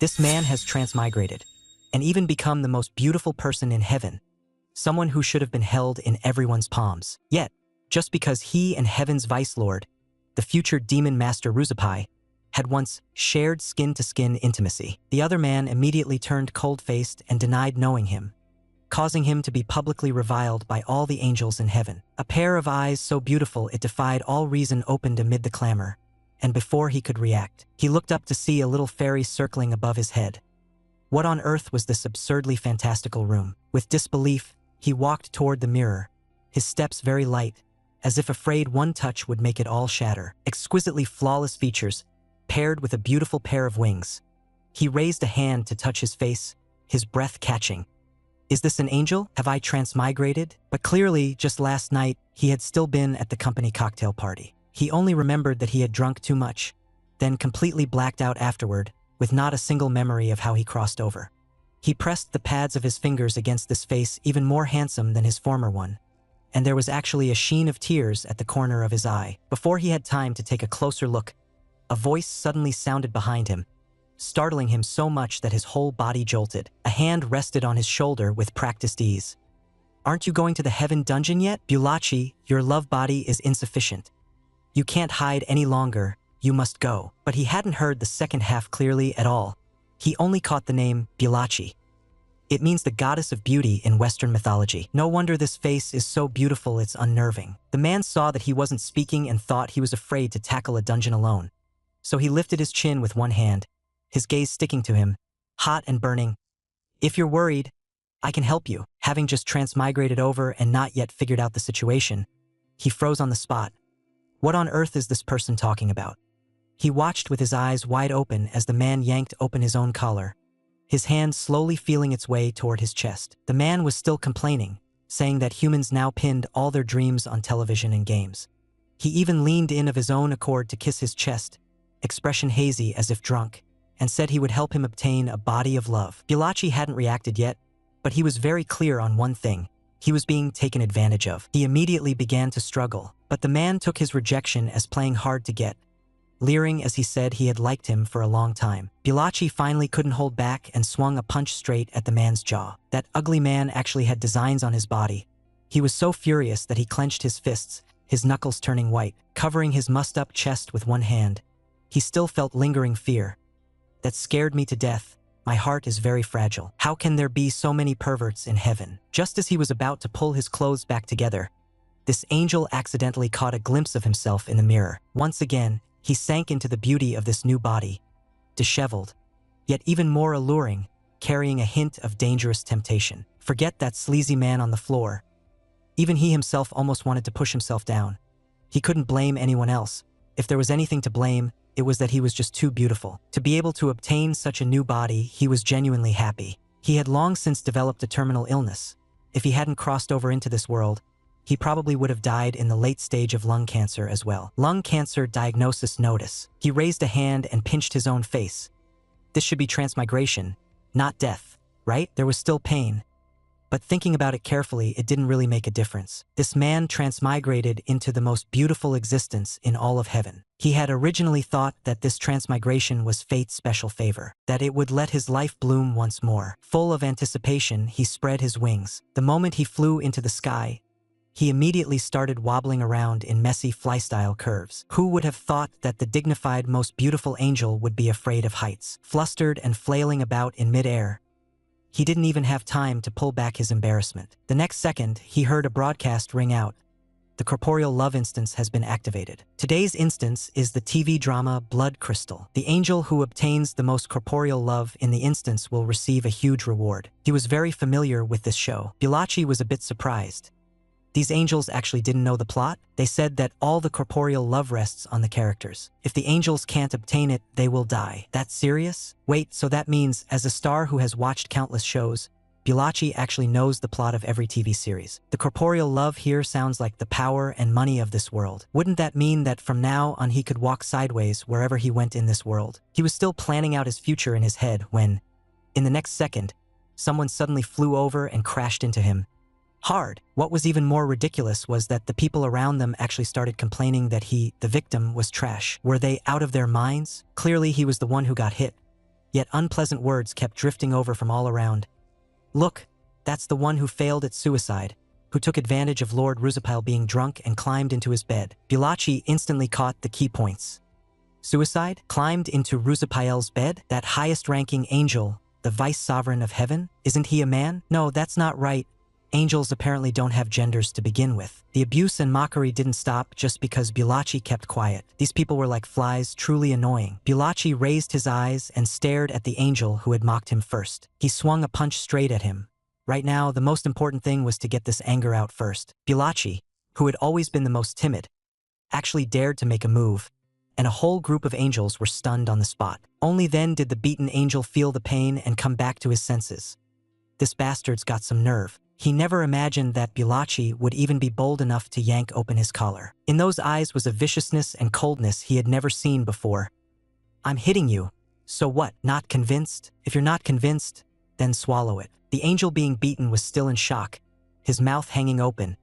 This man has transmigrated and even become the most beautiful person in heaven, someone who should have been held in everyone's palms. Yet, just because he and heaven's vice lord, the future demon master Ruzapai, had once shared skin-to-skin intimacy, the other man immediately turned cold-faced and denied knowing him, causing him to be publicly reviled by all the angels in heaven. A pair of eyes so beautiful it defied all reason opened amid the clamor, and before he could react, he looked up to see a little fairy circling above his head. What on earth was this absurdly fantastical room? With disbelief, he walked toward the mirror, his steps very light, as if afraid one touch would make it all shatter. Exquisitely flawless features, paired with a beautiful pair of wings. He raised a hand to touch his face, his breath catching. Is this an angel? Have I transmigrated? But clearly, just last night, he had still been at the company cocktail party. He only remembered that he had drunk too much, then completely blacked out afterward, with not a single memory of how he crossed over. He pressed the pads of his fingers against this face even more handsome than his former one, and there was actually a sheen of tears at the corner of his eye. Before he had time to take a closer look, a voice suddenly sounded behind him, startling him so much that his whole body jolted. A hand rested on his shoulder with practiced ease. Aren't you going to the heaven dungeon yet? Blromace, your love body is insufficient. You can't hide any longer, you must go. But he hadn't heard the second half clearly at all. He only caught the name Blromace. It means the goddess of beauty in Western mythology. No wonder this face is so beautiful it's unnerving. The man saw that he wasn't speaking and thought he was afraid to tackle a dungeon alone. So he lifted his chin with one hand, his gaze sticking to him, hot and burning. If you're worried, I can help you. Having just transmigrated over and not yet figured out the situation, he froze on the spot. What on earth is this person talking about? He watched with his eyes wide open as the man yanked open his own collar, his hand slowly feeling its way toward his chest. The man was still complaining, saying that humans now pinned all their dreams on television and games. He even leaned in of his own accord to kiss his chest, expression hazy as if drunk, and said he would help him obtain a body of love. Blromace hadn't reacted yet, but he was very clear on one thing. He was being taken advantage of. He immediately began to struggle, but the man took his rejection as playing hard to get, leering as he said he had liked him for a long time. Blromace finally couldn't hold back and swung a punch straight at the man's jaw. That ugly man actually had designs on his body. He was so furious that he clenched his fists, his knuckles turning white, covering his mussed-up chest with one hand. He still felt lingering fear. That scared me to death. My heart is very fragile. How can there be so many perverts in heaven? Just as he was about to pull his clothes back together, this angel accidentally caught a glimpse of himself in the mirror. Once again, he sank into the beauty of this new body, disheveled, yet even more alluring, carrying a hint of dangerous temptation. Forget that sleazy man on the floor. Even he himself almost wanted to push himself down. He couldn't blame anyone else. If there was anything to blame, it was that he was just too beautiful. To be able to obtain such a new body, he was genuinely happy. He had long since developed a terminal illness. If he hadn't crossed over into this world, he probably would have died in the late stage of lung cancer as well. Lung cancer diagnosis notice. He raised a hand and pinched his own face. This should be transmigration, not death, right? There was still pain. But thinking about it carefully, it didn't really make a difference. This man transmigrated into the most beautiful existence in all of heaven. He had originally thought that this transmigration was fate's special favor, that it would let his life bloom once more. Full of anticipation, he spread his wings. The moment he flew into the sky, he immediately started wobbling around in messy fly-style curves. Who would have thought that the dignified, most beautiful angel would be afraid of heights? Flustered and flailing about in mid-air, he didn't even have time to pull back his embarrassment. The next second, he heard a broadcast ring out. The corporeal love instance has been activated. Today's instance is the TV drama Blood Crystal. The angel who obtains the most corporeal love in the instance will receive a huge reward. He was very familiar with this show. Blromace was a bit surprised. These angels actually didn't know the plot. They said that all the corporeal love rests on the characters. If the angels can't obtain it, they will die. That's serious? Wait, so that means, as a star who has watched countless shows, Blromace actually knows the plot of every TV series. The corporeal love here sounds like the power and money of this world. Wouldn't that mean that from now on he could walk sideways wherever he went in this world? He was still planning out his future in his head when, in the next second, someone suddenly flew over and crashed into him. Hard. What was even more ridiculous was that the people around them actually started complaining that he, the victim, was trash. Were they out of their minds? Clearly he was the one who got hit. yet unpleasant words kept drifting over from all around. Look, that's the one who failed at suicide, who took advantage of Lord Rusapile being drunk and climbed into his bed. Blromace instantly caught the key points. Suicide? Climbed into Rusapile's bed? That highest-ranking angel, the vice-sovereign of heaven? Isn't he a man? No, that's not right. Angels apparently don't have genders to begin with. The abuse and mockery didn't stop just because Blromace kept quiet. These people were like flies, truly annoying. Blromace raised his eyes and stared at the angel who had mocked him first. He swung a punch straight at him. Right now, the most important thing was to get this anger out first. Blromace, who had always been the most timid, actually dared to make a move, and a whole group of angels were stunned on the spot. Only then did the beaten angel feel the pain and come back to his senses. This bastard's got some nerve. He never imagined that Blromace would even be bold enough to yank open his collar. In those eyes was a viciousness and coldness he had never seen before. I'm hitting you. So what, not convinced? If you're not convinced, then swallow it. The angel being beaten was still in shock, his mouth hanging open,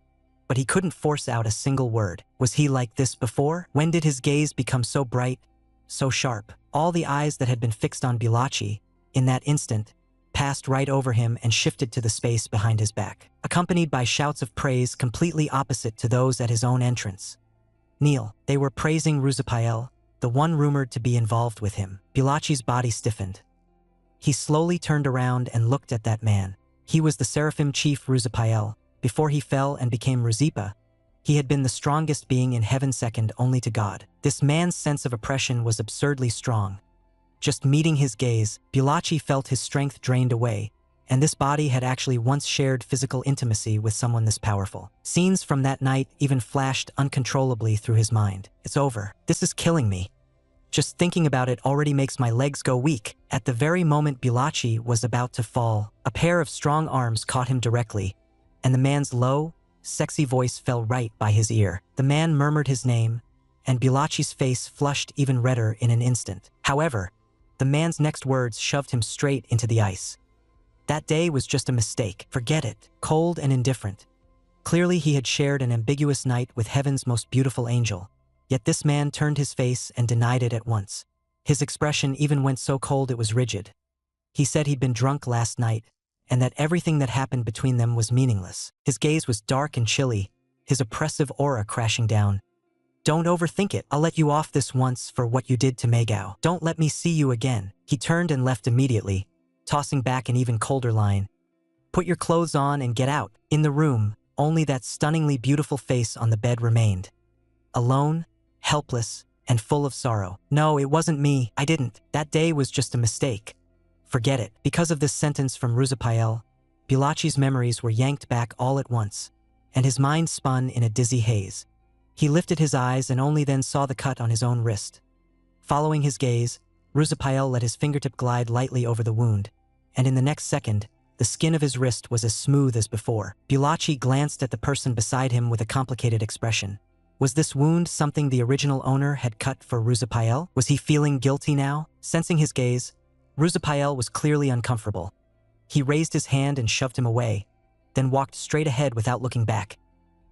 but he couldn't force out a single word. Was he like this before? When did his gaze become so bright, so sharp? All the eyes that had been fixed on Blromace, in that instant, passed right over him and shifted to the space behind his back, accompanied by shouts of praise completely opposite to those at his own entrance. Kneel. They were praising Rusapile, the one rumored to be involved with him. Blromace's body stiffened. He slowly turned around and looked at that man. He was the Seraphim chief Rusapile. Before he fell and became Ruzipa, he had been the strongest being in heaven, second only to God. This man's sense of oppression was absurdly strong. Just meeting his gaze, Blromace felt his strength drained away, and this body had actually once shared physical intimacy with someone this powerful. Scenes from that night even flashed uncontrollably through his mind. It's over. This is killing me. Just thinking about it already makes my legs go weak. At the very moment Blromace was about to fall, a pair of strong arms caught him directly, and the man's low, sexy voice fell right by his ear. The man murmured his name, and Blromace's face flushed even redder in an instant. However, the man's next words shoved him straight into the ice. That day was just a mistake. Forget it. Cold and indifferent. Clearly he had shared an ambiguous night with heaven's most beautiful angel. Yet this man turned his face and denied it at once. His expression even went so cold it was rigid. He said he'd been drunk last night, and that everything that happened between them was meaningless. His gaze was dark and chilly, his oppressive aura crashing down. Don't overthink it. I'll let you off this once for what you did to Megao. Don't let me see you again. He turned and left immediately, tossing back an even colder line. Put your clothes on and get out. In the room, only that stunningly beautiful face on the bed remained. Alone, helpless, and full of sorrow. No, it wasn't me. I didn't. That day was just a mistake. Forget it. Because of this sentence from Rusapile, Blromace's memories were yanked back all at once, and his mind spun in a dizzy haze. He lifted his eyes and only then saw the cut on his own wrist. Following his gaze, Rusapile let his fingertip glide lightly over the wound, and in the next second, the skin of his wrist was as smooth as before. Blromace glanced at the person beside him with a complicated expression. Was this wound something the original owner had cut for Rusapile? Was he feeling guilty now? Sensing his gaze, Rusapile was clearly uncomfortable. He raised his hand and shoved him away, then walked straight ahead without looking back.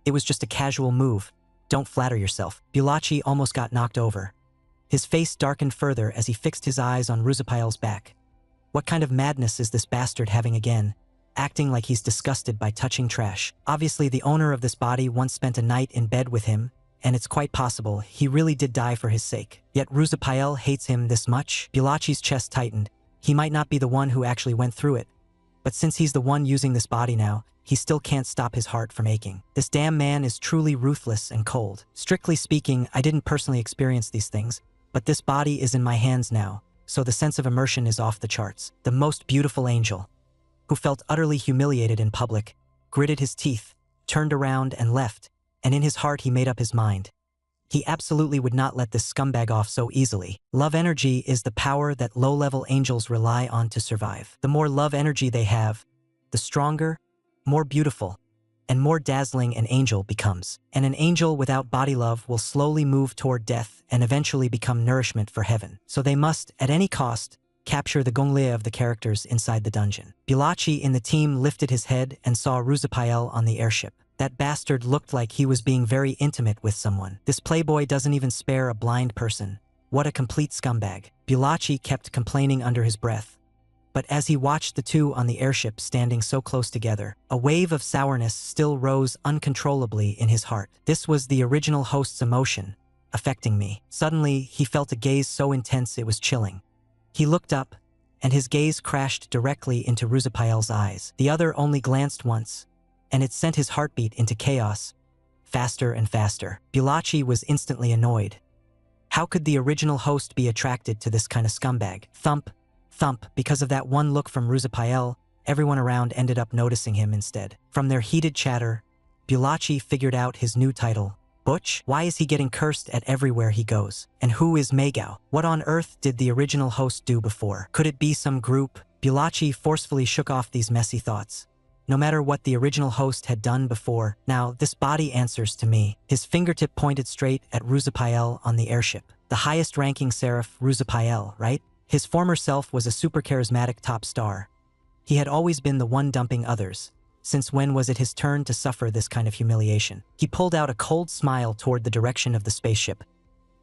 It was just a casual move. Don't flatter yourself. Blromace almost got knocked over. His face darkened further as he fixed his eyes on Rusapile's back. What kind of madness is this bastard having again? Acting like he's disgusted by touching trash. Obviously, the owner of this body once spent a night in bed with him, and it's quite possible he really did die for his sake. Yet Rusapile hates him this much? Blromace's chest tightened. He might not be the one who actually went through it, but since he's the one using this body now, he still can't stop his heart from aching. This damn man is truly ruthless and cold. Strictly speaking, I didn't personally experience these things, but this body is in my hands now, so the sense of immersion is off the charts. The most beautiful angel, who felt utterly humiliated in public, gritted his teeth, turned around and left, and in his heart he made up his mind. He absolutely would not let this scumbag off so easily. Love energy is the power that low-level angels rely on to survive. The more love energy they have, the stronger, more beautiful, and more dazzling an angel becomes. And an angel without body love will slowly move toward death and eventually become nourishment for heaven. So they must, at any cost, capture the gonglea of the characters inside the dungeon. Blromace in the team lifted his head and saw Rusapile on the airship. That bastard looked like he was being very intimate with someone. This playboy doesn't even spare a blind person. What a complete scumbag. Blromace kept complaining under his breath. But as he watched the two on the airship standing so close together, a wave of sourness still rose uncontrollably in his heart. This was the original host's emotion, affecting me. Suddenly, he felt a gaze so intense it was chilling. He looked up, and his gaze crashed directly into Ruzapael's eyes. The other only glanced once, and it sent his heartbeat into chaos, faster and faster. Blromace was instantly annoyed. How could the original host be attracted to this kind of scumbag? Thump, thump. Because of that one look from Ruzapael, everyone around ended up noticing him instead. From their heated chatter, Blromace figured out his new title. Butch? Why is he getting cursed at everywhere he goes? And who is Manga? What on earth did the original host do before? Could it be some group? Blromace forcefully shook off these messy thoughts. No matter what the original host had done before, now this body answers to me. His fingertip pointed straight at Ruzapael on the airship. The highest-ranking seraph, Ruzapael, right? His former self was a super charismatic top star. He had always been the one dumping others. Since when was it his turn to suffer this kind of humiliation? He pulled out a cold smile toward the direction of the spaceship.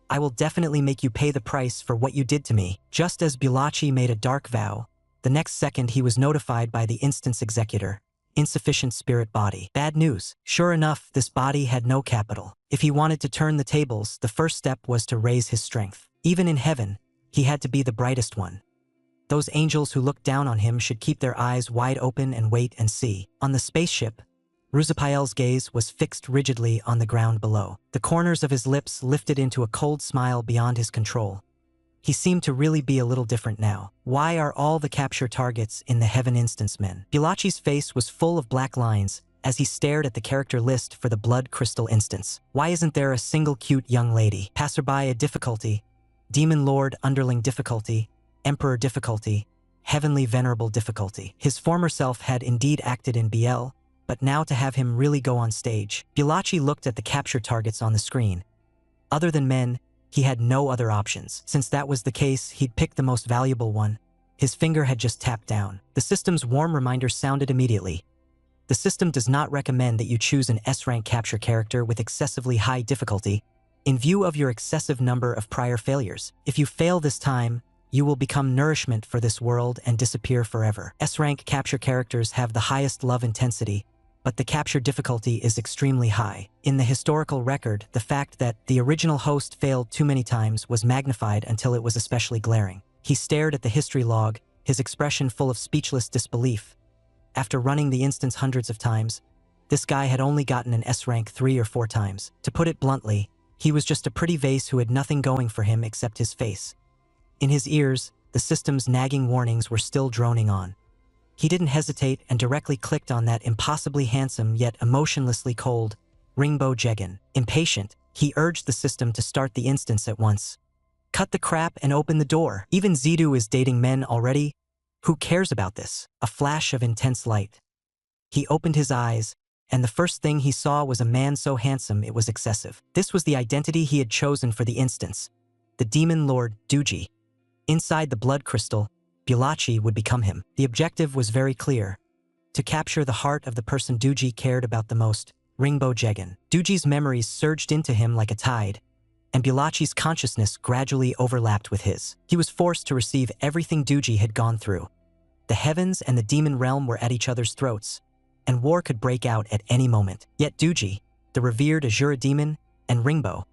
I will definitely make you pay the price for what you did to me. Just as Blromace made a dark vow, the next second he was notified by the instance executor. Insufficient spirit body. Bad news. Sure enough, this body had no capital. If he wanted to turn the tables, the first step was to raise his strength. Even in heaven, he had to be the brightest one. Those angels who looked down on him should keep their eyes wide open and wait and see. On the spaceship, Ruzapael's gaze was fixed rigidly on the ground below. The corners of his lips lifted into a cold smile beyond his control. He seemed to really be a little different now. Why are all the capture targets in the Heaven Instance men? Blromace's face was full of black lines as he stared at the character list for the Blood Crystal instance. Why isn't there a single cute young lady? Passerby a difficulty. Demon Lord underling difficulty. Emperor difficulty. Heavenly Venerable difficulty. His former self had indeed acted in BL, but now to have him really go on stage. Blromace looked at the capture targets on the screen. Other than men, he had no other options. Since that was the case, he'd pick the most valuable one. His finger had just tapped down. The system's warm reminder sounded immediately. The system does not recommend that you choose an S-rank capture character with excessively high difficulty in view of your excessive number of prior failures. If you fail this time, you will become nourishment for this world and disappear forever. S-rank capture characters have the highest love intensity, but the capture difficulty is extremely high. In the historical record, the fact that the original host failed too many times was magnified until it was especially glaring. He stared at the history log, his expression full of speechless disbelief. After running the instance hundreds of times, this guy had only gotten an S-rank 3 or 4 times. To put it bluntly, he was just a pretty vase who had nothing going for him except his face. In his ears, the system's nagging warnings were still droning on. He didn't hesitate and directly clicked on that impossibly handsome yet emotionlessly cold Ringbo Jegan. Impatient, he urged the system to start the instance at once. Cut the crap and open the door. Even Zidu is dating men already. Who cares about this? A flash of intense light. He opened his eyes, and the first thing he saw was a man so handsome it was excessive. This was the identity he had chosen for the instance. The Demon Lord Duji. Inside the blood crystal, Blromace would become him. The objective was very clear. To capture the heart of the person Duji cared about the most, Ringbo Jegan. Duji's memories surged into him like a tide, and Blromace's consciousness gradually overlapped with his. He was forced to receive everything Duji had gone through. The heavens and the demon realm were at each other's throats, and war could break out at any moment. Yet Duji, the revered Azura demon, and Ringbo,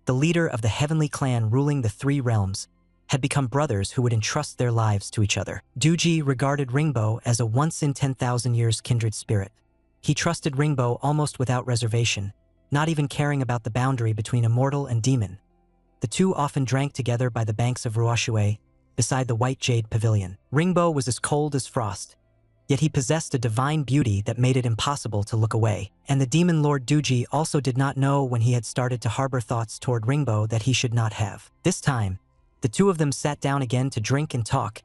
the leader of the heavenly clan ruling the 3 realms, had become brothers who would entrust their lives to each other. Duji regarded Ringbo as a once-in-10,000 years kindred spirit. He trusted Ringbo almost without reservation, not even caring about the boundary between immortal and demon. The two often drank together by the banks of Ruoshue, beside the white jade pavilion. Ringbo was as cold as frost, yet he possessed a divine beauty that made it impossible to look away. And the demon lord Duji also did not know when he had started to harbor thoughts toward Ringbo that he should not have. This time, the two of them sat down again to drink and talk,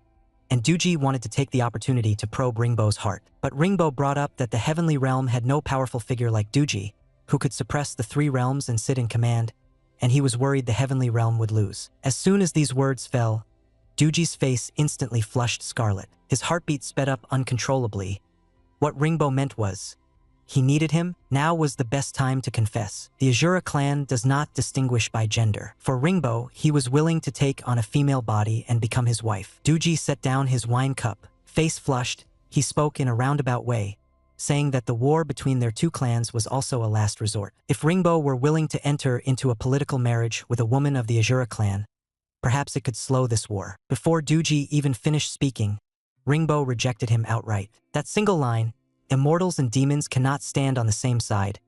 and Duji wanted to take the opportunity to probe Ringbo's heart. But Ringbo brought up that the heavenly realm had no powerful figure like Duji, who could suppress the 3 realms and sit in command, and he was worried the heavenly realm would lose. As soon as these words fell, Duji's face instantly flushed scarlet. His heartbeat sped up uncontrollably. What Ringbo meant was, he needed him, now was the best time to confess. The Azura clan does not distinguish by gender. For Ringbo, he was willing to take on a female body and become his wife. Duji set down his wine cup. Face flushed, he spoke in a roundabout way, saying that the war between their two clans was also a last resort. If Ringbo were willing to enter into a political marriage with a woman of the Azura clan, perhaps it could slow this war. Before Duji even finished speaking, Ringbo rejected him outright. That single line, "Immortals and demons cannot stand on the same side,"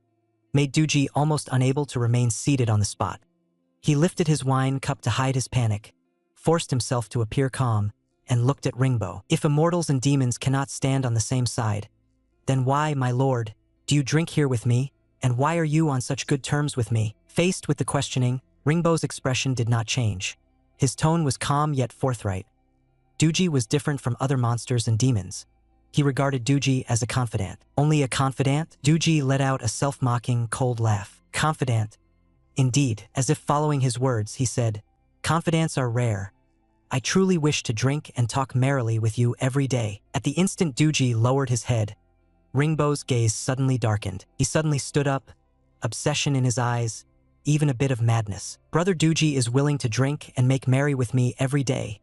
made Duji almost unable to remain seated on the spot. He lifted his wine cup to hide his panic, forced himself to appear calm, and looked at Ringbo. "If immortals and demons cannot stand on the same side, then why, my lord, do you drink here with me, and why are you on such good terms with me?" Faced with the questioning, Ringbo's expression did not change. His tone was calm yet forthright. Duji was different from other monsters and demons. He regarded Duji as a confidant. "Only a confidant?" Duji let out a self-mocking, cold laugh. "Confidant? Indeed." As if following his words, he said, "Confidants are rare. I truly wish to drink and talk merrily with you every day." At the instant Duji lowered his head, Ringbo's gaze suddenly darkened. He suddenly stood up, obsession in his eyes, even a bit of madness. "Brother Duji is willing to drink and make merry with me every day.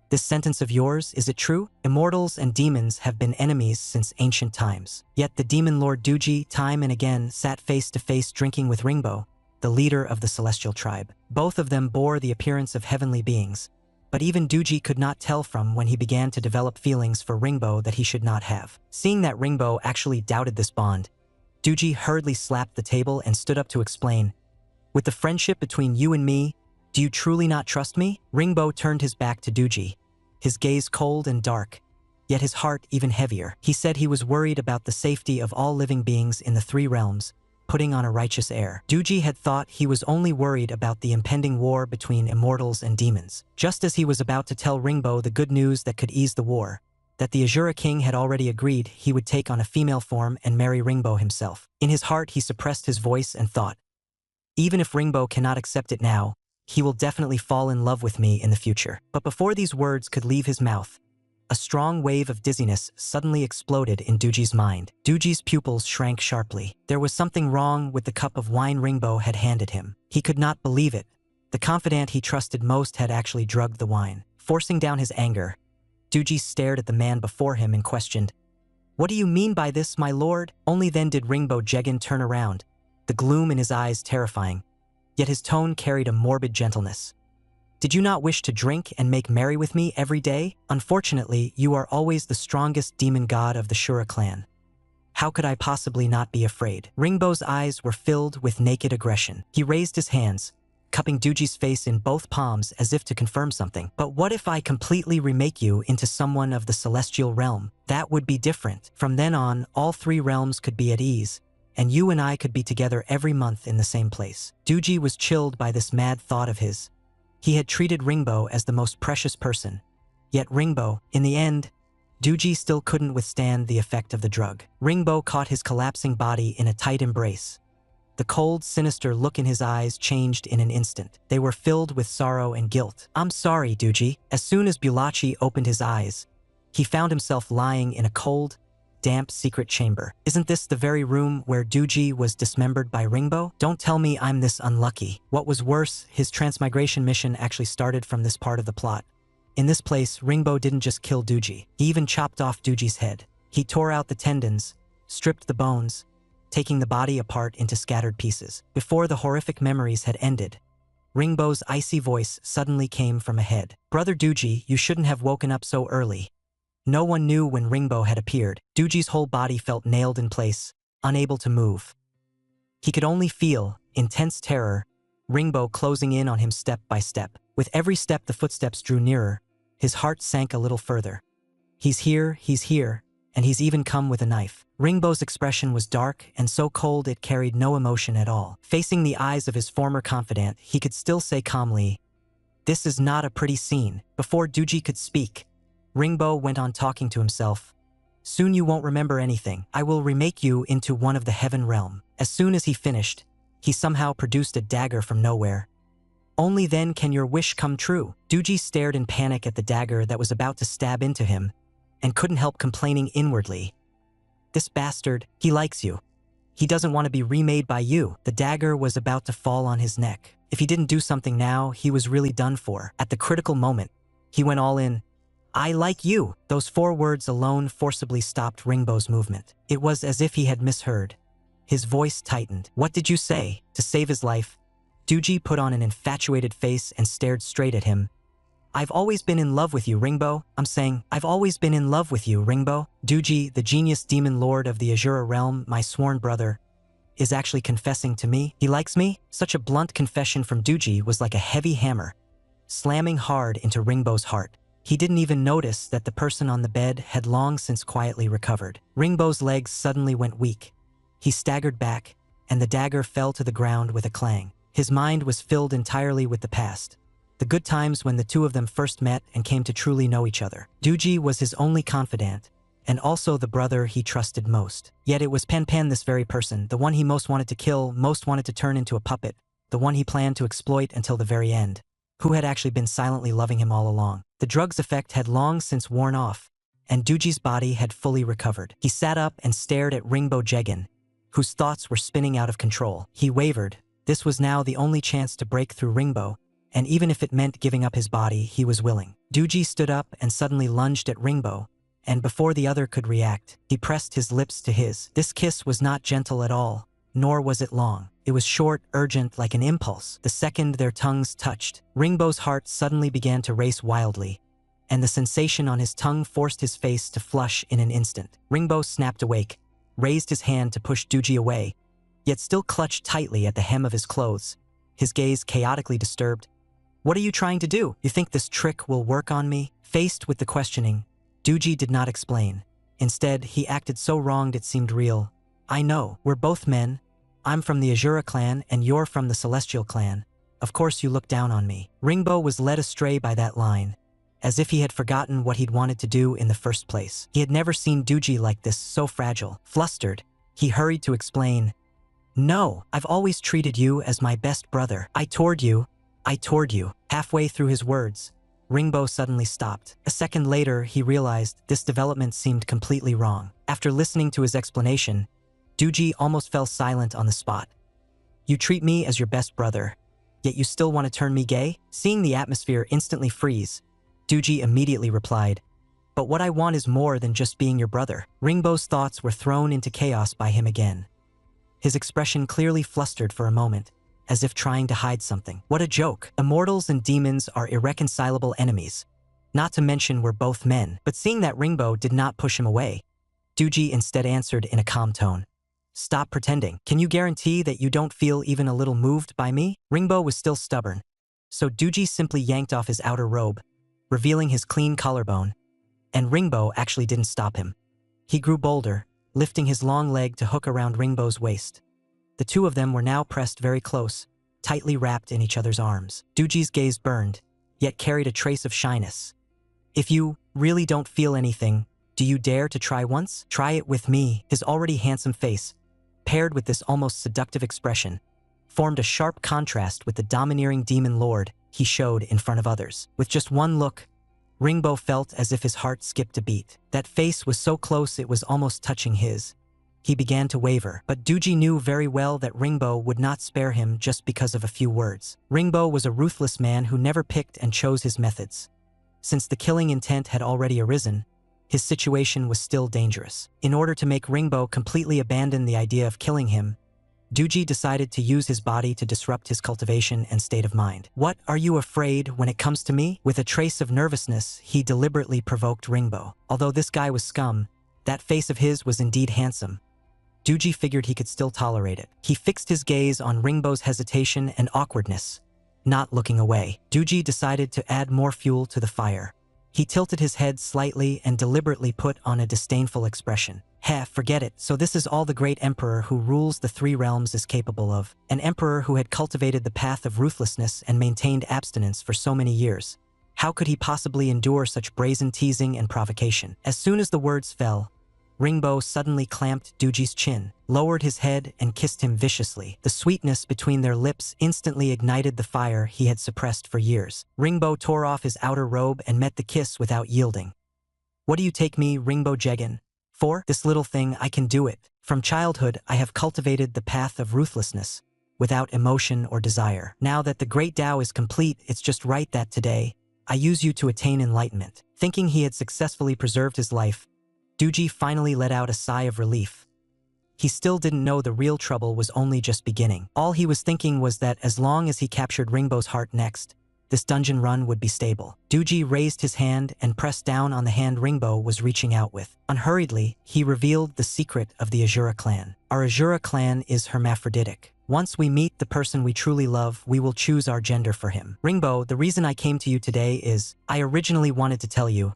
This sentence of yours, is it true? Immortals and demons have been enemies since ancient times. Yet the demon lord Duji time and again sat face to face drinking with Ringbo, the leader of the celestial tribe. Both of them bore the appearance of heavenly beings, but even Duji could not tell from when he began to develop feelings for Ringbo that he should not have. Seeing that Ringbo actually doubted this bond, Duji hurriedly slapped the table and stood up to explain, "With the friendship between you and me, do you truly not trust me?" Ringbo turned his back to Duji, his gaze cold and dark, yet his heart even heavier. He said he was worried about the safety of all living beings in the three realms, putting on a righteous air. Duji had thought he was only worried about the impending war between immortals and demons. Just as he was about to tell Ringbo the good news that could ease the war, that the Azura king had already agreed he would take on a female form and marry Ringbo himself. In his heart he suppressed his voice and thought, "Even if Ringbo cannot accept it now, he will definitely fall in love with me in the future." But before these words could leave his mouth, a strong wave of dizziness suddenly exploded in Duji's mind. Duji's pupils shrank sharply. There was something wrong with the cup of wine Ringbo had handed him. He could not believe it. The confidant he trusted most had actually drugged the wine. Forcing down his anger, Duji stared at the man before him and questioned, "What do you mean by this, my lord?" Only then did Ringbo Jegan turn around, the gloom in his eyes terrifying. Yet his tone carried a morbid gentleness. "Did you not wish to drink and make merry with me every day? Unfortunately, you are always the strongest demon god of the Shura clan. How could I possibly not be afraid?" Ringbo's eyes were filled with naked aggression. He raised his hands, cupping Duji's face in both palms as if to confirm something. "But what if I completely remake you into someone of the celestial realm? That would be different. From then on, all three realms could be at ease, and you and I could be together every month in the same place." Duji was chilled by this mad thought of his. He had treated Ringbo as the most precious person. Yet Ringbo, in the end, Duji still couldn't withstand the effect of the drug. Ringbo caught his collapsing body in a tight embrace. The cold, sinister look in his eyes changed in an instant. They were filled with sorrow and guilt. "I'm sorry, Duji." As soon as Blromace opened his eyes, he found himself lying in a cold, damp secret chamber. "Isn't this the very room where Duji was dismembered by Ringbo? Don't tell me I'm this unlucky." What was worse, his transmigration mission actually started from this part of the plot. In this place, Ringbo didn't just kill Duji. He even chopped off Duji's head. He tore out the tendons, stripped the bones, taking the body apart into scattered pieces. Before the horrific memories had ended, Ringbo's icy voice suddenly came from ahead. "Brother Duji, you shouldn't have woken up so early." No one knew when Ringbo had appeared. Duji's whole body felt nailed in place, unable to move. He could only feel intense terror, Ringbo closing in on him step by step. With every step the footsteps drew nearer, his heart sank a little further. He's here, and he's even come with a knife." Ringbo's expression was dark and so cold it carried no emotion at all. Facing the eyes of his former confidant, he could still say calmly, "This is not a pretty scene." Before Duji could speak, Ringbo went on talking to himself. "Soon you won't remember anything. I will remake you into one of the heaven realm." As soon as he finished, he somehow produced a dagger from nowhere. "Only then can your wish come true." Duji stared in panic at the dagger that was about to stab into him, and couldn't help complaining inwardly. "This bastard, he likes you." He doesn't want to be remade by you. The dagger was about to fall on his neck. If he didn't do something now, he was really done for. At the critical moment, he went all in. I like you. Those 4 words alone forcibly stopped Ringbo's movement. It was as if he had misheard. His voice tightened. What did you say? To save his life, Doogie put on an infatuated face and stared straight at him. I've always been in love with you, Ringbo. I'm saying, I've always been in love with you, Ringbo. Doogie, the genius demon lord of the Azura realm, my sworn brother, is actually confessing to me. He likes me? Such a blunt confession from Doogie was like a heavy hammer, slamming hard into Ringbo's heart. He didn't even notice that the person on the bed had long since quietly recovered. Ringbo's legs suddenly went weak. He staggered back, and the dagger fell to the ground with a clang. His mind was filled entirely with the past, the good times when the two of them first met and came to truly know each other. Doogie was his only confidant, and also the brother he trusted most. Yet it was Pan, this very person, the one he most wanted to kill, most wanted to turn into a puppet, the one he planned to exploit until the very end, who had actually been silently loving him all along. The drug's effect had long since worn off, and Doogie's body had fully recovered. He sat up and stared at Ringbo Jegan, whose thoughts were spinning out of control. He wavered. This was now the only chance to break through Ringbo, and even if it meant giving up his body, he was willing. Doogie stood up and suddenly lunged at Ringbo, and before the other could react, he pressed his lips to his. This kiss was not gentle at all, nor was it long. It was short, urgent, like an impulse. The second their tongues touched, Ringbo's heart suddenly began to race wildly, and the sensation on his tongue forced his face to flush in an instant. Ringbo snapped awake, raised his hand to push Doogie away, yet still clutched tightly at the hem of his clothes, his gaze chaotically disturbed. What are you trying to do? You think this trick will work on me? Faced with the questioning, Doogie did not explain. Instead, he acted so wronged it seemed real. I know, we're both men. I'm from the Azura clan and you're from the Celestial clan. Of course you look down on me. Ringbo was led astray by that line, as if he had forgotten what he'd wanted to do in the first place. He had never seen Doogie like this, so fragile. Flustered, he hurried to explain. No, I've always treated you as my best brother. I toured you. Halfway through his words, Ringbo suddenly stopped. A second later, he realized this development seemed completely wrong. After listening to his explanation, Doogie almost fell silent on the spot. You treat me as your best brother, yet you still want to turn me gay? Seeing the atmosphere instantly freeze, Doogie immediately replied, but what I want is more than just being your brother. Ringbo's thoughts were thrown into chaos by him again. His expression clearly flustered for a moment, as if trying to hide something. What a joke. Immortals and demons are irreconcilable enemies. Not to mention we're both men. But seeing that Ringbo did not push him away, Doogie instead answered in a calm tone. Stop pretending. Can you guarantee that you don't feel even a little moved by me? Ringbo was still stubborn, so Doogie simply yanked off his outer robe, revealing his clean collarbone, and Ringbo actually didn't stop him. He grew bolder, lifting his long leg to hook around Ringbo's waist. The two of them were now pressed very close, tightly wrapped in each other's arms. Doogie's gaze burned, yet carried a trace of shyness. If you really don't feel anything, do you dare to try once? Try it with me. His already handsome face, paired with this almost seductive expression, formed a sharp contrast with the domineering demon lord he showed in front of others. With just one look, Ringbo felt as if his heart skipped a beat. That face was so close it was almost touching his. He began to waver, but Doogie knew very well that Ringbo would not spare him just because of a few words. Ringbo was a ruthless man who never picked and chose his methods. Since the killing intent had already arisen, his situation was still dangerous. In order to make Ringbo completely abandon the idea of killing him, Doogie decided to use his body to disrupt his cultivation and state of mind. What, are you afraid when it comes to me? With a trace of nervousness, he deliberately provoked Ringbo. Although this guy was scum, that face of his was indeed handsome. Doogie figured he could still tolerate it. He fixed his gaze on Ringbo's hesitation and awkwardness, not looking away. Doogie decided to add more fuel to the fire. He tilted his head slightly and deliberately put on a disdainful expression. Heh, forget it. So this is all the great emperor who rules the 3 realms is capable of. An emperor who had cultivated the path of ruthlessness and maintained abstinence for so many years. How could he possibly endure such brazen teasing and provocation? As soon as the words fell, Ringbo suddenly clamped Doogie's chin, lowered his head, and kissed him viciously. The sweetness between their lips instantly ignited the fire he had suppressed for years. Ringbo tore off his outer robe and met the kiss without yielding. What do you take me, Ringbo Jegan, For this little thing, I can do it. From childhood, I have cultivated the path of ruthlessness, without emotion or desire. Now that the great Tao is complete, it's just right that today, I use you to attain enlightenment. Thinking he had successfully preserved his life, Doogie finally let out a sigh of relief. He still didn't know the real trouble was only just beginning. All he was thinking was that as long as he captured Ringbo's heart next, this dungeon run would be stable. Doogie raised his hand and pressed down on the hand Ringbo was reaching out with. Unhurriedly, he revealed the secret of the Azura clan. Our Azura clan is hermaphroditic. Once we meet the person we truly love, we will choose our gender for him. Ringbo, the reason I came to you today is, I originally wanted to tell you,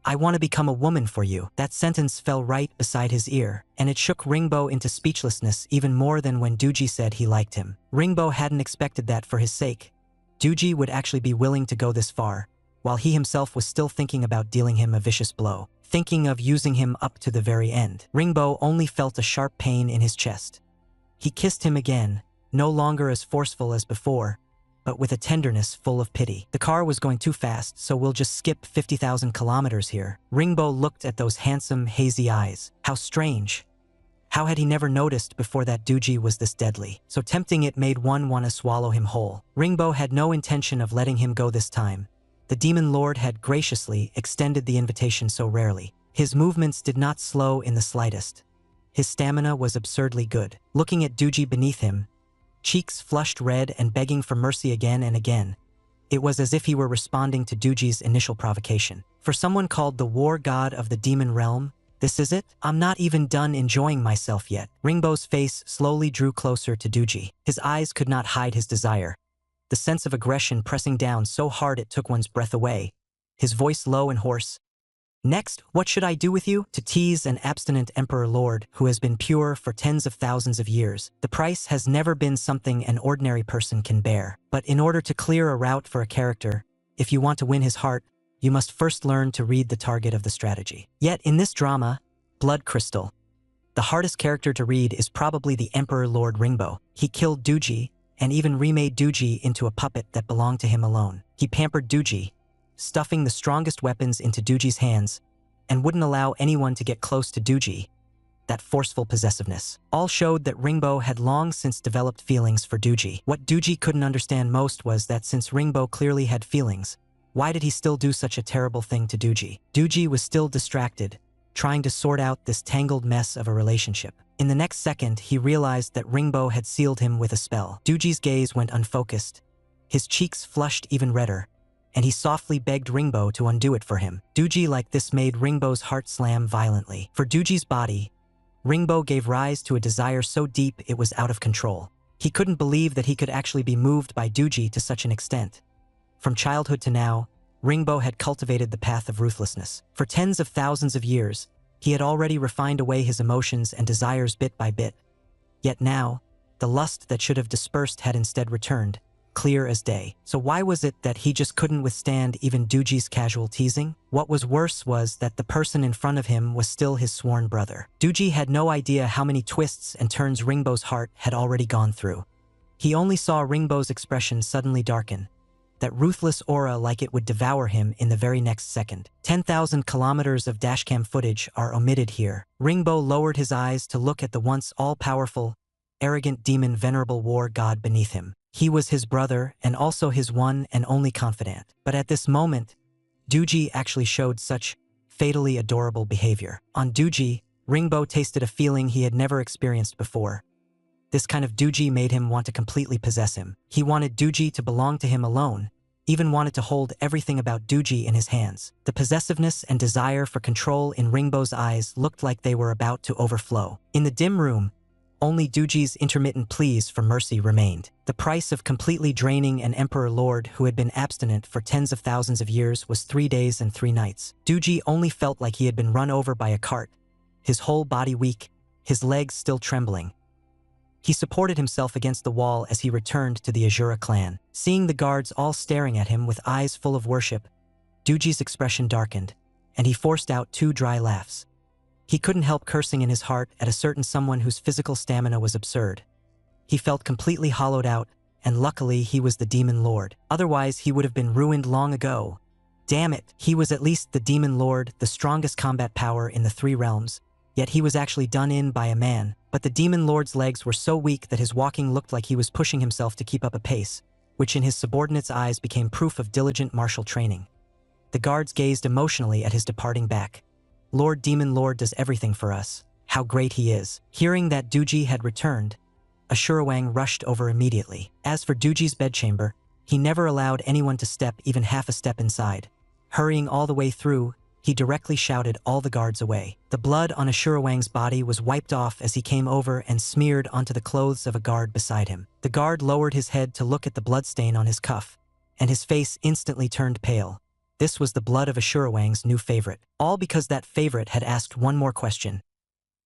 I want to become a woman for you. That sentence fell right beside his ear, and it shook Ringbo into speechlessness even more than when Doogie said he liked him. Ringbo hadn't expected that for his sake. Doogie would actually be willing to go this far, while he himself was still thinking about dealing him a vicious blow, thinking of using him up to the very end. Ringbo only felt a sharp pain in his chest. He kissed him again, no longer as forceful as before, but with a tenderness full of pity. The car was going too fast, so we'll just skip 50,000 kilometers here. Ringbo looked at those handsome, hazy eyes. How strange. How had he never noticed before that Doogie was this deadly? So tempting it made one want to swallow him whole. Ringbo had no intention of letting him go this time. The demon lord had graciously extended the invitation so rarely. His movements did not slow in the slightest. His stamina was absurdly good. Looking at Doogie beneath him, cheeks flushed red and begging for mercy again and again, it was as if he were responding to Doogie's initial provocation. For someone called the war god of the demon realm, this is it? I'm not even done enjoying myself yet. Ringbo's face slowly drew closer to Doogie. His eyes could not hide his desire, the sense of aggression pressing down so hard it took one's breath away. His voice low and hoarse. Next, what should I do with you? To tease an abstinent emperor lord who has been pure for tens of thousands of years. The price has never been something an ordinary person can bear. But in order to clear a route for a character, if you want to win his heart, you must first learn to read the target of the strategy. Yet in this drama, Blood Crystal, the hardest character to read is probably the Emperor Lord Ringbo. He killed Doogie and even remade Doogie into a puppet that belonged to him alone. He pampered Doogie, stuffing the strongest weapons into Doogie's hands, and wouldn't allow anyone to get close to Doogie. That forceful possessiveness all showed that Ringbo had long since developed feelings for Doogie. What Doogie couldn't understand most was that since Ringbo clearly had feelings, why did he still do such a terrible thing to Doogie? Doogie was still distracted, trying to sort out this tangled mess of a relationship. In the next second, he realized that Ringbo had sealed him with a spell. Doogie's gaze went unfocused. His cheeks flushed even redder, and he softly begged Ringbo to undo it for him. Doogie like this made Ringbo's heart slam violently. For Doogie's body, Ringbo gave rise to a desire so deep it was out of control. He couldn't believe that he could actually be moved by Doogie to such an extent. From childhood to now, Ringbo had cultivated the path of ruthlessness. For tens of thousands of years, he had already refined away his emotions and desires bit by bit. Yet now, the lust that should have dispersed had instead returned, clear as day. So why was it that he just couldn't withstand even Doogie's casual teasing? What was worse was that the person in front of him was still his sworn brother. Doogie had no idea how many twists and turns Ringbo's heart had already gone through. He only saw Ringbo's expression suddenly darken, that ruthless aura like it would devour him in the very next second. 10,000 kilometers of dashcam footage are omitted here. Ringbo lowered his eyes to look at the once all-powerful, arrogant demon venerable war god beneath him. He was his brother and also his one and only confidant. But at this moment, Doogie actually showed such fatally adorable behavior. On Doogie, Ringbo tasted a feeling he had never experienced before. This kind of Doogie made him want to completely possess him. He wanted Doogie to belong to him alone, even wanted to hold everything about Doogie in his hands. The possessiveness and desire for control in Ringbo's eyes looked like they were about to overflow. In the dim room, only Doogie's intermittent pleas for mercy remained. The price of completely draining an emperor lord who had been abstinent for tens of thousands of years was 3 days and 3 nights. Doogie only felt like he had been run over by a cart, his whole body weak, his legs still trembling. He supported himself against the wall as he returned to the Azura clan. Seeing the guards all staring at him with eyes full of worship, Doogie's expression darkened, and he forced out 2 dry laughs. He couldn't help cursing in his heart at a certain someone whose physical stamina was absurd. He felt completely hollowed out, and luckily he was the demon lord. Otherwise he would have been ruined long ago. Damn it, he was at least the demon lord, the strongest combat power in the 3 realms, Yet he was actually done in by a man, but the demon lord's legs were so weak that his walking looked like he was pushing himself to keep up a pace, which in his subordinates' eyes became proof of diligent martial training. The guards gazed emotionally at his departing back. Lord Demon Lord does everything for us. How great he is. Hearing that Duji had returned, Ashura rushed over immediately. As for Duji's bedchamber, he never allowed anyone to step even half a step inside. Hurrying all the way through, he directly shouted all the guards away. The blood on Ashura body was wiped off as he came over and smeared onto the clothes of a guard beside him. The guard lowered his head to look at the bloodstain on his cuff, and his face instantly turned pale. This was the blood of Ashura new favorite. All because that favorite had asked one more question.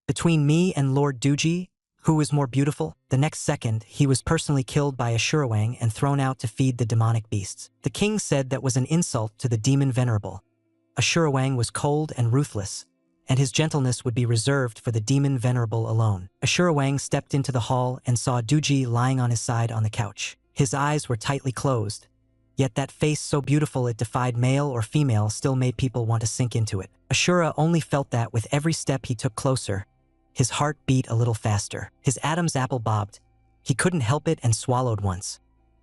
Between me and Lord Duji, who is more beautiful? The next second, he was personally killed by Ashura and thrown out to feed the demonic beasts. The king said that was an insult to the demon venerable. Ashura was cold and ruthless, and his gentleness would be reserved for the demon venerable alone. Ashura stepped into the hall and saw Duji lying on his side on the couch. His eyes were tightly closed, yet that face so beautiful it defied male or female still made people want to sink into it. Ashura only felt that with every step he took closer, his heart beat a little faster. His Adam's apple bobbed. He couldn't help it and swallowed once.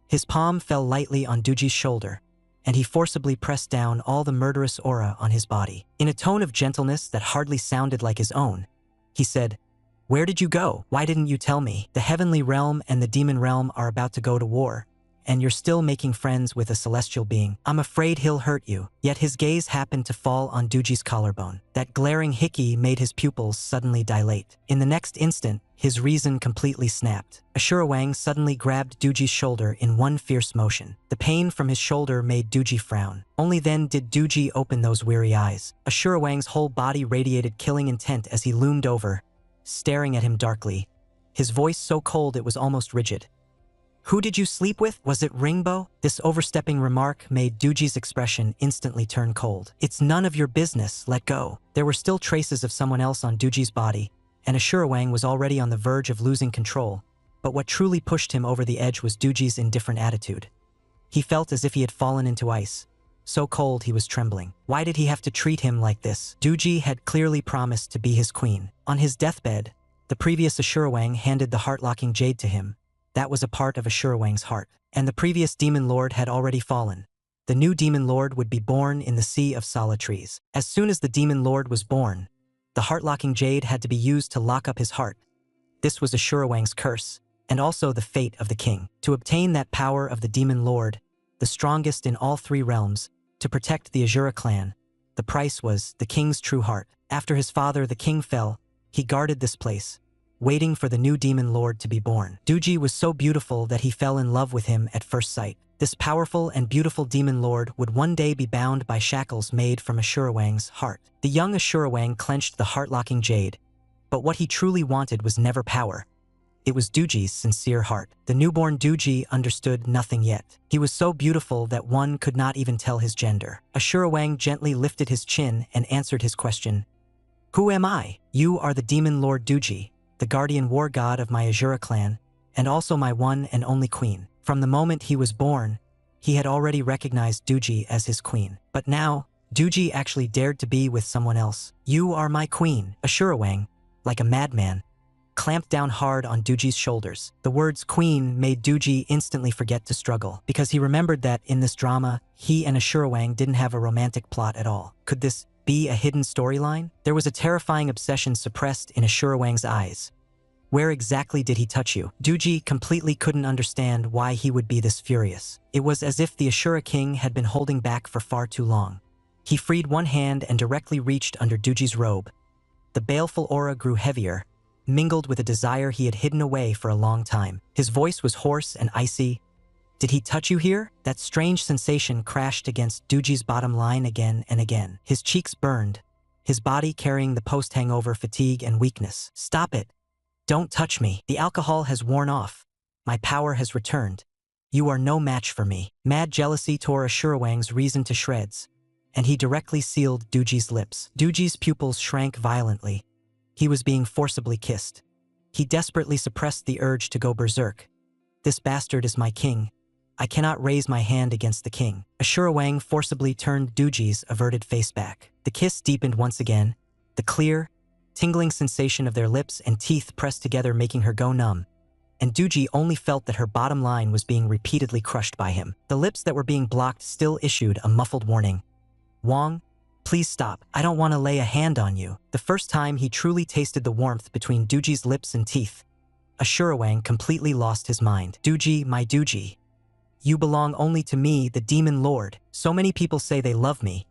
His palm fell lightly on Duji's shoulder, and he forcibly pressed down all the murderous aura on his body. In a tone of gentleness that hardly sounded like his own, he said, "Where did you go? Why didn't you tell me? The heavenly realm and the demon realm are about to go to war, and you're still making friends with a celestial being. I'm afraid he'll hurt you." Yet his gaze happened to fall on Duji's collarbone. That glaring hickey made his pupils suddenly dilate. In the next instant, his reason completely snapped. Ashura suddenly grabbed Duji's shoulder in one fierce motion. The pain from his shoulder made Duji frown. Only then did Duji open those weary eyes. Ashura whole body radiated killing intent as he loomed over, staring at him darkly, his voice so cold it was almost rigid. "Who did you sleep with? Was it Ringbo?" This overstepping remark made Duji's expression instantly turn cold. "It's none of your business, let go." There were still traces of someone else on Duji's body, and Ashura was already on the verge of losing control, but what truly pushed him over the edge was Duji's indifferent attitude. He felt as if he had fallen into ice. So cold he was trembling. Why did he have to treat him like this? Duji had clearly promised to be his queen. On his deathbed, the previous Ashura handed the heart-locking jade to him. That was a part of Ashura heart. And the previous demon lord had already fallen. The new demon lord would be born in the Sea of Solitaries. As soon as the demon lord was born, the heart-locking jade had to be used to lock up his heart. This was Ashura curse, and also the fate of the king. To obtain that power of the demon lord, the strongest in all three realms, to protect the Azura clan, the price was the king's true heart. After his father, the king, fell, he guarded this place, waiting for the new demon lord to be born. Duji was so beautiful that he fell in love with him at first sight. This powerful and beautiful demon lord would one day be bound by shackles made from Ashura heart. The young Ashura clenched the heart-locking jade, but what he truly wanted was never power. It was Duji's sincere heart. The newborn Duji understood nothing yet. He was so beautiful that one could not even tell his gender. Ashura gently lifted his chin and answered his question. "Who am I?" "You are the demon lord Duji, the guardian war god of my Azura clan, and also my one and only queen." From the moment he was born, he had already recognized Duji as his queen. But now, Duji actually dared to be with someone else. "You are my queen." Ashura, like a madman, clamped down hard on Duji's shoulders. The words queen made Duji instantly forget to struggle, because he remembered that in this drama, he and Ashura didn't have a romantic plot at all. Could this be a hidden storyline? There was a terrifying obsession suppressed in Ashura eyes. Where exactly did he touch you? Duji completely couldn't understand why he would be this furious. It was as if the Ashura king had been holding back for far too long. He freed one hand and directly reached under Duji's robe. The baleful aura grew heavier, mingled with a desire he had hidden away for a long time. His voice was hoarse and icy. "Did he touch you here?" That strange sensation crashed against Duji's bottom line again and again. His cheeks burned, his body carrying the post-hangover fatigue and weakness. "Stop it. Don't touch me. The alcohol has worn off. My power has returned. You are no match for me." Mad jealousy tore Ashura reason to shreds, and he directly sealed Duji's lips. Duji's pupils shrank violently. He was being forcibly kissed. He desperately suppressed the urge to go berserk. "This bastard is my king. I cannot raise my hand against the king." Ashura forcibly turned Duji's averted face back. The kiss deepened once again, the clear, tingling sensation of their lips and teeth pressed together making her go numb. And Doogie only felt that her bottom line was being repeatedly crushed by him. The lips that were being blocked still issued a muffled warning. Wong, please stop. I don't want to lay a hand on you. The first time he truly tasted the warmth between Doogie's lips and teeth, Ashurwang completely lost his mind. Doogie, my Doogie. You belong only to me, the demon lord. So many people say they love me,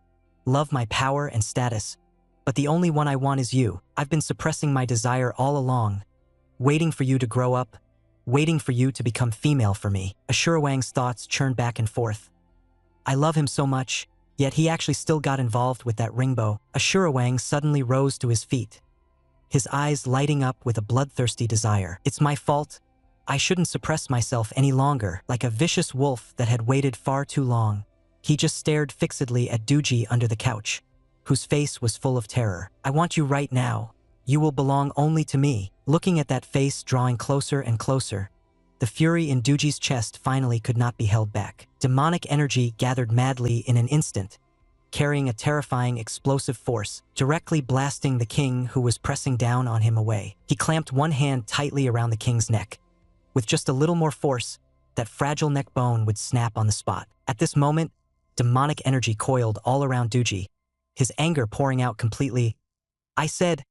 love my power and status, but the only one I want is you. I've been suppressing my desire all along, waiting for you to grow up, waiting for you to become female for me. Ashurwang's thoughts churned back and forth. I love him so much, yet he actually still got involved with that ringbo. Ashurwang suddenly rose to his feet, his eyes lighting up with a bloodthirsty desire. It's my fault. I shouldn't suppress myself any longer. Like a vicious wolf that had waited far too long, he just stared fixedly at Doogie under the couch, whose face was full of terror. I want you right now. You will belong only to me. Looking at that face drawing closer and closer, the fury in Doogie's chest finally could not be held back. Demonic energy gathered madly in an instant, carrying a terrifying explosive force, directly blasting the king who was pressing down on him away. He clamped one hand tightly around the king's neck. With just a little more force, that fragile neck bone would snap on the spot. At this moment, demonic energy coiled all around Doogie, his anger pouring out completely. I said,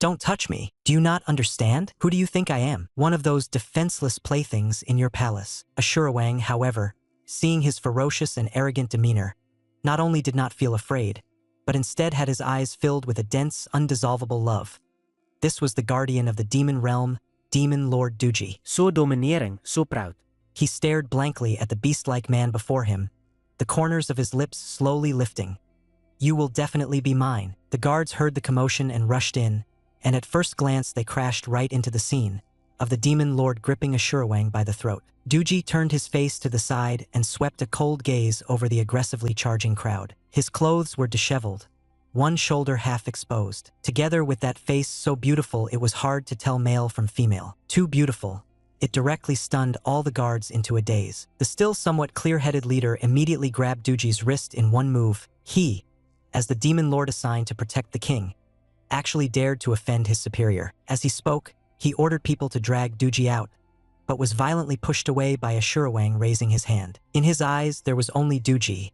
don't touch me. Do you not understand? Who do you think I am? One of those defenseless playthings in your palace. Ashurwang, however, seeing his ferocious and arrogant demeanor, not only did not feel afraid, but instead had his eyes filled with a dense, undissolvable love. This was the guardian of the demon realm, Demon Lord Doogie. So domineering, so proud. He stared blankly at the beast-like man before him, the corners of his lips slowly lifting. You will definitely be mine. The guards heard the commotion and rushed in, and at first glance they crashed right into the scene of the demon lord gripping Ashurwang by the throat. Doogie turned his face to the side and swept a cold gaze over the aggressively charging crowd. His clothes were disheveled, one shoulder half exposed. Together with that face so beautiful it was hard to tell male from female. Too beautiful. It directly stunned all the guards into a daze. The still somewhat clear-headed leader immediately grabbed Doogie's wrist in one move. He, as the demon lord assigned to protect the king, actually dared to offend his superior. As he spoke, he ordered people to drag Doogie out, but was violently pushed away by Ashurwang raising his hand. In his eyes, there was only Doogie.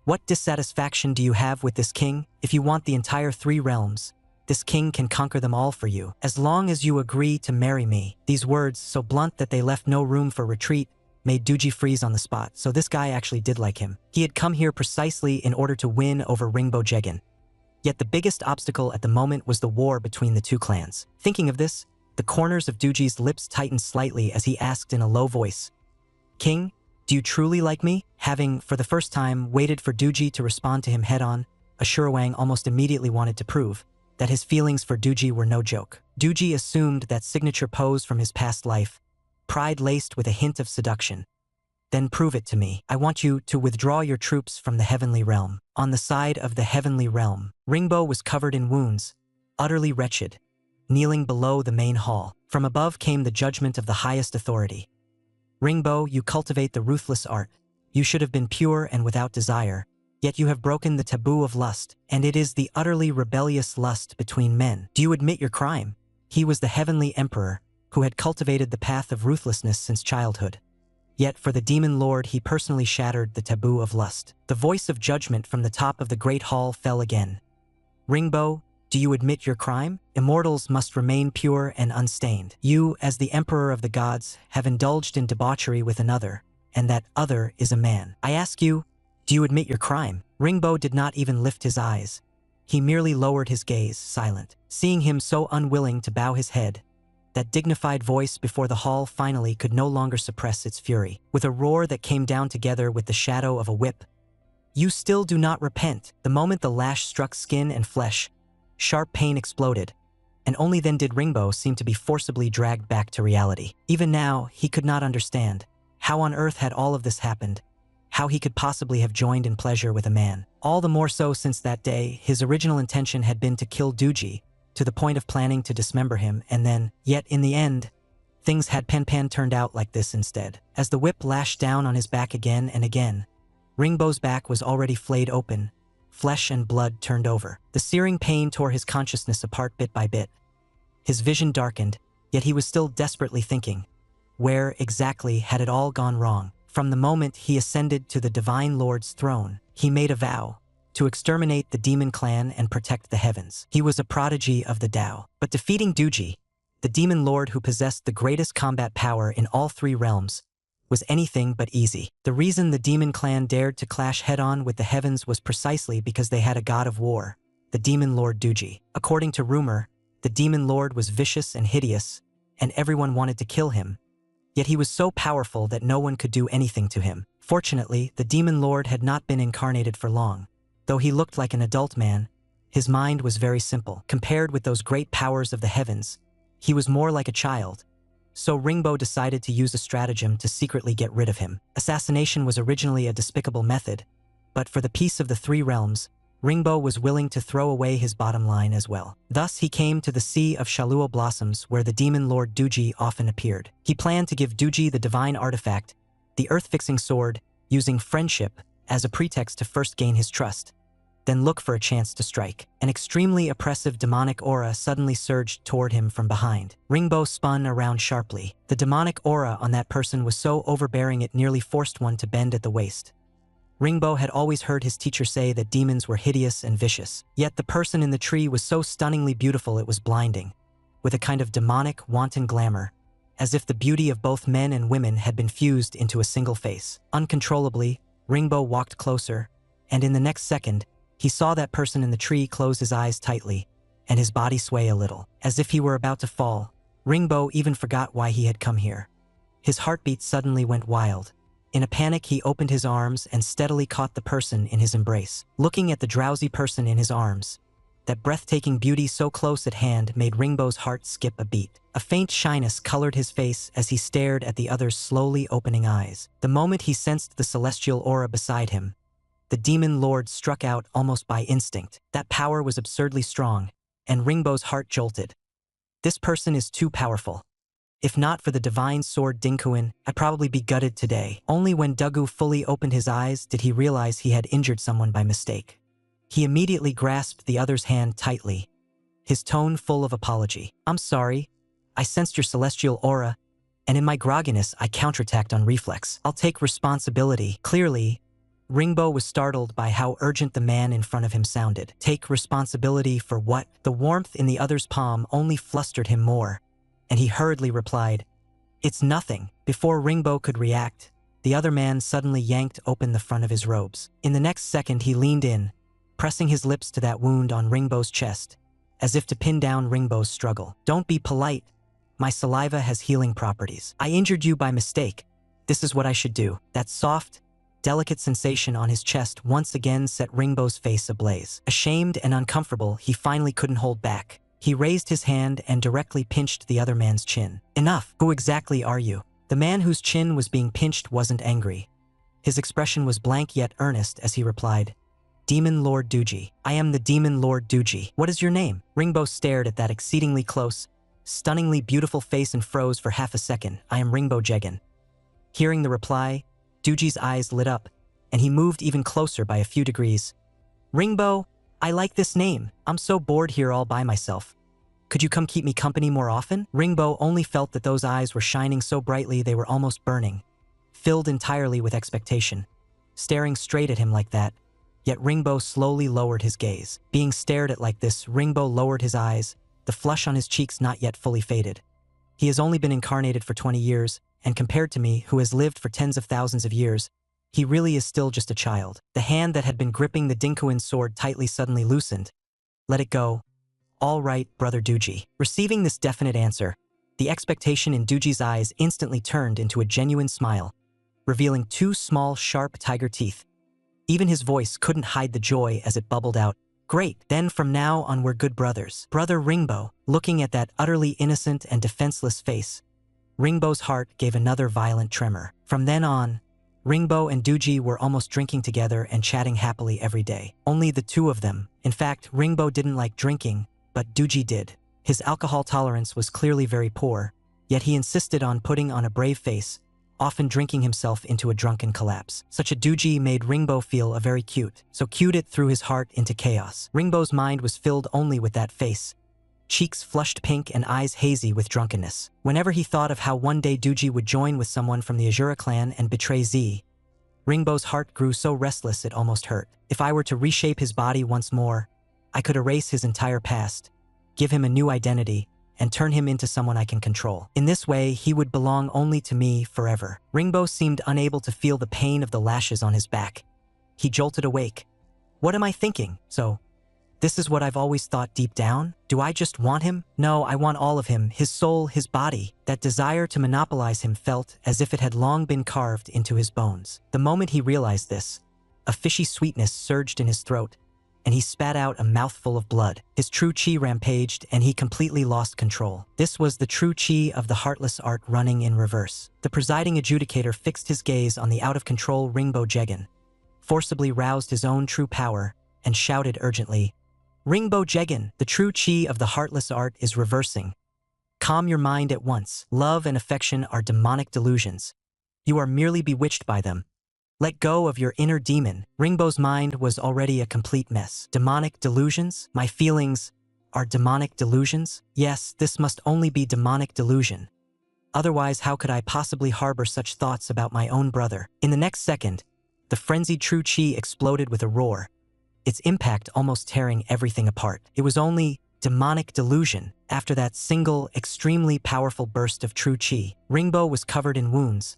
What dissatisfaction do you have with this king? If you want the entire 3 realms, this king can conquer them all for you, as long as you agree to marry me. These words, so blunt that they left no room for retreat, made Doogie freeze on the spot. So this guy actually did like him. He had come here precisely in order to win over Ringbo Jegan. Yet the biggest obstacle at the moment was the war between the 2 clans. Thinking of this, the corners of Doogie's lips tightened slightly as he asked in a low voice, King, do you truly like me? Having, for the first time, waited for Doogie to respond to him head-on, Ashurwang almost immediately wanted to prove that his feelings for Doogie were no joke. Doogie assumed that signature pose from his past life, pride laced with a hint of seduction. Then prove it to me. I want you to withdraw your troops from the heavenly realm. On the side of the heavenly realm, Ringbo was covered in wounds, utterly wretched, kneeling below the main hall. From above came the judgment of the highest authority. Ringbo, you cultivate the ruthless art. You should have been pure and without desire, yet you have broken the taboo of lust, and it is the utterly rebellious lust between men. Do you admit your crime? He was the heavenly emperor, who had cultivated the path of ruthlessness since childhood. Yet for the demon lord he personally shattered the taboo of lust. The voice of judgment from the top of the great hall fell again. Ringbo, do you admit your crime? Immortals must remain pure and unstained. You, as the emperor of the gods, have indulged in debauchery with another, and that other is a man. I ask you, do you admit your crime? Ringbo did not even lift his eyes. He merely lowered his gaze, silent. Seeing him so unwilling to bow his head, that dignified voice before the hall finally could no longer suppress its fury. With a roar that came down together with the shadow of a whip, you still do not repent. The moment the lash struck skin and flesh, sharp pain exploded, and only then did Ringbo seem to be forcibly dragged back to reality. Even now, he could not understand how on earth had all of this happened, how he could possibly have joined in pleasure with a man. All the more so since that day, his original intention had been to kill Doogie, to the point of planning to dismember him, and then, yet in the end, things had Pan turned out like this instead. As the whip lashed down on his back again and again, Ringbo's back was already flayed open, flesh and blood turned over. The searing pain tore his consciousness apart bit by bit. His vision darkened, yet he was still desperately thinking. Where exactly had it all gone wrong? From the moment he ascended to the Divine Lord's throne, he made a vow to exterminate the demon clan and protect the heavens. He was a prodigy of the Tao. But defeating Duji, the demon lord who possessed the greatest combat power in all three realms, was anything but easy. The reason the demon clan dared to clash head-on with the heavens was precisely because they had a god of war, the demon lord Duji. According to rumor, the demon lord was vicious and hideous, and everyone wanted to kill him. Yet he was so powerful that no one could do anything to him. Fortunately, the demon lord had not been incarnated for long. Though he looked like an adult man, his mind was very simple. Compared with those great powers of the heavens, he was more like a child. So Ringbo decided to use a stratagem to secretly get rid of him. Assassination was originally a despicable method, but for the peace of the three realms, Ringbo was willing to throw away his bottom line as well. Thus he came to the Sea of Shaluo Blossoms where the demon lord Duji often appeared. He planned to give Duji the divine artifact, the earth-fixing sword, using friendship as a pretext to first gain his trust, then look for a chance to strike. An extremely oppressive demonic aura suddenly surged toward him from behind. Ringbo spun around sharply. The demonic aura on that person was so overbearing it nearly forced one to bend at the waist. Ringbo had always heard his teacher say that demons were hideous and vicious. Yet the person in the tree was so stunningly beautiful it was blinding, with a kind of demonic, wanton glamour, as if the beauty of both men and women had been fused into a single face. Uncontrollably, Ringbo walked closer, and in the next second, he saw that person in the tree close his eyes tightly, and his body sway a little. As if he were about to fall, Ringbo even forgot why he had come here. His heartbeat suddenly went wild. In a panic, he opened his arms and steadily caught the person in his embrace. Looking at the drowsy person in his arms, that breathtaking beauty so close at hand made Ringbo's heart skip a beat. A faint shyness colored his face as he stared at the other's slowly opening eyes. The moment he sensed the celestial aura beside him, the demon lord struck out almost by instinct. That power was absurdly strong, and Ringbo's heart jolted. This person is too powerful. If not for the divine sword Dinkuin, I'd probably be gutted today. Only when Dugu fully opened his eyes did he realize he had injured someone by mistake. He immediately grasped the other's hand tightly, his tone full of apology. "I'm sorry. I sensed your celestial aura, and in my grogginess I counterattacked on reflex. I'll take responsibility." Clearly, Ringbo was startled by how urgent the man in front of him sounded. Take responsibility for what? The warmth in the other's palm only flustered him more, and he hurriedly replied, "It's nothing." Before Ringbo could react, the other man suddenly yanked open the front of his robes. In the next second, he leaned in, pressing his lips to that wound on Ringbo's chest, as if to pin down Ringbo's struggle. "Don't be polite. My saliva has healing properties. I injured you by mistake. This is what I should do." That soft, delicate sensation on his chest once again set Ringbo's face ablaze. Ashamed and uncomfortable, he finally couldn't hold back. He raised his hand and directly pinched the other man's chin. "Enough! Who exactly are you?" The man whose chin was being pinched wasn't angry. His expression was blank yet earnest as he replied, "Demon Lord Duji. I am the Demon Lord Duji. What is your name?" Ringbo stared at that exceedingly close, stunningly beautiful face and froze for half a second. "I am Ringbo Jegan." Hearing the reply, Duji's eyes lit up, and he moved even closer by a few degrees. "Ringbo, I like this name. I'm so bored here all by myself. Could you come keep me company more often?" Ringbo only felt that those eyes were shining so brightly they were almost burning, filled entirely with expectation. Staring straight at him like that, yet Ringbo slowly lowered his gaze. Being stared at like this, Ringbo lowered his eyes, the flush on his cheeks not yet fully faded. He has only been incarnated for 20 years, and compared to me, who has lived for tens of thousands of years, he really is still just a child. The hand that had been gripping the Dinkuin sword tightly suddenly loosened. "Let it go." "All right, brother Duji." Receiving this definite answer, the expectation in Duji's eyes instantly turned into a genuine smile, revealing two small, sharp tiger teeth. Even his voice couldn't hide the joy as it bubbled out. "Great, then from now on we're good brothers." Brother Ringbo, looking at that utterly innocent and defenseless face, Ringbo's heart gave another violent tremor. From then on, Ringbo and Duji were almost drinking together and chatting happily every day. Only the two of them. In fact, Ringbo didn't like drinking, but Duji did. His alcohol tolerance was clearly very poor, yet he insisted on putting on a brave face, often drinking himself into a drunken collapse. Such a doogie made Ringbo feel very cute, so cute it threw his heart into chaos. Ringbo's mind was filled only with that face, cheeks flushed pink and eyes hazy with drunkenness. Whenever he thought of how one day Doogie would join with someone from the Azura clan and betray Z, Ringbo's heart grew so restless it almost hurt. If I were to reshape his body once more, I could erase his entire past, give him a new identity, and turn him into someone I can control. In this way, he would belong only to me forever. Ringbo seemed unable to feel the pain of the lashes on his back. He jolted awake. What am I thinking? So, this is what I've always thought deep down? Do I just want him? No, I want all of him, his soul, his body. That desire to monopolize him felt as if it had long been carved into his bones. The moment he realized this, a fishy sweetness surged in his throat, and he spat out a mouthful of blood. His true chi rampaged, and he completely lost control. This was the true chi of the heartless art running in reverse. The presiding adjudicator fixed his gaze on the out-of-control Ringbo Jegan, forcibly roused his own true power, and shouted urgently, Ringbo Jegan, the true chi of the heartless art is reversing. Calm your mind at once. Love and affection are demonic delusions. You are merely bewitched by them. Let go of your inner demon. Ringbo's mind was already a complete mess. Demonic delusions? My feelings are demonic delusions? Yes, this must only be demonic delusion. Otherwise, how could I possibly harbor such thoughts about my own brother? In the next second, the frenzied true chi exploded with a roar, its impact almost tearing everything apart. It was only demonic delusion. After that single, extremely powerful burst of true chi, Ringbo was covered in wounds,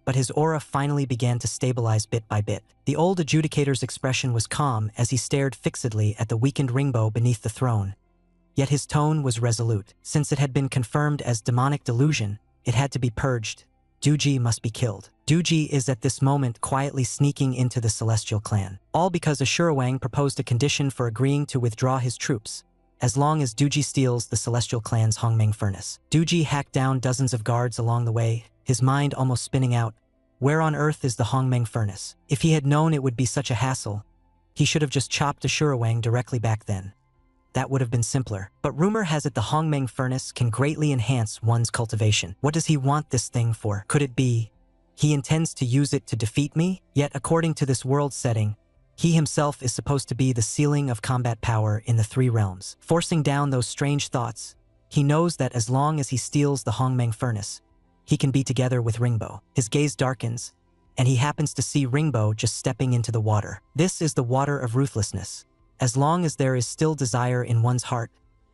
but his aura finally began to stabilize bit by bit. The old adjudicator's expression was calm as he stared fixedly at the weakened Ringbo beneath the throne. Yet his tone was resolute. Since it had been confirmed as demonic delusion, it had to be purged. Doogie must be killed. Doogie is at this moment quietly sneaking into the Celestial clan. All because Ashurawang proposed a condition for agreeing to withdraw his troops, as long as Doogie steals the Celestial clan's Hongmeng furnace. Doogie hacked down dozens of guards along the way, his mind almost spinning out. Where on earth is the Hongmeng furnace? If he had known it would be such a hassle, he should have just chopped Ashurawang directly back then. That would have been simpler. But rumor has it the Hongmeng furnace can greatly enhance one's cultivation. What does he want this thing for? Could it be he intends to use it to defeat me? Yet according to this world setting, he himself is supposed to be the ceiling of combat power in the three realms. Forcing down those strange thoughts, he knows that as long as he steals the Hongmeng furnace, he can be together with Ringbo. His gaze darkens, and he happens to see Ringbo just stepping into the water. This is the water of ruthlessness. As long as there is still desire in one's heart,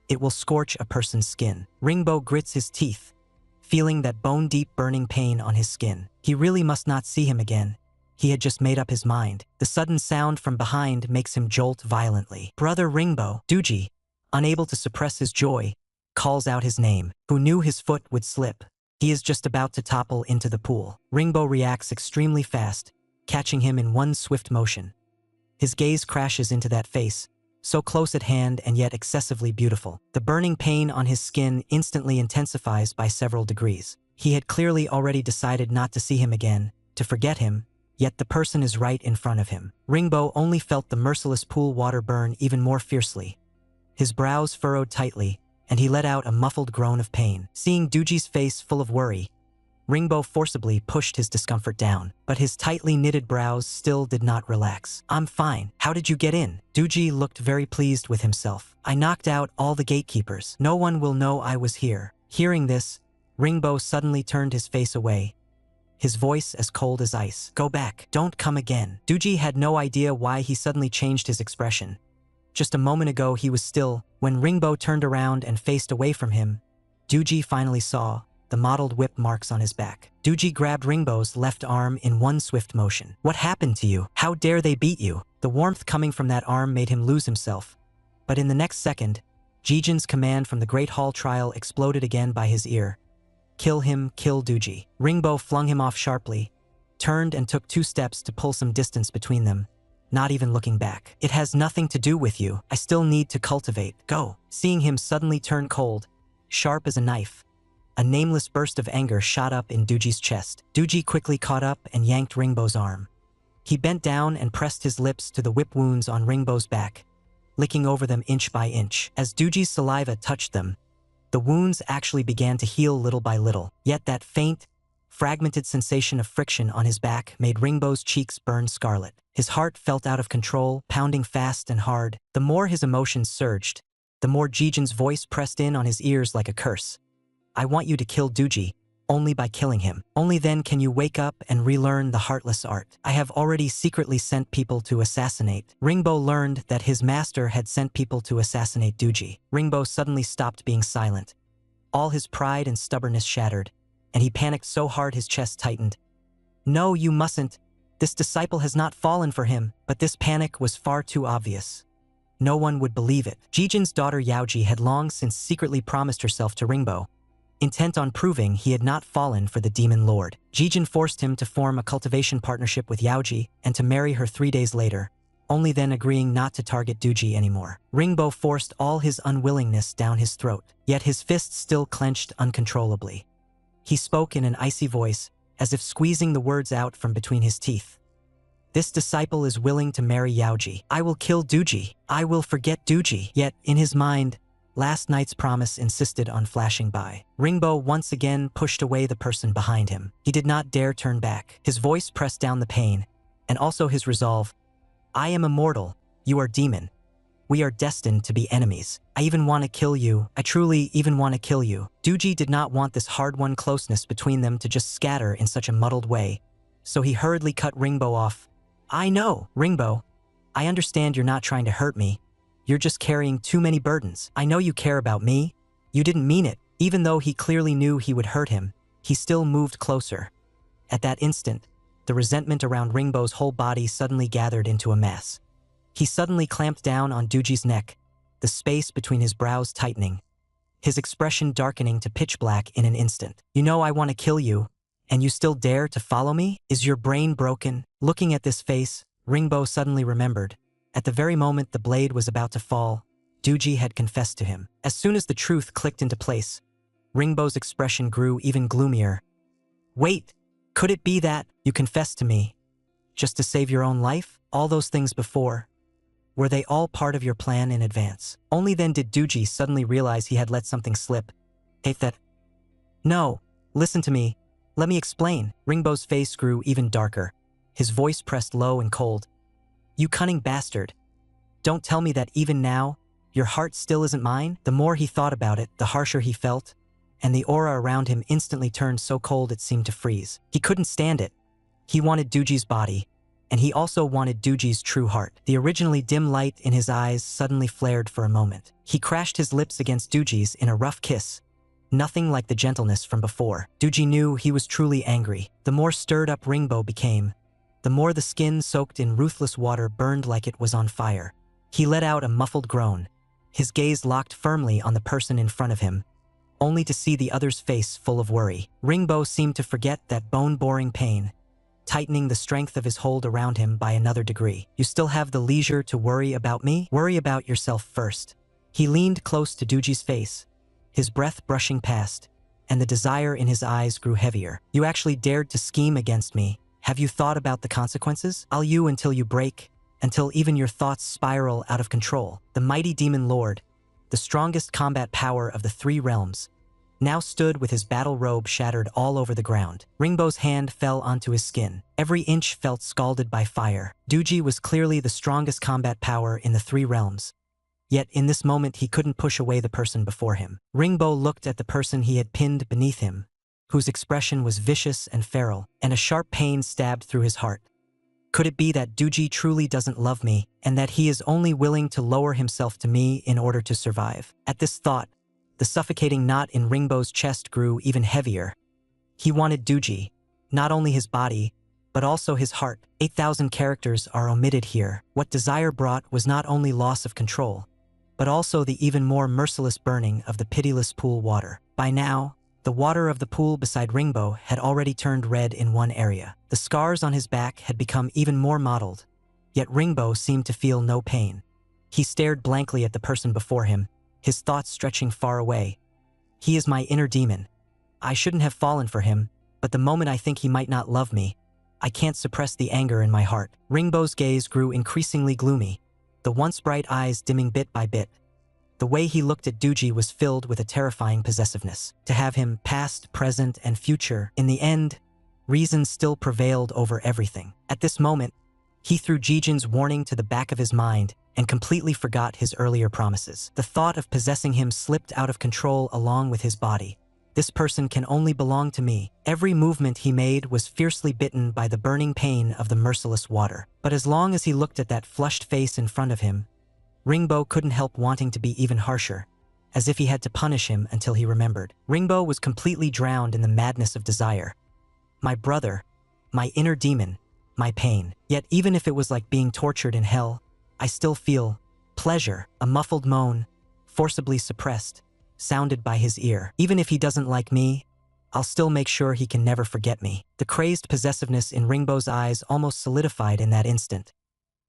it will scorch a person's skin. Ringbo grits his teeth, feeling that bone-deep burning pain on his skin. He really must not see him again. He had just made up his mind. The sudden sound from behind makes him jolt violently. Brother Ringbo. Doogie, unable to suppress his joy, calls out his name. Who knew his foot would slip? He is just about to topple into the pool. Ringbo reacts extremely fast, catching him in one swift motion. His gaze crashes into that face, so close at hand and yet excessively beautiful. The burning pain on his skin instantly intensifies by several degrees. He had clearly already decided not to see him again, to forget him, yet the person is right in front of him. Ringbo only felt the merciless pool water burn even more fiercely. His brows furrowed tightly, and he let out a muffled groan of pain. Seeing Doogie's face full of worry, Ringbo forcibly pushed his discomfort down, but his tightly knitted brows still did not relax. I'm fine. How did you get in? Doogie looked very pleased with himself. I knocked out all the gatekeepers. No one will know I was here. Hearing this, Ringbo suddenly turned his face away, his voice as cold as ice. Go back. Don't come again. Doogie had no idea why he suddenly changed his expression. Just a moment ago he was still. When Ringbo turned around and faced away from him, Doogie finally saw the mottled whip marks on his back. Doogie grabbed Ringbo's left arm in one swift motion. What happened to you? How dare they beat you? The warmth coming from that arm made him lose himself. But in the next second, Jijin's command from the Great Hall trial exploded again by his ear. Kill him, kill Doogie. Ringbo flung him off sharply, turned and took 2 steps to pull some distance between them, not even looking back. It has nothing to do with you. I still need to cultivate. Go. Seeing him suddenly turn cold, sharp as a knife, a nameless burst of anger shot up in Doogie's chest. Doogie quickly caught up and yanked Ringbo's arm. He bent down and pressed his lips to the whip wounds on Ringbo's back, licking over them inch by inch. As Doogie's saliva touched them, the wounds actually began to heal little by little. Yet that faint, fragmented sensation of friction on his back made Ringbo's cheeks burn scarlet. His heart felt out of control, pounding fast and hard. The more his emotions surged, the more Jijin's voice pressed in on his ears like a curse. I want you to kill Duji. Only by killing him. Only then can you wake up and relearn the heartless art. I have already secretly sent people to assassinate. Ringbo learned that his master had sent people to assassinate Duji. Ringbo suddenly stopped being silent. All his pride and stubbornness shattered, and he panicked so hard his chest tightened. No, you mustn't. This disciple has not fallen for him, but this panic was far too obvious. No one would believe it. Jijin's daughter Yaoji had long since secretly promised herself to Ringbo, intent on proving he had not fallen for the demon lord. Jijin forced him to form a cultivation partnership with Yaoji and to marry her 3 days later, only then agreeing not to target Duji anymore. Ringbo forced all his unwillingness down his throat, yet his fists still clenched uncontrollably. He spoke in an icy voice, as if squeezing the words out from between his teeth. This disciple is willing to marry Yaoji. I will kill Duji. I will forget Duji. Yet, in his mind, last night's promise insisted on flashing by. Ringbo once again pushed away the person behind him. He did not dare turn back. His voice pressed down the pain, and also his resolve. I am immortal. You are demon. We are destined to be enemies. I even want to kill you. I truly even want to kill you. Duji did not want this hard-won closeness between them to just scatter in such a muddled way, so he hurriedly cut Ringbo off. I know, Ringbo. I understand you're not trying to hurt me. You're just carrying too many burdens. I know you care about me. You didn't mean it. Even though he clearly knew he would hurt him, he still moved closer. At that instant, the resentment around Ringbo's whole body suddenly gathered into a mass. He suddenly clamped down on Duji's neck, the space between his brows tightening, his expression darkening to pitch black in an instant. You know I want to kill you, and you still dare to follow me? Is your brain broken? Looking at this face, Ringbo suddenly remembered. At the very moment the blade was about to fall, Duji had confessed to him. As soon as the truth clicked into place, Ringbo's expression grew even gloomier. Wait, could it be that you confessed to me just to save your own life? All those things before, were they all part of your plan in advance? Only then did Duji suddenly realize he had let something slip. Hey, that. No, listen to me. Let me explain. Ringbo's face grew even darker. His voice pressed low and cold. You cunning bastard. Don't tell me that even now, your heart still isn't mine? The more he thought about it, the harsher he felt, and the aura around him instantly turned so cold it seemed to freeze. He couldn't stand it. He wanted Duji's body, and he also wanted Duji's true heart. The originally dim light in his eyes suddenly flared for a moment. He crashed his lips against Duji's in a rough kiss, nothing like the gentleness from before. Duji knew he was truly angry. The more stirred up Ringbo became, the more the skin soaked in ruthless water burned like it was on fire. He let out a muffled groan, his gaze locked firmly on the person in front of him, only to see the other's face full of worry. Ringbo seemed to forget that bone-boring pain, tightening the strength of his hold around him by another degree. You still have the leisure to worry about me? Worry about yourself first. He leaned close to Duji's face, his breath brushing past, and the desire in his eyes grew heavier. You actually dared to scheme against me. Have you thought about the consequences? I'll you until you break, until even your thoughts spiral out of control. The mighty demon lord, the strongest combat power of the 3 realms, now stood with his battle robe shattered all over the ground. Ringbo's hand fell onto his skin. Every inch felt scalded by fire. Duji was clearly the strongest combat power in the 3 realms. Yet in this moment he couldn't push away the person before him. Ringbo looked at the person he had pinned beneath him, whose expression was vicious and feral, and a sharp pain stabbed through his heart. Could it be that Duji truly doesn't love me, and that he is only willing to lower himself to me in order to survive? At this thought, the suffocating knot in Ringbo's chest grew even heavier. He wanted Duji, not only his body, but also his heart. 8,000 characters are omitted here. What desire brought was not only loss of control, but also the even more merciless burning of the pitiless pool water. By now, the water of the pool beside Ringbo had already turned red in one area. The scars on his back had become even more mottled, yet Ringbo seemed to feel no pain. He stared blankly at the person before him, his thoughts stretching far away. He is my inner demon. I shouldn't have fallen for him, but the moment I think he might not love me, I can't suppress the anger in my heart. Ringbo's gaze grew increasingly gloomy, the once bright eyes dimming bit by bit. The way he looked at Duji was filled with a terrifying possessiveness. To have him, past, present, and future, in the end, reason still prevailed over everything. At this moment, he threw Jijin's warning to the back of his mind and completely forgot his earlier promises. The thought of possessing him slipped out of control along with his body. This person can only belong to me. Every movement he made was fiercely bitten by the burning pain of the merciless water. But as long as he looked at that flushed face in front of him, Ringbo couldn't help wanting to be even harsher, as if he had to punish him until he remembered. Ringbo was completely drowned in the madness of desire. My brother, my inner demon, my pain. Yet even if it was like being tortured in hell, I still feel pleasure. A muffled moan, forcibly suppressed, sounded by his ear. Even if he doesn't like me, I'll still make sure he can never forget me. The crazed possessiveness in Ringbo's eyes almost solidified in that instant.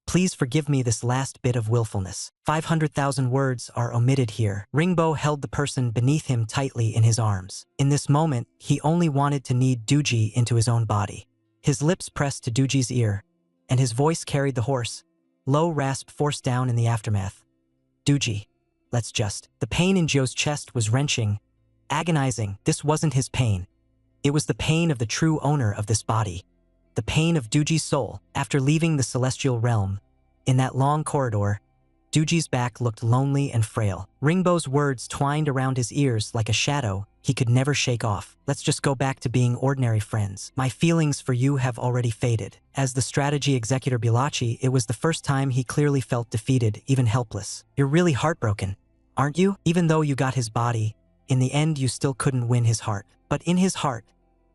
Please forgive me this last bit of willfulness. 500,000 words are omitted here. Ringbo held the person beneath him tightly in his arms. In this moment, he only wanted to knead Duji into his own body. His lips pressed to Duji's ear, and his voice carried the hoarse, low rasp forced down in the aftermath. Duji, let's just. The pain in Joe's chest was wrenching, agonizing. This wasn't his pain. It was the pain of the true owner of this body. The pain of Duji's soul. After leaving the celestial realm, in that long corridor, Duji's back looked lonely and frail. Ringbo's words twined around his ears like a shadow he could never shake off. Let's just go back to being ordinary friends. My feelings for you have already faded. As the strategy executor Bulachi, it was the first time he clearly felt defeated, even helpless. You're really heartbroken, aren't you? Even though you got his body, in the end you still couldn't win his heart. But in his heart,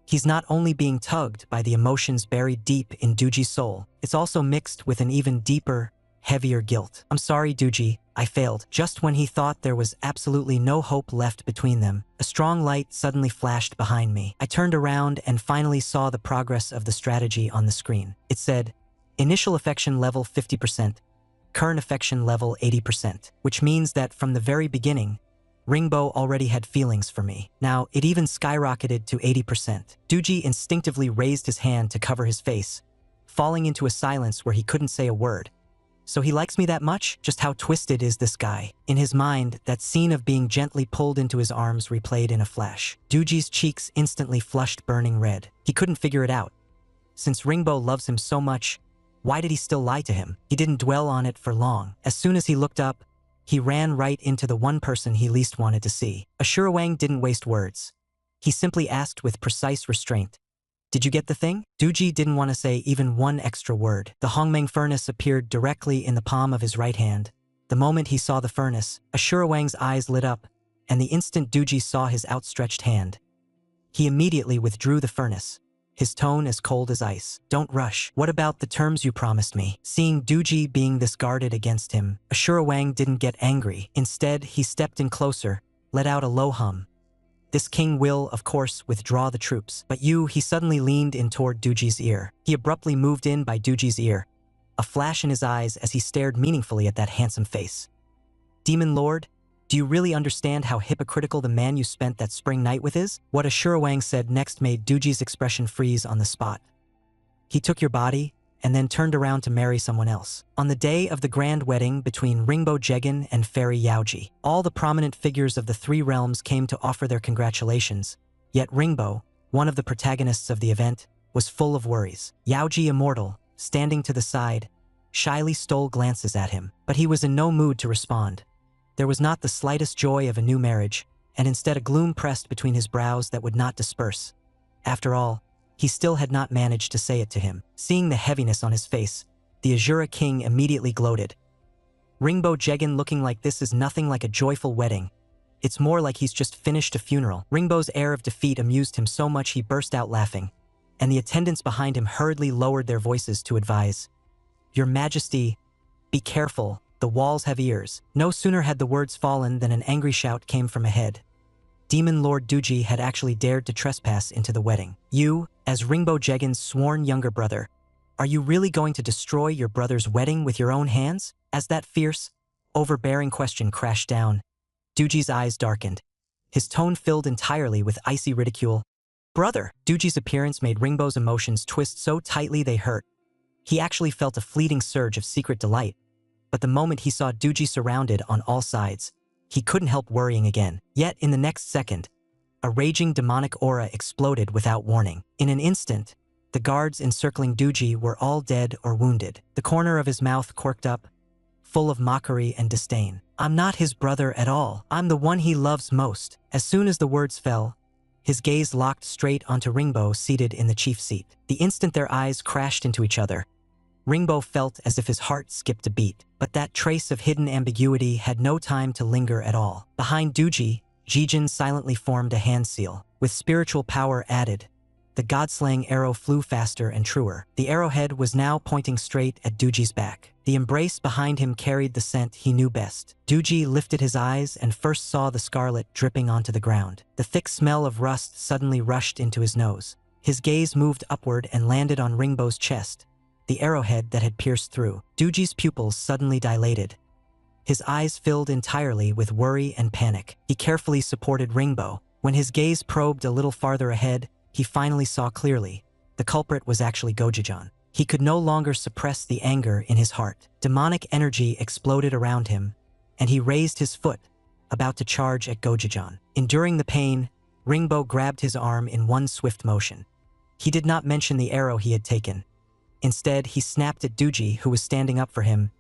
he's not only being tugged by the emotions buried deep in Duji's soul, it's also mixed with an even deeper, heavier guilt. I'm sorry, Duji, I failed. Just when he thought there was absolutely no hope left between them, a strong light suddenly flashed behind me. I turned around and finally saw the progress of the strategy on the screen. It said, initial affection level 50%, current affection level 80%, which means that from the very beginning, Ringbo already had feelings for me. Now, it even skyrocketed to 80%. Duji instinctively raised his hand to cover his face, falling into a silence where he couldn't say a word. So he likes me that much? Just how twisted is this guy? In his mind, that scene of being gently pulled into his arms replayed in a flash. Duji's cheeks instantly flushed burning red. He couldn't figure it out. Since Ringbo loves him so much, why did he still lie to him? He didn't dwell on it for long. As soon as he looked up, he ran right into the one person he least wanted to see. Ashura didn't waste words. He simply asked with precise restraint, did you get the thing? Duji didn't want to say even one extra word. The Hongmeng furnace appeared directly in the palm of his right hand. The moment he saw the furnace, Ashura eyes lit up, and the instant Duji saw his outstretched hand, he immediately withdrew the furnace, his tone as cold as ice. Don't rush. What about the terms you promised me? Seeing Duji being this guarded against him, Ashura didn't get angry. Instead, he stepped in closer, let out a low hum. This king will, of course, withdraw the troops. But he suddenly leaned in toward Duji's ear. He abruptly moved in by Duji's ear, a flash in his eyes as he stared meaningfully at that handsome face. Demon Lord, do you really understand how hypocritical the man you spent that spring night with is? What Ashura said next made Duji's expression freeze on the spot. He took your body, and then turned around to marry someone else. On the day of the grand wedding between Ringbo Jegan and Fairy Yaoji, all the prominent figures of the three realms came to offer their congratulations, yet Ringbo, one of the protagonists of the event, was full of worries. Yaoji Immortal, standing to the side, shyly stole glances at him, but he was in no mood to respond. There was not the slightest joy of a new marriage, and instead a gloom pressed between his brows that would not disperse. After all, he still had not managed to say it to him. Seeing the heaviness on his face, the Azura king immediately gloated. Ringbo Jegan looking like this is nothing like a joyful wedding. It's more like he's just finished a funeral. Ringbo's air of defeat amused him so much he burst out laughing, and the attendants behind him hurriedly lowered their voices to advise. Your Majesty, be careful, the walls have ears. No sooner had the words fallen than an angry shout came from ahead. Demon Lord Duji had actually dared to trespass into the wedding. You, as Ringbo Jegan's sworn younger brother, are you really going to destroy your brother's wedding with your own hands? As that fierce, overbearing question crashed down, Duji's eyes darkened. His tone filled entirely with icy ridicule. Brother! Duji's appearance made Ringbo's emotions twist so tightly they hurt. He actually felt a fleeting surge of secret delight. But the moment he saw Duji surrounded on all sides, he couldn't help worrying again. Yet in the next second, a raging demonic aura exploded without warning. In an instant, the guards encircling Doogie were all dead or wounded. The corner of his mouth corked up, full of mockery and disdain. I'm not his brother at all. I'm the one he loves most. As soon as the words fell, his gaze locked straight onto Ringbo seated in the chief seat. The instant their eyes crashed into each other, Ringbo felt as if his heart skipped a beat, but that trace of hidden ambiguity had no time to linger at all. Behind Doogie, Jijin silently formed a hand seal. With spiritual power added, the god-slaying arrow flew faster and truer. The arrowhead was now pointing straight at Doogie's back. The embrace behind him carried the scent he knew best. Doogie lifted his eyes and first saw the scarlet dripping onto the ground. The thick smell of rust suddenly rushed into his nose. His gaze moved upward and landed on Ringbo's chest, the arrowhead that had pierced through. Doogie's pupils suddenly dilated. His eyes filled entirely with worry and panic. He carefully supported Ringbo. When his gaze probed a little farther ahead, he finally saw clearly. The culprit was actually Gojojon. He could no longer suppress the anger in his heart. Demonic energy exploded around him, and he raised his foot, about to charge at Gojojon. Enduring the pain, Ringbo grabbed his arm in one swift motion. He did not mention the arrow he had taken. Instead, he snapped at Doogie, who was standing up for him.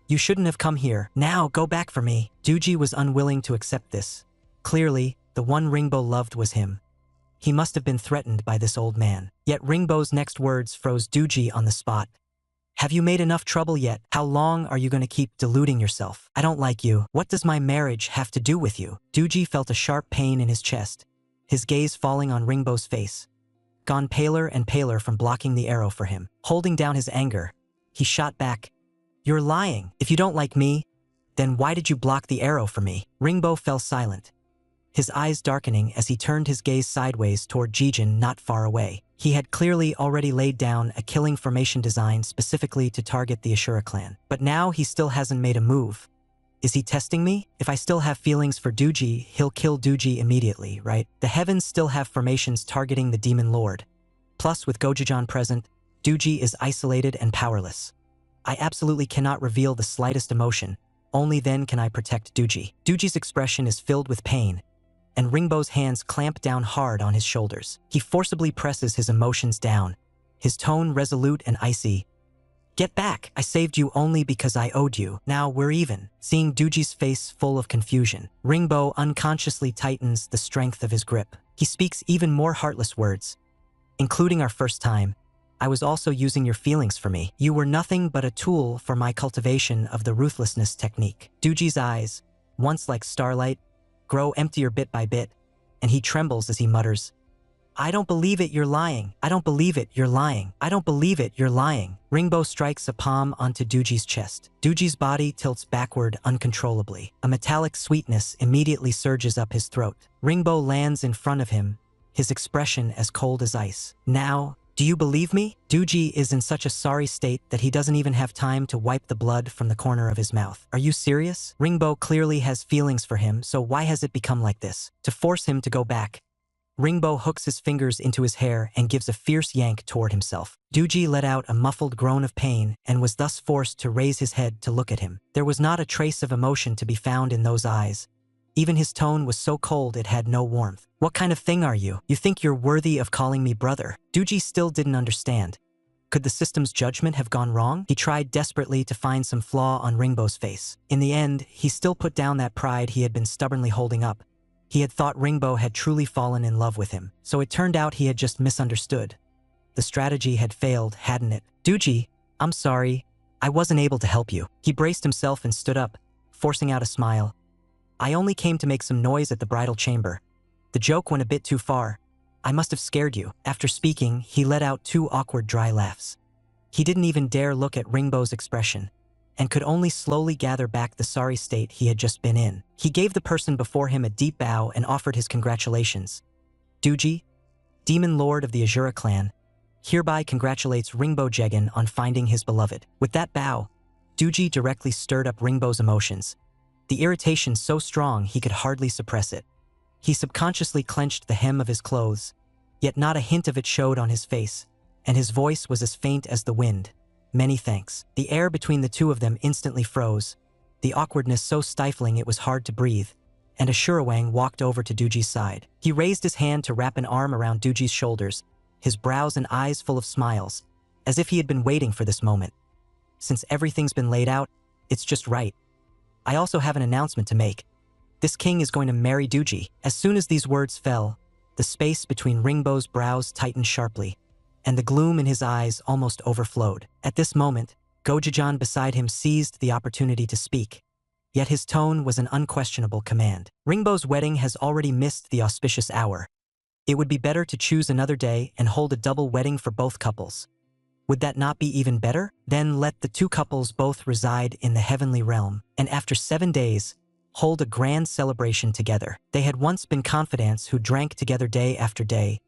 You shouldn't have come here. Now, go back for me. Doogie was unwilling to accept this. Clearly, the one Ringbo loved was him. He must have been threatened by this old man. Yet Ringbo's next words froze Doogie on the spot. Have you made enough trouble yet? How long are you going to keep deluding yourself? I don't like you. What does my marriage have to do with you? Doogie felt a sharp pain in his chest, his gaze falling on Ringbo's face, gone paler and paler from blocking the arrow for him. Holding down his anger, he shot back. You're lying. If you don't like me, then why did you block the arrow for me? Ringbo fell silent, his eyes darkening as he turned his gaze sideways toward Jijin not far away. He had clearly already laid down a killing formation design specifically to target the Ashura clan. But now he still hasn't made a move. Is he testing me? If I still have feelings for Doogie, he'll kill Doogie immediately, right? The heavens still have formations targeting the Demon Lord. Plus, with Gojojon present, Doogie is isolated and powerless. I absolutely cannot reveal the slightest emotion. Only then can I protect Doogie. Doogie's expression is filled with pain, and Ringbo's hands clamp down hard on his shoulders. He forcibly presses his emotions down, his tone resolute and icy. Get back! I saved you only because I owed you. Now we're even. Seeing Doogie's face full of confusion, Ringbo unconsciously tightens the strength of his grip. He speaks even more heartless words. Including our first time, I was also using your feelings for me. You were nothing but a tool for my cultivation of the ruthlessness technique. Doogie's eyes, once like starlight, grow emptier bit by bit, and he trembles as he mutters, I don't believe it, you're lying. I don't believe it, you're lying. I don't believe it, you're lying. Ringbo strikes a palm onto Doogie's chest. Doogie's body tilts backward uncontrollably. A metallic sweetness immediately surges up his throat. Ringbo lands in front of him, his expression as cold as ice. Now, do you believe me? Doogie is in such a sorry state that he doesn't even have time to wipe the blood from the corner of his mouth. Are you serious? Ringbo clearly has feelings for him, so why has it become like this? To force him to go back, Ringbo hooks his fingers into his hair and gives a fierce yank toward himself. Doogie let out a muffled groan of pain and was thus forced to raise his head to look at him. There was not a trace of emotion to be found in those eyes. Even his tone was so cold it had no warmth. What kind of thing are you? You think you're worthy of calling me brother? Doogie still didn't understand. Could the system's judgment have gone wrong? He tried desperately to find some flaw on Ringbo's face. In the end, he still put down that pride he had been stubbornly holding up. He had thought Ringbo had truly fallen in love with him, so it turned out he had just misunderstood. The strategy had failed, hadn't it? Doogie, I'm sorry. I wasn't able to help you. He braced himself and stood up, forcing out a smile. I only came to make some noise at the bridal chamber. The joke went a bit too far. I must have scared you. After speaking, he let out two awkward dry laughs. He didn't even dare look at Ringbo's expression, and could only slowly gather back the sorry state he had just been in. He gave the person before him a deep bow and offered his congratulations. Doogie, Demon Lord of the Ashura clan, hereby congratulates Ringbo Jegan on finding his beloved. With that bow, Doogie directly stirred up Ringbo's emotions, the irritation so strong he could hardly suppress it. He subconsciously clenched the hem of his clothes, yet not a hint of it showed on his face, and his voice was as faint as the wind. Many thanks. The air between the two of them instantly froze, the awkwardness so stifling it was hard to breathe, and Ashura walked over to Duji's side. He raised his hand to wrap an arm around Duji's shoulders, his brows and eyes full of smiles, as if he had been waiting for this moment. Since everything's been laid out, it's just right. I also have an announcement to make. This king is going to marry Duji. As soon as these words fell, the space between Ringbo's brows tightened sharply, and the gloom in his eyes almost overflowed. At this moment, Gojojan beside him seized the opportunity to speak. Yet his tone was an unquestionable command. Ringbo's wedding has already missed the auspicious hour. It would be better to choose another day and hold a double wedding for both couples. Would that not be even better? Then let the two couples both reside in the heavenly realm, and after 7 days, hold a grand celebration together. They had once been confidants who drank together day after day,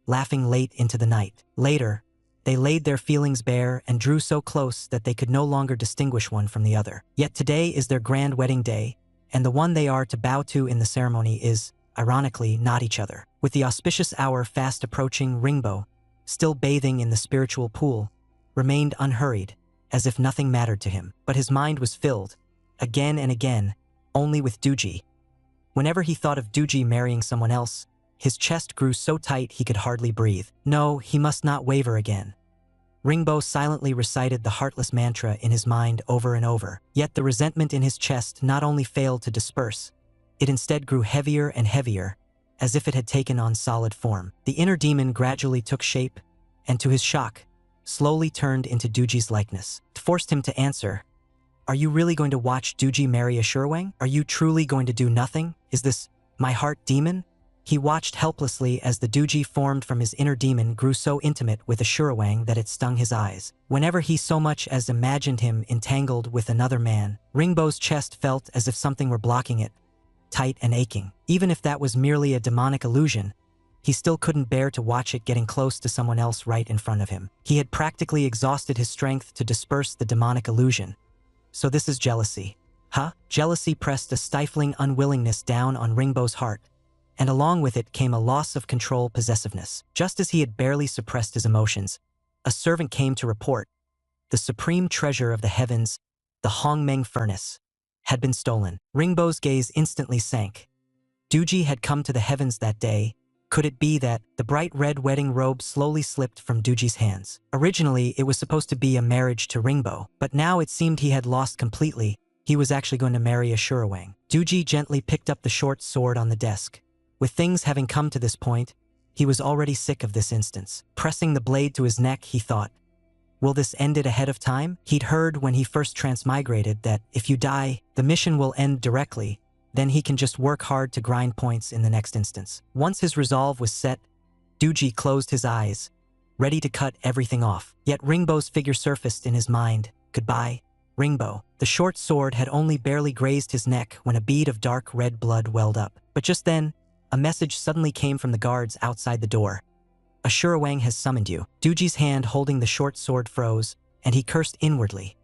laughing late into the night. Later, they laid their feelings bare and drew so close that they could no longer distinguish one from the other. Yet today is their grand wedding day, and the one they are to bow to in the ceremony is, ironically, not each other. With the auspicious hour fast approaching, Ringbo, still bathing in the spiritual pool, remained unhurried, as if nothing mattered to him. But his mind was filled, again and again, only with Duji. Whenever he thought of Duji marrying someone else, his chest grew so tight he could hardly breathe. No, he must not waver again. Ringbo silently recited the heartless mantra in his mind over and over. Yet the resentment in his chest not only failed to disperse, it instead grew heavier and heavier, as if it had taken on solid form. The inner demon gradually took shape, and to his shock, slowly turned into Duji's likeness. It forced him to answer, "Are you really going to watch Duji marry Ashura? Are you truly going to do nothing? Is this my heart demon?" He watched helplessly as the Duji formed from his inner demon grew so intimate with Ashura that it stung his eyes. Whenever he so much as imagined him entangled with another man, Ringbo's chest felt as if something were blocking it, tight and aching. Even if that was merely a demonic illusion, he still couldn't bear to watch it getting close to someone else right in front of him. He had practically exhausted his strength to disperse the demonic illusion. So this is jealousy. Huh? Jealousy pressed a stifling unwillingness down on Ringbo's heart, and along with it came a loss of control, possessiveness. Just as he had barely suppressed his emotions, a servant came to report. The supreme treasure of the heavens, the Hongmeng furnace, had been stolen. Ringbo's gaze instantly sank. Duji had come to the heavens that day. Could it be that the bright red wedding robe slowly slipped from Duji's hands? Originally, it was supposed to be a marriage to Ringbo, but now it seemed he had lost completely. He was actually going to marry Ashura. Duji gently picked up the short sword on the desk. With things having come to this point, he was already sick of this instance. Pressing the blade to his neck, he thought, will this end it ahead of time? He'd heard when he first transmigrated that if you die, the mission will end directly. Then he can just work hard to grind points in the next instance. Once his resolve was set, Duji closed his eyes, ready to cut everything off. Yet Ringbo's figure surfaced in his mind. Goodbye, Ringbo. The short sword had only barely grazed his neck when a bead of dark red blood welled up. But just then, a message suddenly came from the guards outside the door. Ashura has summoned you. Duji's hand holding the short sword froze, and he cursed inwardly.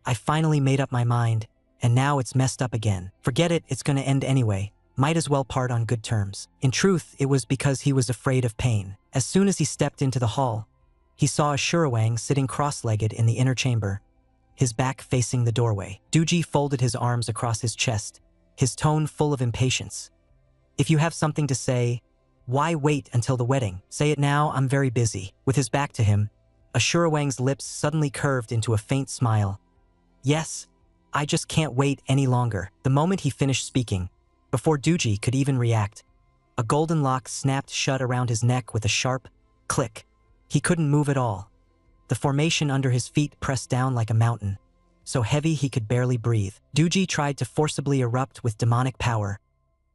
I finally made up my mind, and now it's messed up again. Forget it, it's gonna end anyway. Might as well part on good terms. In truth, it was because he was afraid of pain. As soon as he stepped into the hall, he saw Ashura sitting cross-legged in the inner chamber, his back facing the doorway. Duji folded his arms across his chest, his tone full of impatience. If you have something to say, why wait until the wedding? Say it now, I'm very busy. With his back to him, Ashura lips suddenly curved into a faint smile. Yes, I just can't wait any longer. The moment he finished speaking, before Duji could even react, a golden lock snapped shut around his neck with a sharp click. He couldn't move at all. The formation under his feet pressed down like a mountain, so heavy he could barely breathe. Duji tried to forcibly erupt with demonic power,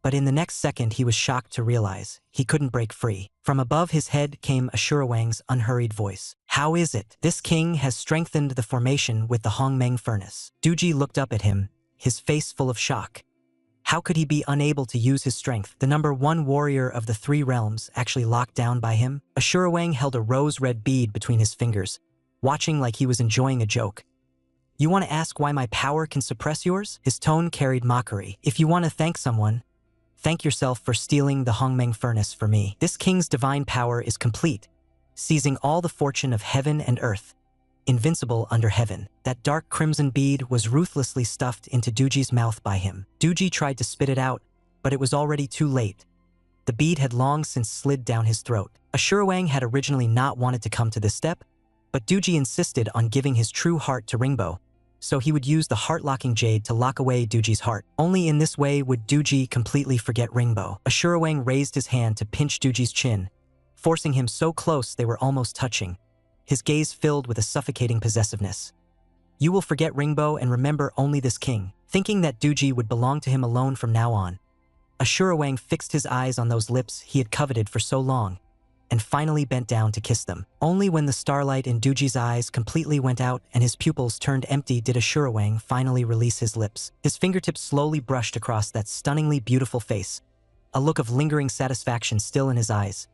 but in the next second he was shocked to realize he couldn't break free. From above his head came Ashura unhurried voice. How is it? This king has strengthened the formation with the Hongmeng furnace. Duji looked up at him, his face full of shock. How could he be unable to use his strength? The number one warrior of the 3 realms actually locked down by him? Ashura held a rose-red bead between his fingers, watching like he was enjoying a joke. You want to ask why my power can suppress yours? His tone carried mockery. If you want to thank someone, thank yourself for stealing the Hongmeng furnace for me. This king's divine power is complete, seizing all the fortune of heaven and earth, invincible under heaven. That dark crimson bead was ruthlessly stuffed into Duji's mouth by him. Duji tried to spit it out, but it was already too late. The bead had long since slid down his throat. Ashurwang had originally not wanted to come to this step, but Doogie insisted on giving his true heart to Ringbo, so he would use the heart-locking jade to lock away Doogie's heart. Only in this way would Doogie completely forget Ringbo. Ashurwang raised his hand to pinch Doogie's chin, forcing him so close they were almost touching, his gaze filled with a suffocating possessiveness. You will forget Ringbo and remember only this king. Thinking that Doogie would belong to him alone from now on, Ashurwang fixed his eyes on those lips he had coveted for so long, and finally bent down to kiss them. Only when the starlight in Doogie's eyes completely went out and his pupils turned empty did Ashurwang finally release his lips. His fingertips slowly brushed across that stunningly beautiful face, a look of lingering satisfaction still in his eyes.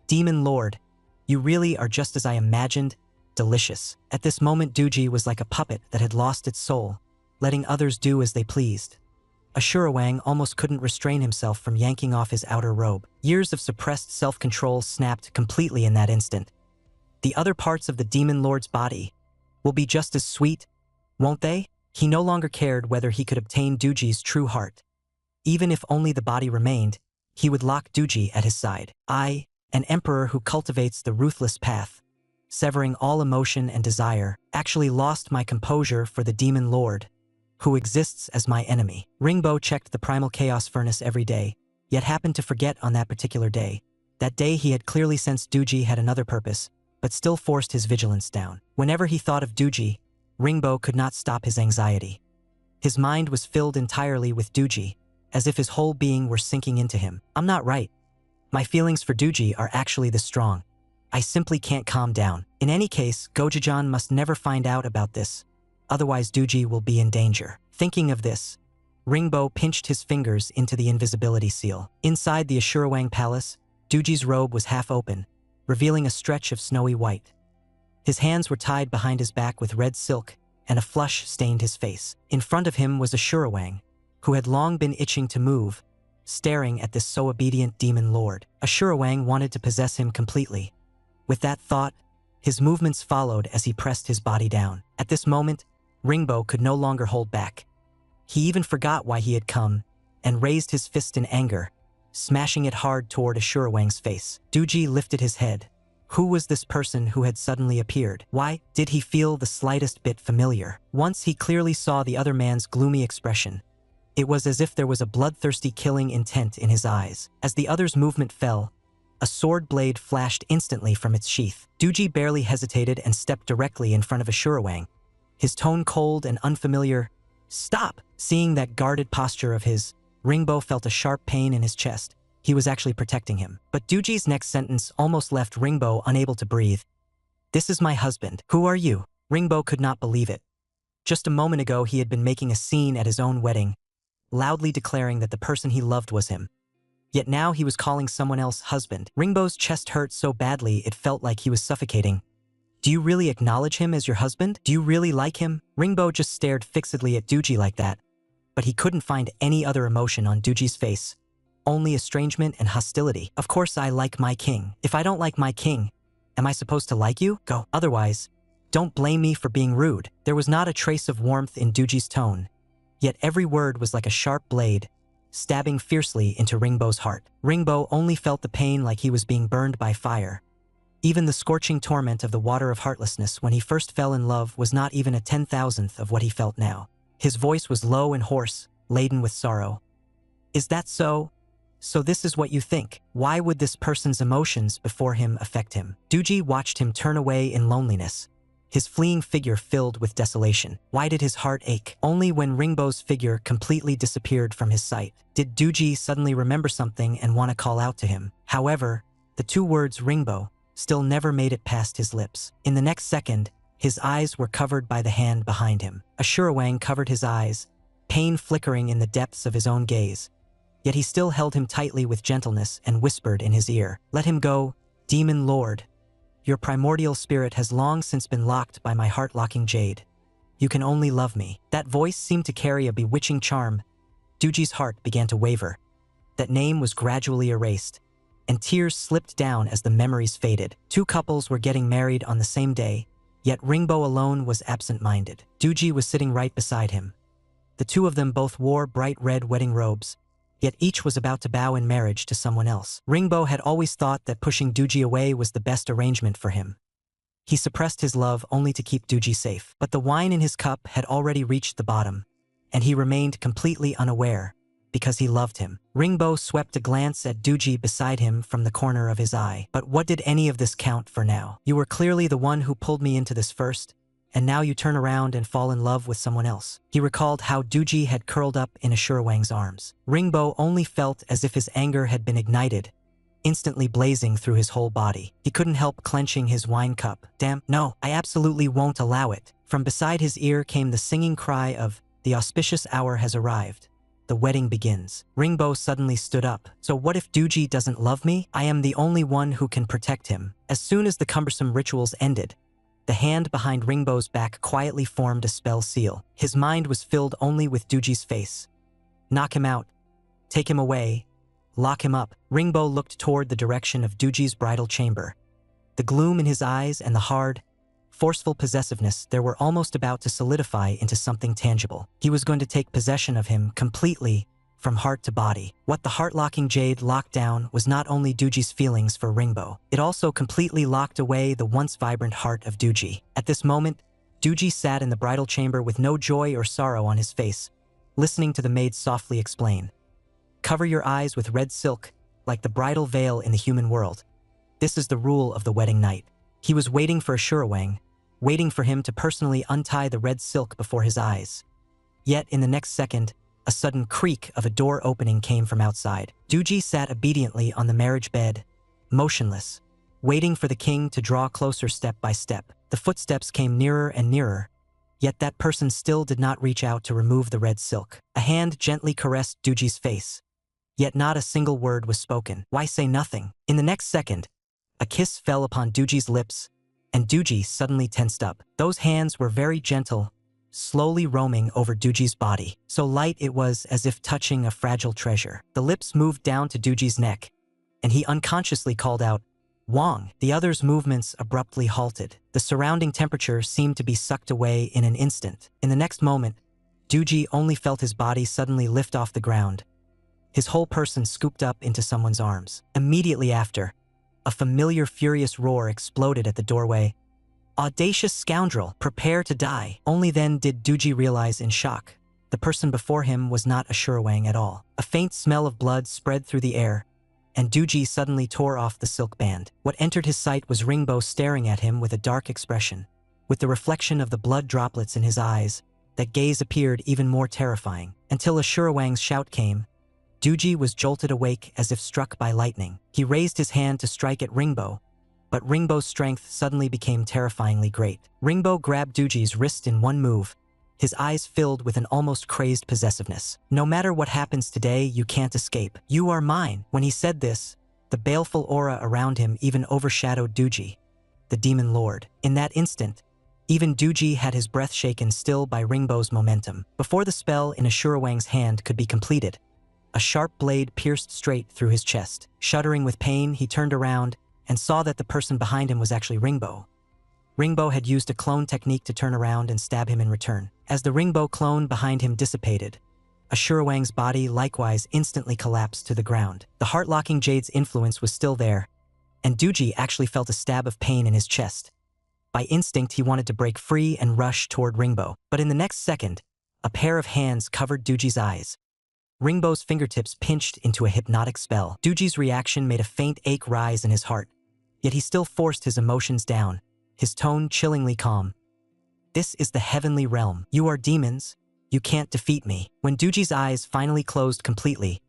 Demon Lord, you really are just as I imagined, delicious. At this moment Doogie was like a puppet that had lost its soul, letting others do as they pleased. Ashurwang almost couldn't restrain himself from yanking off his outer robe. Years of suppressed self-control snapped completely in that instant. The other parts of the Demon Lord's body will be just as sweet, won't they? He no longer cared whether he could obtain Doogie's true heart. Even if only the body remained, he would lock Doogie at his side. I, an emperor who cultivates the ruthless path, severing all emotion and desire, actually lost my composure for the Demon Lord, who exists as my enemy. Ringbo checked the primal chaos furnace every day, yet happened to forget on that particular day. That day he had clearly sensed Doogie had another purpose, but still forced his vigilance down. Whenever he thought of Doogie, Ringbo could not stop his anxiety. His mind was filled entirely with Doogie, as if his whole being were sinking into him. I'm not right. My feelings for Doogie are actually this strong. I simply can't calm down. In any case, Gojojon must never find out about this. Otherwise Doogie will be in danger. Thinking of this, Ringbo pinched his fingers into the invisibility seal. Inside the Ashurwang palace, Doogie's robe was half open, revealing a stretch of snowy white. His hands were tied behind his back with red silk, and a flush stained his face. In front of him was Ashurwang, who had long been itching to move, staring at this so obedient demon lord. Ashurwang wanted to possess him completely. With that thought, his movements followed as he pressed his body down. At this moment, Ringbo could no longer hold back. He even forgot why he had come, and raised his fist in anger, smashing it hard toward Ashurwang's face. Doogie lifted his head. Who was this person who had suddenly appeared? Why did he feel the slightest bit familiar? Once he clearly saw the other man's gloomy expression. It was as if there was a bloodthirsty killing intent in his eyes. As the other's movement fell, a sword blade flashed instantly from its sheath. Doogie barely hesitated and stepped directly in front of Ashurwang, his tone cold and unfamiliar. Stop! Seeing that guarded posture of his, Ringbo felt a sharp pain in his chest. He was actually protecting him. But Doogie's next sentence almost left Ringbo unable to breathe. This is my husband. Who are you? Ringbo could not believe it. Just a moment ago he had been making a scene at his own wedding, loudly declaring that the person he loved was him. Yet now he was calling someone else husband. Ringbo's chest hurt so badly it felt like he was suffocating. Do you really acknowledge him as your husband? Do you really like him? Ringbo just stared fixedly at Doogie like that, but he couldn't find any other emotion on Doogie's face, only estrangement and hostility. Of course I like my king. If I don't like my king, am I supposed to like you? Go. Otherwise, don't blame me for being rude. There was not a trace of warmth in Doogie's tone, yet every word was like a sharp blade, stabbing fiercely into Ringbo's heart. Ringbo only felt the pain like he was being burned by fire. Even the scorching torment of the water of heartlessness when he first fell in love was not even a 10,000th of what he felt now. His voice was low and hoarse, laden with sorrow. Is that so? So this is what you think? Why would this person's emotions before him affect him? Doogie watched him turn away in loneliness, his fleeing figure filled with desolation. Why did his heart ache? Only when Ringbo's figure completely disappeared from his sight did Doogie suddenly remember something and want to call out to him. However, the two words Ringbo still never made it past his lips. In the next second, his eyes were covered by the hand behind him. Ashurwang covered his eyes, pain flickering in the depths of his own gaze. Yet he still held him tightly with gentleness and whispered in his ear, "Let him go, demon lord. Your primordial spirit has long since been locked by my heart-locking jade. You can only love me." That voice seemed to carry a bewitching charm. Doogie's heart began to waver. That name was gradually erased, and tears slipped down as the memories faded. Two couples were getting married on the same day, yet Ringbo alone was absent-minded. Doogie was sitting right beside him. The two of them both wore bright red wedding robes, yet each was about to bow in marriage to someone else. Ringbo had always thought that pushing Doogie away was the best arrangement for him. He suppressed his love only to keep Doogie safe. But the wine in his cup had already reached the bottom, and he remained completely unaware because he loved him. Ringbo swept a glance at Doogie beside him from the corner of his eye. But what did any of this count for now? You were clearly the one who pulled me into this first, and now you turn around and fall in love with someone else. He recalled how Doogie had curled up in Ashura arms. Ringbo only felt as if his anger had been ignited, instantly blazing through his whole body. He couldn't help clenching his wine cup. Damn, no, I absolutely won't allow it. From beside his ear came the singing cry of, "The auspicious hour has arrived. The wedding begins." Ringbo suddenly stood up. So what if Doogie doesn't love me? I am the only one who can protect him. As soon as the cumbersome rituals ended, the hand behind Ringbo's back quietly formed a spell seal. His mind was filled only with Doogie's face. Knock him out. Take him away. Lock him up. Ringbo looked toward the direction of Doogie's bridal chamber. The gloom in his eyes and the hard, forceful possessiveness there were almost about to solidify into something tangible. He was going to take possession of him completely, from heart to body. What the heart-locking jade locked down was not only Doogie's feelings for Ringbo, it also completely locked away the once vibrant heart of Doogie. At this moment, Doogie sat in the bridal chamber with no joy or sorrow on his face, listening to the maid softly explain. Cover your eyes with red silk, like the bridal veil in the human world. This is the rule of the wedding night. He was waiting for Ashura, waiting for him to personally untie the red silk before his eyes. Yet, in the next second, a sudden creak of a door opening came from outside. Doogie sat obediently on the marriage bed, motionless, waiting for the king to draw closer step by step. The footsteps came nearer and nearer, yet that person still did not reach out to remove the red silk. A hand gently caressed Doogie's face, yet not a single word was spoken. Why say nothing? In the next second, a kiss fell upon Doogie's lips, and Doogie suddenly tensed up. Those hands were very gentle, slowly roaming over Doogie's body. So light it was as if touching a fragile treasure. The lips moved down to Doogie's neck, and he unconsciously called out, "Wong." The other's movements abruptly halted. The surrounding temperature seemed to be sucked away in an instant. In the next moment, Doogie only felt his body suddenly lift off the ground, his whole person scooped up into someone's arms. Immediately after, a familiar furious roar exploded at the doorway. "Audacious scoundrel, prepare to die." Only then did Doogie realize in shock. The person before him was not Ashura at all. A faint smell of blood spread through the air, and Doogie suddenly tore off the silk band. What entered his sight was Ringbo staring at him with a dark expression. With the reflection of the blood droplets in his eyes, that gaze appeared even more terrifying. Until Ashura shout came, Doogie was jolted awake as if struck by lightning. He raised his hand to strike at Ringbo, but Ringbo's strength suddenly became terrifyingly great. Ringbo grabbed Doogie's wrist in one move, his eyes filled with an almost crazed possessiveness. "No matter what happens today, you can't escape. You are mine." When he said this, the baleful aura around him even overshadowed Doogie, the demon lord. In that instant, even Doogie had his breath shaken still by Ringbo's momentum. Before the spell in Ashura hand could be completed, a sharp blade pierced straight through his chest. Shuddering with pain, he turned around and saw that the person behind him was actually Ringbo. Ringbo had used a clone technique to turn around and stab him in return. As the Ringbo clone behind him dissipated, Ashura body likewise instantly collapsed to the ground. The heart-locking jade's influence was still there, and Doogie actually felt a stab of pain in his chest. By instinct, he wanted to break free and rush toward Ringbo. But in the next second, a pair of hands covered Doogie's eyes. Ringbo's fingertips pinched into a hypnotic spell. Doogie's reaction made a faint ache rise in his heart, yet he still forced his emotions down, his tone chillingly calm. "This is the heavenly realm. You are demons. You can't defeat me." When Doogie's eyes finally closed completely,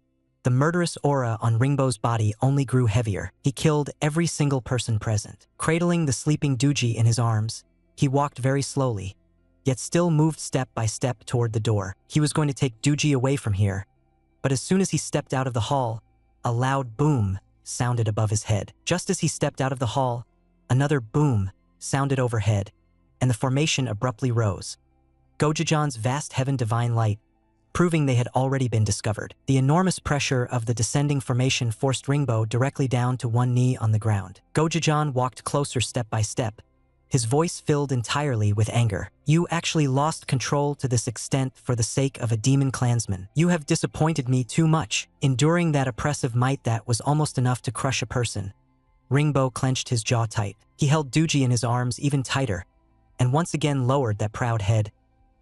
the murderous aura on Ringbo's body only grew heavier. He killed every single person present. Cradling the sleeping Doogie in his arms, he walked very slowly, yet still moved step by step toward the door. He was going to take Doogie away from here. But as soon as he stepped out of the hall, a loud boom sounded above his head. Just as he stepped out of the hall, another boom sounded overhead, and the formation abruptly rose. Gojojon's vast heaven divine light, proving they had already been discovered. The enormous pressure of the descending formation forced Ringbo directly down to one knee on the ground. Gojojon walked closer step by step, his voice filled entirely with anger. "You actually lost control to this extent for the sake of a demon clansman. You have disappointed me too much, enduring that oppressive might that was almost enough to crush a person." Ringbo clenched his jaw tight. He held Doogie in his arms even tighter, and once again lowered that proud head.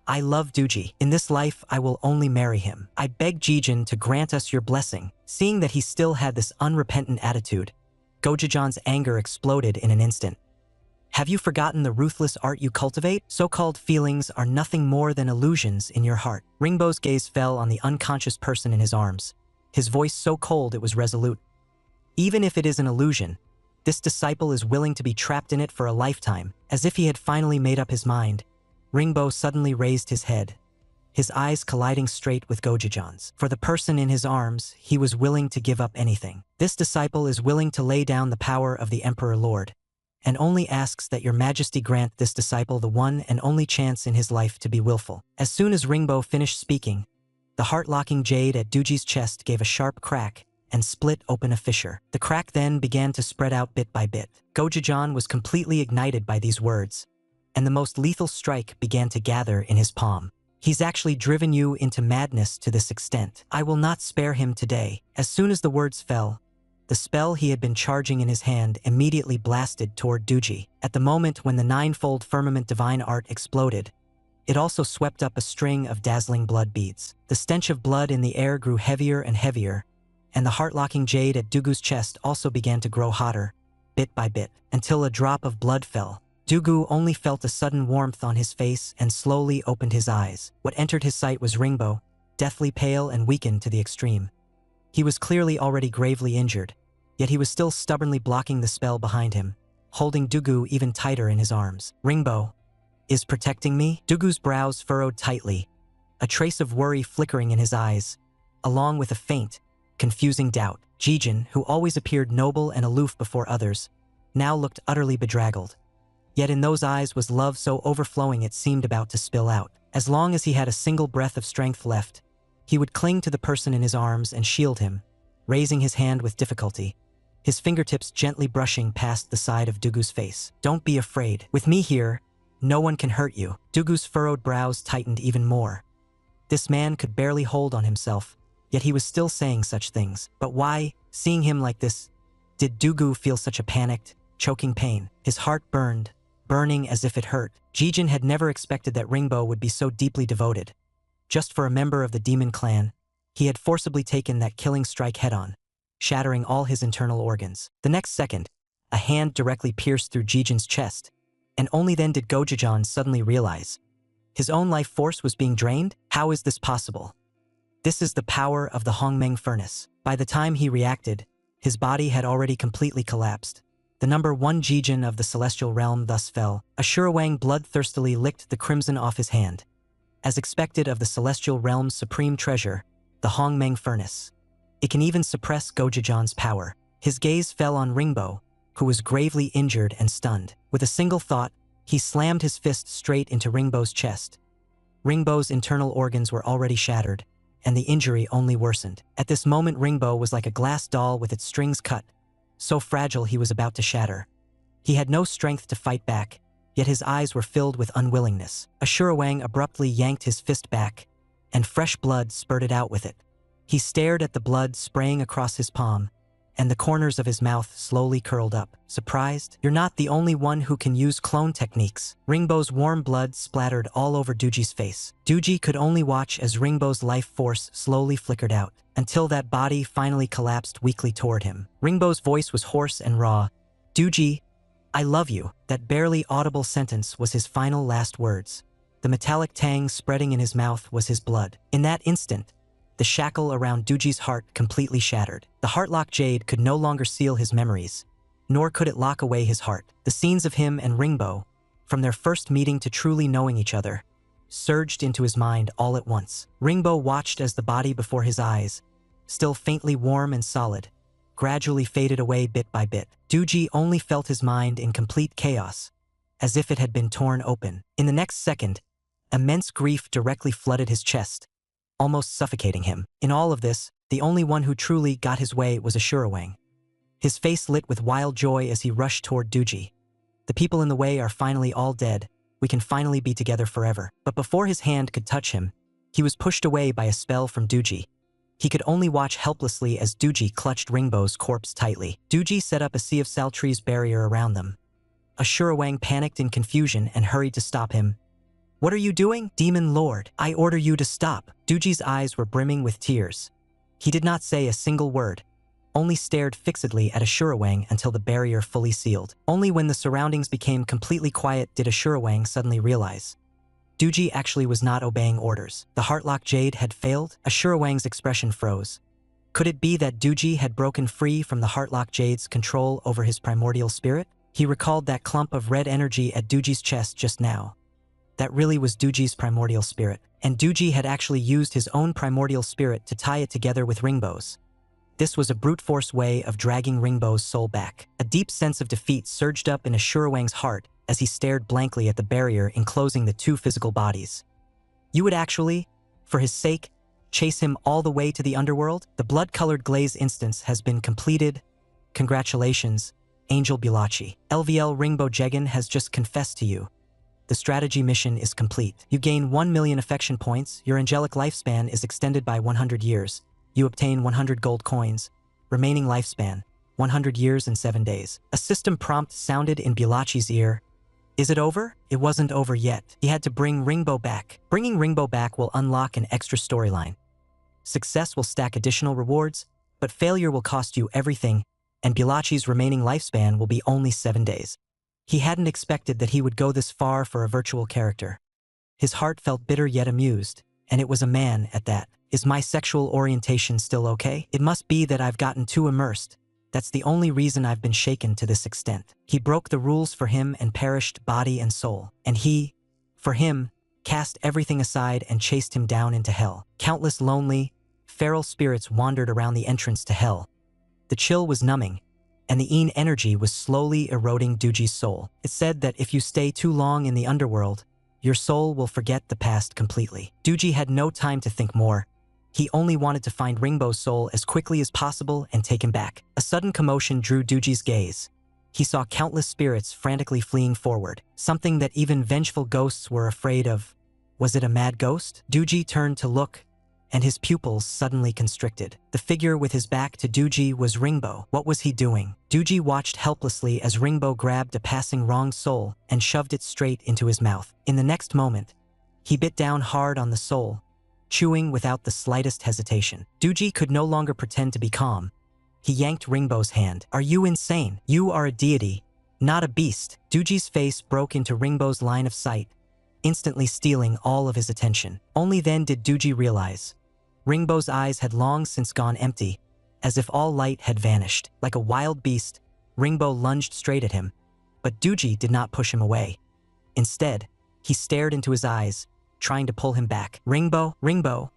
"I love Doogie. In this life, I will only marry him. I beg Jijin to grant us your blessing." Seeing that he still had this unrepentant attitude, Gojojon's anger exploded in an instant. "Have you forgotten the ruthless art you cultivate? So-called feelings are nothing more than illusions in your heart." Ringbo's gaze fell on the unconscious person in his arms, his voice so cold it was resolute. "Even if it is an illusion, this disciple is willing to be trapped in it for a lifetime." As if he had finally made up his mind, Ringbo suddenly raised his head, his eyes colliding straight with Gojojon's. For the person in his arms, he was willing to give up anything. "This disciple is willing to lay down the power of the Emperor Lord, and only asks that your majesty grant this disciple the one and only chance in his life to be willful." As soon as Ringbo finished speaking, the heart-locking jade at Doogie's chest gave a sharp crack and split open a fissure. The crack then began to spread out bit by bit. Gojojon was completely ignited by these words, and the most lethal strike began to gather in his palm. "He's actually driven you into madness to this extent. I will not spare him today." As soon as the words fell, the spell he had been charging in his hand immediately blasted toward Doogie. At the moment when the ninefold firmament divine art exploded, it also swept up a string of dazzling blood beads. The stench of blood in the air grew heavier and heavier, and the heart-locking jade at Doogu's chest also began to grow hotter, bit by bit, until a drop of blood fell. Doogu only felt a sudden warmth on his face and slowly opened his eyes. What entered his sight was Ringbo, deathly pale and weakened to the extreme. He was clearly already gravely injured, yet he was still stubbornly blocking the spell behind him, holding Doogu even tighter in his arms. "Ringbo is protecting me?" Doogu's brows furrowed tightly, a trace of worry flickering in his eyes, along with a faint, confusing doubt. Jijin, who always appeared noble and aloof before others, now looked utterly bedraggled. Yet in those eyes was love so overflowing it seemed about to spill out. As long as he had a single breath of strength left, he would cling to the person in his arms and shield him, raising his hand with difficulty, his fingertips gently brushing past the side of Doogu's face. "Don't be afraid. With me here, no one can hurt you." Doogu's furrowed brows tightened even more. This man could barely hold on himself, yet he was still saying such things. But why, seeing him like this, did Doogu feel such a panicked, choking pain? His heart burned, burning as if it hurt. Jijin had never expected that Ringbo would be so deeply devoted. Just for a member of the demon clan, he had forcibly taken that killing strike head-on, shattering all his internal organs. The next second, a hand directly pierced through Jijin's chest, and only then did Gojojon suddenly realize his own life force was being drained. How is this possible? This is the power of the Hongmeng furnace. By the time he reacted, his body had already completely collapsed. The number 1 Jijin of the celestial realm thus fell. Ashura bloodthirstily licked the crimson off his hand, as expected of the celestial realm's supreme treasure, the Hongmeng furnace. It can even suppress Gojojon's power. His gaze fell on Ringbo, who was gravely injured and stunned. With a single thought, he slammed his fist straight into Ringbo's chest. Ringbo's internal organs were already shattered, and the injury only worsened. At this moment, Ringbo was like a glass doll with its strings cut, so fragile he was about to shatter. He had no strength to fight back, yet his eyes were filled with unwillingness. Ashura abruptly yanked his fist back, and fresh blood spurted out with it. He stared at the blood spraying across his palm, and the corners of his mouth slowly curled up. Surprised? "You're not the only one who can use clone techniques." Ringbo's warm blood splattered all over Doogie's face. Doogie could only watch as Ringbo's life force slowly flickered out, until that body finally collapsed weakly toward him. Ringbo's voice was hoarse and raw. "Doogie, I love you." That barely audible sentence was his final last words. The metallic tang spreading in his mouth was his blood. In that instant, the shackle around Doogie's heart completely shattered. The heart-lock jade could no longer seal his memories, nor could it lock away his heart. The scenes of him and Ringbo, from their first meeting to truly knowing each other, surged into his mind all at once. Ringbo watched as the body before his eyes, still faintly warm and solid, gradually faded away bit by bit. Doogie only felt his mind in complete chaos, as if it had been torn open. In the next second, immense grief directly flooded his chest, almost suffocating him. In all of this, the only one who truly got his way was Ashura. His face lit with wild joy as he rushed toward Doogie. The people in the way are finally all dead. We can finally be together forever. But before his hand could touch him, he was pushed away by a spell from Doogie. He could only watch helplessly as Doogie clutched Ringbo's corpse tightly. Doogie set up a sea of Saltree's barrier around them. Ashura panicked in confusion and hurried to stop him. "What are you doing, Demon Lord? I order you to stop." Doogie's eyes were brimming with tears. He did not say a single word, only stared fixedly at Ashura until the barrier fully sealed. Only when the surroundings became completely quiet did Ashura suddenly realize Doogie actually was not obeying orders. The Heartlock Jade had failed. Ashura expression froze. Could it be that Doogie had broken free from the Heartlock Jade's control over his primordial spirit? He recalled that clump of red energy at Doogie's chest just now. That really was Doogie's primordial spirit, and Doogie had actually used his own primordial spirit to tie it together with Ringbo's. This was a brute force way of dragging Ringbo's soul back. A deep sense of defeat surged up in Ashura heart as he stared blankly at the barrier enclosing the two physical bodies. You would actually, for his sake, chase him all the way to the underworld? The blood-colored glaze instance has been completed. Congratulations, Angel Bulachi. LVL Ringbo Jegan has just confessed to you. The strategy mission is complete. You gain 1 million affection points, your angelic lifespan is extended by 100 years. You obtain 100 gold coins. Remaining lifespan, 100 years and 7 days. A system prompt sounded in Bulachi's ear. Is it over? It wasn't over yet. He had to bring Ringbo back. Bringing Ringbo back will unlock an extra storyline. Success will stack additional rewards, but failure will cost you everything, and Bulachi's remaining lifespan will be only 7 days. He hadn't expected that he would go this far for a virtual character. His heart felt bitter yet amused, and it was a man at that. Is my sexual orientation still okay? It must be that I've gotten too immersed. That's the only reason I've been shaken to this extent. He broke the rules for him and perished body and soul. And he, for him, cast everything aside and chased him down into hell. Countless lonely, feral spirits wandered around the entrance to hell. The chill was numbing, and the Een energy was slowly eroding Doogie's soul. It said that if you stay too long in the underworld, your soul will forget the past completely. Doogie had no time to think more. He only wanted to find Ringbo's soul as quickly as possible and take him back. A sudden commotion drew Doogie's gaze. He saw countless spirits frantically fleeing forward, something that even vengeful ghosts were afraid of. Was it a mad ghost? Doogie turned to look, and his pupils suddenly constricted. The figure with his back to Doogie was Ringbo. What was he doing? Doogie watched helplessly as Ringbo grabbed a passing wrong soul and shoved it straight into his mouth. In the next moment, he bit down hard on the soul, chewing without the slightest hesitation. Doogie could no longer pretend to be calm. He yanked Ringbo's hand. Are you insane? You are a deity, not a beast. Doogie's face broke into Ringbo's line of sight, instantly stealing all of his attention. Only then did Doogie realize Ringbo's eyes had long since gone empty, as if all light had vanished. Like a wild beast, Ringbo lunged straight at him, but Doogie did not push him away. Instead, he stared into his eyes, trying to pull him back. Ringbo,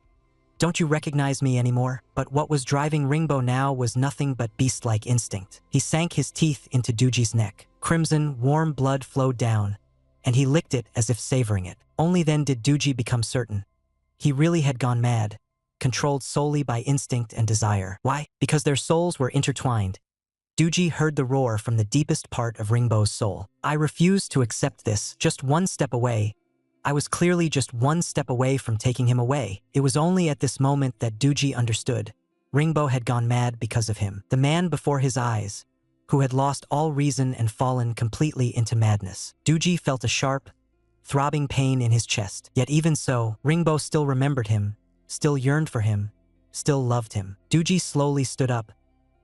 don't you recognize me anymore? But what was driving Ringbo now was nothing but beast-like instinct. He sank his teeth into Doogie's neck. Crimson, warm blood flowed down, and he licked it as if savoring it. Only then did Doogie become certain. He really had gone mad, controlled solely by instinct and desire. Why? Because their souls were intertwined. Doogie heard the roar from the deepest part of Ringbo's soul. I refuse to accept this. Just one step away. I was clearly just one step away from taking him away. It was only at this moment that Doogie understood. Ringbo had gone mad because of him. The man before his eyes, who had lost all reason and fallen completely into madness. Doogie felt a sharp, throbbing pain in his chest. Yet even so, Ringbo still remembered him, still yearned for him, still loved him. Doogie slowly stood up,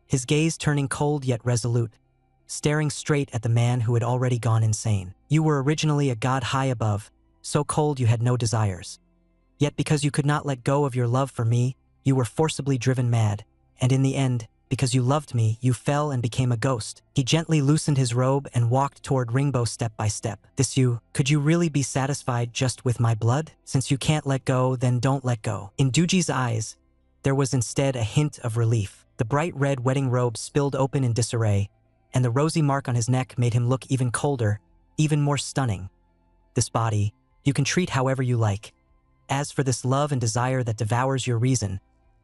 his gaze turning cold yet resolute, staring straight at the man who had already gone insane. You were originally a god high above, so cold you had no desires. Yet because you could not let go of your love for me, you were forcibly driven mad, and in the end, because you loved me, you fell and became a ghost. He gently loosened his robe and walked toward Ringbo step by step. Could you really be satisfied just with my blood? Since you can't let go, then don't let go. In Doogie's eyes, there was instead a hint of relief. The bright red wedding robe spilled open in disarray, and the rosy mark on his neck made him look even colder, even more stunning. This body, you can treat however you like. As for this love and desire that devours your reason,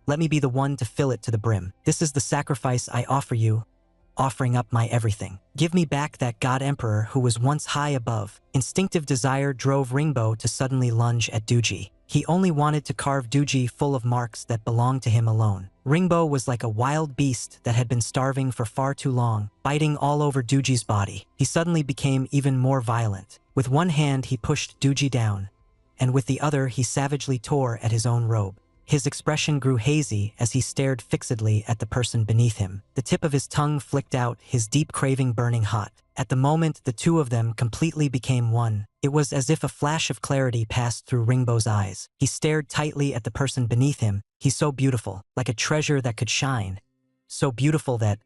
let me be the one to fill it to the brim. This is the sacrifice I offer you. offering up my everything. Give me back that god emperor who was once high above. Instinctive desire drove Ringbo to suddenly lunge at Doogie. He only wanted to carve Doogie full of marks that belonged to him alone. Ringbo was like a wild beast that had been starving for far too long, biting all over Doogie's body. He suddenly became even more violent. With one hand he pushed Doogie down, and with the other he savagely tore at his own robe. His expression grew hazy as he stared fixedly at the person beneath him. The tip of his tongue flicked out, his deep craving burning hot. At the moment, the two of them completely became one. It was as if a flash of clarity passed through Ringbo's eyes. He stared tightly at the person beneath him. He's so beautiful, like a treasure that could shine. So beautiful that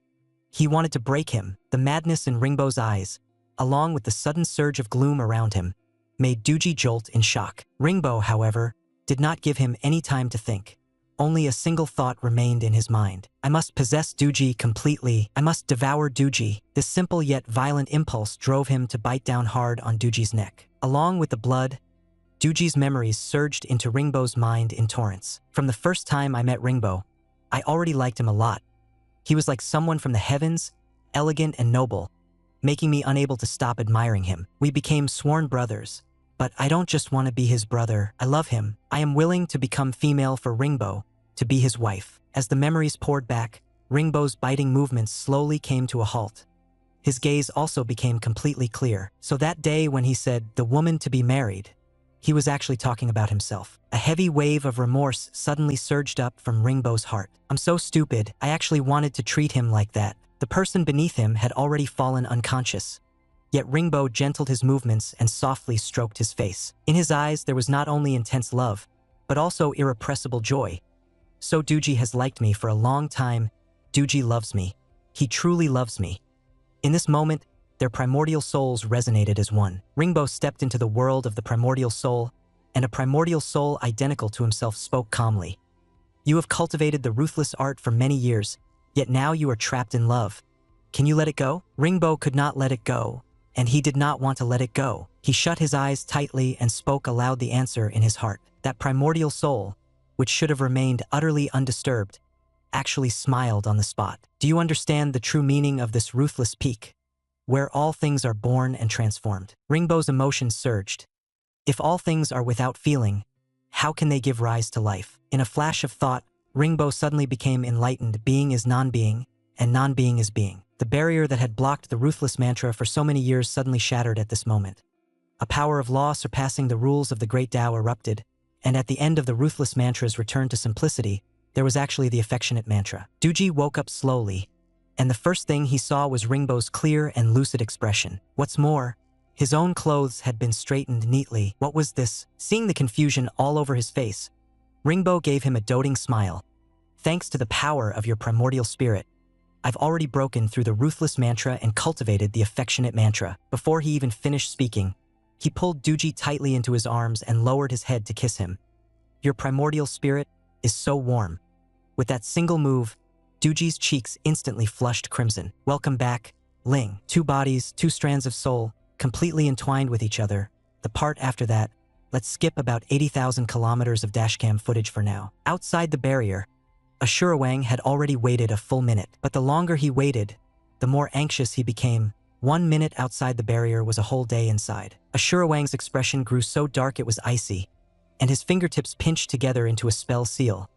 he wanted to break him. The madness in Ringbo's eyes, along with the sudden surge of gloom around him, made Doogie jolt in shock. Ringbo, however, did not give him any time to think. Only a single thought remained in his mind. I must possess Doogie completely. I must devour Doogie. This simple yet violent impulse drove him to bite down hard on Doogie's neck. Along with the blood, Doogie's memories surged into Ringbo's mind in torrents. From the first time I met Ringbo, I already liked him a lot. He was like someone from the heavens, elegant and noble, making me unable to stop admiring him. We became sworn brothers. But I don't just want to be his brother. I love him. I am willing to become female for Ringbo, to be his wife. As the memories poured back, Ringbo's biting movements slowly came to a halt. His gaze also became completely clear. So that day when he said, "the woman to be married," he was actually talking about himself. A heavy wave of remorse suddenly surged up from Ringbo's heart. I'm so stupid. I actually wanted to treat him like that. The person beneath him had already fallen unconscious. Yet Ringbo gentled his movements and softly stroked his face. In his eyes there was not only intense love, but also irrepressible joy. So Doogie has liked me for a long time. Doogie loves me. He truly loves me. In this moment, their primordial souls resonated as one. Ringbo stepped into the world of the primordial soul, and a primordial soul identical to himself spoke calmly. You have cultivated the ruthless art for many years, yet now you are trapped in love. Can you let it go? Ringbo could not let it go. And he did not want to let it go. He shut his eyes tightly and spoke aloud the answer in his heart. That primordial soul, which should have remained utterly undisturbed, actually smiled on the spot. Do you understand the true meaning of this ruthless peak, where all things are born and transformed? Ringbo's emotions surged. If all things are without feeling, how can they give rise to life? In a flash of thought, Ringbo suddenly became enlightened. Being is non-being, and non-being is being. The barrier that had blocked the ruthless mantra for so many years suddenly shattered at this moment. A power of law surpassing the rules of the great Tao erupted, and at the end of the ruthless mantra's return to simplicity, there was actually the affectionate mantra. Doogie woke up slowly, and the first thing he saw was Ringbo's clear and lucid expression. What's more, his own clothes had been straightened neatly. What was this? Seeing the confusion all over his face, Ringbo gave him a doting smile. Thanks to the power of your primordial spirit, I've already broken through the ruthless mantra and cultivated the affectionate mantra. Before he even finished speaking, he pulled Doogie tightly into his arms and lowered his head to kiss him. Your primordial spirit is so warm. With that single move, Doogie's cheeks instantly flushed crimson. Welcome back, Ling. Two bodies, two strands of soul, completely entwined with each other. The part after that, let's skip about 80,000 kilometers of dashcam footage for now. Outside the barrier, Ashura had already waited a full minute, but the longer he waited, the more anxious he became. 1 minute outside the barrier was a whole day inside. Ashura expression grew so dark it was icy, and his fingertips pinched together into a spell seal.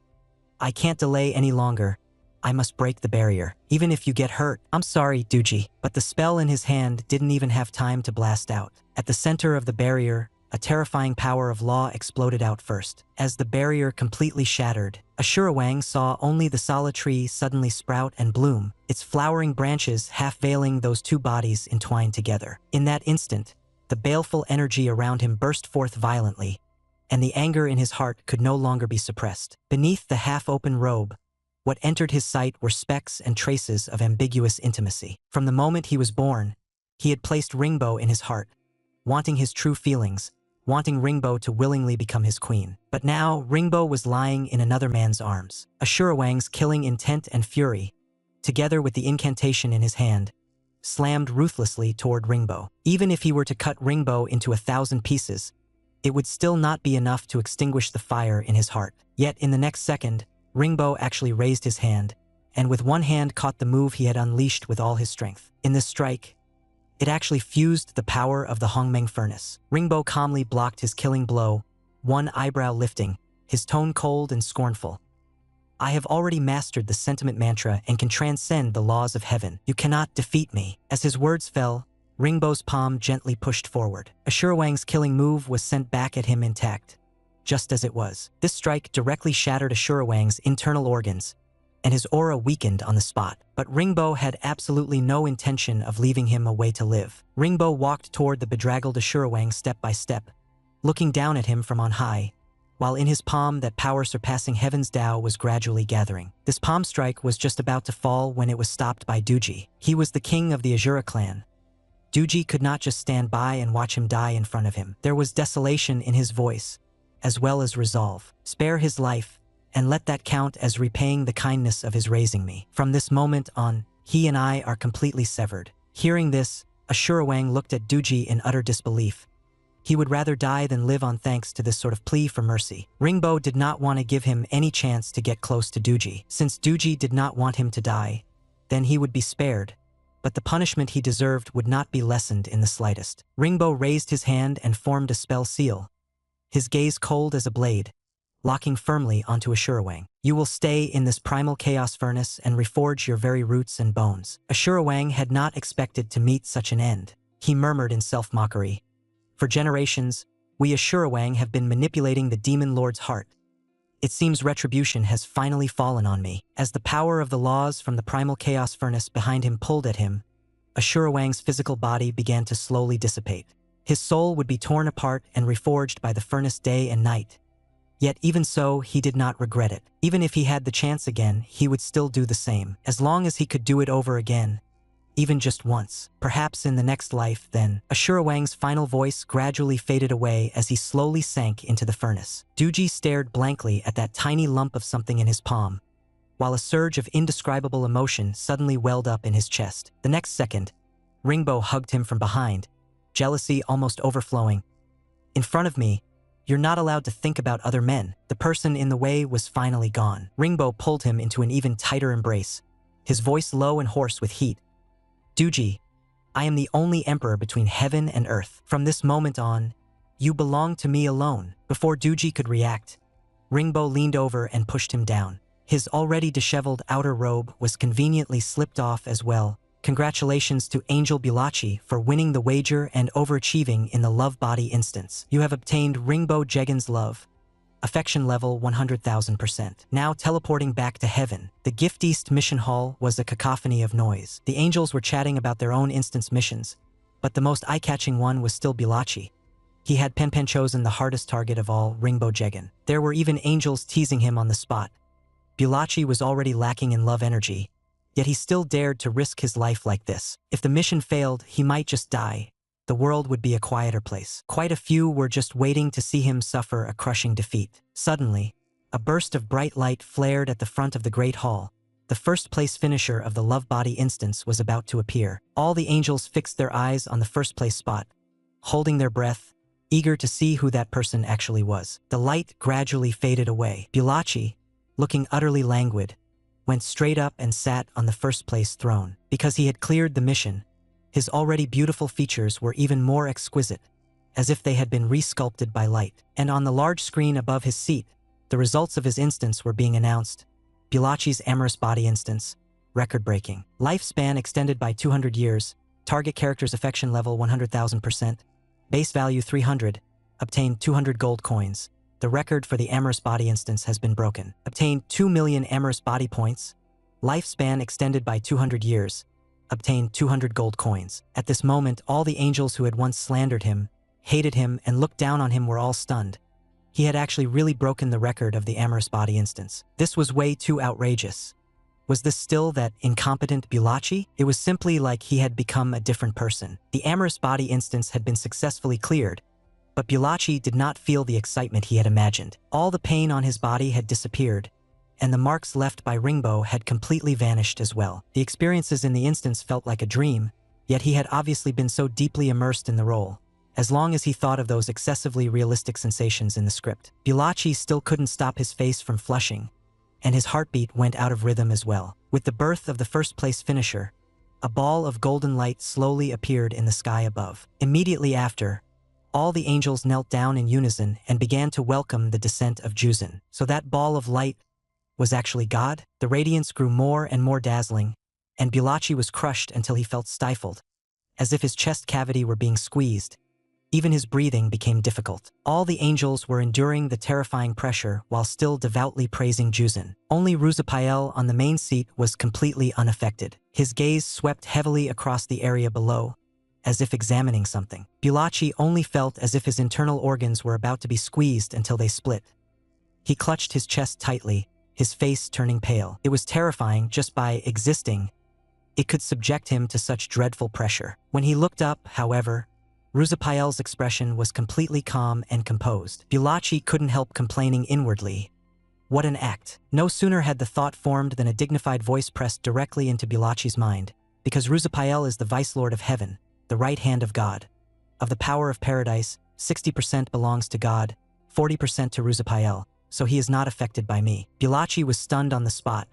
I can't delay any longer. I must break the barrier, even if you get hurt. I'm sorry, Doogie, but the spell in his hand didn't even have time to blast out. At the center of the barrier, a terrifying power of law exploded out first. As the barrier completely shattered, Ashura saw only the solid tree suddenly sprout and bloom, its flowering branches half veiling those two bodies entwined together. In that instant, the baleful energy around him burst forth violently, and the anger in his heart could no longer be suppressed. Beneath the half-open robe, what entered his sight were specks and traces of ambiguous intimacy. From the moment he was born, he had placed Ringbo in his heart, wanting his true feelings, wanting Ringbo to willingly become his queen. But now, Ringbo was lying in another man's arms. Ashura killing intent and fury, together with the incantation in his hand, slammed ruthlessly toward Ringbo. Even if he were to cut Ringbo into 1,000 pieces, it would still not be enough to extinguish the fire in his heart. Yet in the next second, Ringbo actually raised his hand, and with one hand caught the move he had unleashed with all his strength. In this strike, it actually fused the power of the Hongmeng furnace. Ringbo calmly blocked his killing blow, one eyebrow lifting, his tone cold and scornful. I have already mastered the sentiment mantra and can transcend the laws of heaven. You cannot defeat me. As his words fell, Ringbo's palm gently pushed forward. Ashurwang's killing move was sent back at him intact, just as it was. This strike directly shattered Ashurwang's internal organs, and his aura weakened on the spot. But Ringbo had absolutely no intention of leaving him a way to live. Ringbo walked toward the bedraggled Ashurwang step by step, looking down at him from on high, while in his palm that power surpassing heaven's Tao was gradually gathering. This palm strike was just about to fall when it was stopped by Duji. He was the king of the Azura clan. Duji could not just stand by and watch him die in front of him. There was desolation in his voice, as well as resolve. Spare his life, and let that count as repaying the kindness of his raising me. From this moment on, he and I are completely severed. Hearing this, Ashurwang looked at Duji in utter disbelief. He would rather die than live on thanks to this sort of plea for mercy. Ringbo did not want to give him any chance to get close to Duji. Since Duji did not want him to die, then he would be spared, but the punishment he deserved would not be lessened in the slightest. Ringbo raised his hand and formed a spell seal, his gaze cold as a blade, locking firmly onto Ashurwang. You will stay in this primal chaos furnace and reforge your very roots and bones. Ashurwang had not expected to meet such an end. He murmured in self-mockery. For generations, we Ashurwang have been manipulating the demon lord's heart. It seems retribution has finally fallen on me. As the power of the laws from the primal chaos furnace behind him pulled at him, Ashurwang's physical body began to slowly dissipate. His soul would be torn apart and reforged by the furnace day and night. Yet even so, he did not regret it. Even if he had the chance again, he would still do the same. As long as he could do it over again, even just once, perhaps in the next life, then. Ashurwang's final voice gradually faded away as he slowly sank into the furnace. Duji stared blankly at that tiny lump of something in his palm, while a surge of indescribable emotion suddenly welled up in his chest. The next second, Ringbo hugged him from behind, jealousy almost overflowing. In front of me, you're not allowed to think about other men. The person in the way was finally gone. Ringbo pulled him into an even tighter embrace, his voice low and hoarse with heat. Duji, I am the only emperor between heaven and earth. From this moment on, you belong to me alone. Before Duji could react, Ringbo leaned over and pushed him down. His already disheveled outer robe was conveniently slipped off as well. Congratulations to Angel Bulachi for winning the wager and overachieving in the love body instance. You have obtained Ringbo Jegan's love. Affection level 100,000%. Now teleporting back to heaven. The Gift East mission hall was a cacophony of noise. The angels were chatting about their own instance missions, but the most eye-catching one was still Bulachi. He had Penpen chosen the hardest target of all, Ringbo Jegan. There were even angels teasing him on the spot. Bulachi was already lacking in love energy, yet he still dared to risk his life like this. If the mission failed, he might just die. The world would be a quieter place. Quite a few were just waiting to see him suffer a crushing defeat. Suddenly, a burst of bright light flared at the front of the Great Hall. The first-place finisher of the Love Body instance was about to appear. All the angels fixed their eyes on the first-place spot, holding their breath, eager to see who that person actually was. The light gradually faded away. Bulachi, looking utterly languid, went straight up and sat on the first-place throne. Because he had cleared the mission, his already beautiful features were even more exquisite, as if they had been resculpted by light. And on the large screen above his seat, the results of his instance were being announced. Bulachi's amorous body instance, record-breaking. Lifespan extended by 200 years, target character's affection level 100,000%, base value 300, obtained 200 gold coins. The record for the amorous body instance has been broken. Obtained 2 million amorous body points, lifespan extended by 200 years, obtained 200 gold coins. At this moment, all the angels who had once slandered him, hated him, and looked down on him were all stunned. He had actually really broken the record of the amorous body instance. This was way too outrageous. Was this still that incompetent Bulachi? It was simply like he had become a different person. The amorous body instance had been successfully cleared, but Bulachi did not feel the excitement he had imagined. All the pain on his body had disappeared, and the marks left by Ringbo had completely vanished as well. The experiences in the instance felt like a dream, yet he had obviously been so deeply immersed in the role. As long as he thought of those excessively realistic sensations in the script, Bulachi still couldn't stop his face from flushing, and his heartbeat went out of rhythm as well. With the birth of the first-place finisher, a ball of golden light slowly appeared in the sky above. Immediately after, all the angels knelt down in unison and began to welcome the descent of Juzin. So that ball of light was actually God? The radiance grew more and more dazzling, and Blromace was crushed until he felt stifled, as if his chest cavity were being squeezed. Even his breathing became difficult. All the angels were enduring the terrifying pressure while still devoutly praising Juzin. Only Ruzapael on the main seat was completely unaffected. His gaze swept heavily across the area below, as if examining something. Blromace only felt as if his internal organs were about to be squeezed until they split. He clutched his chest tightly, his face turning pale. It was terrifying just by existing. It could subject him to such dreadful pressure. When he looked up, however, Ruzapael's expression was completely calm and composed. Blromace couldn't help complaining inwardly. What an act. No sooner had the thought formed than a dignified voice pressed directly into Blromace's mind. Because Ruzapael is the Vice Lord of Heaven, the right hand of God. Of the power of paradise, 60% belongs to God, 40% to Ruzapael, so he is not affected by me. Blromace was stunned on the spot.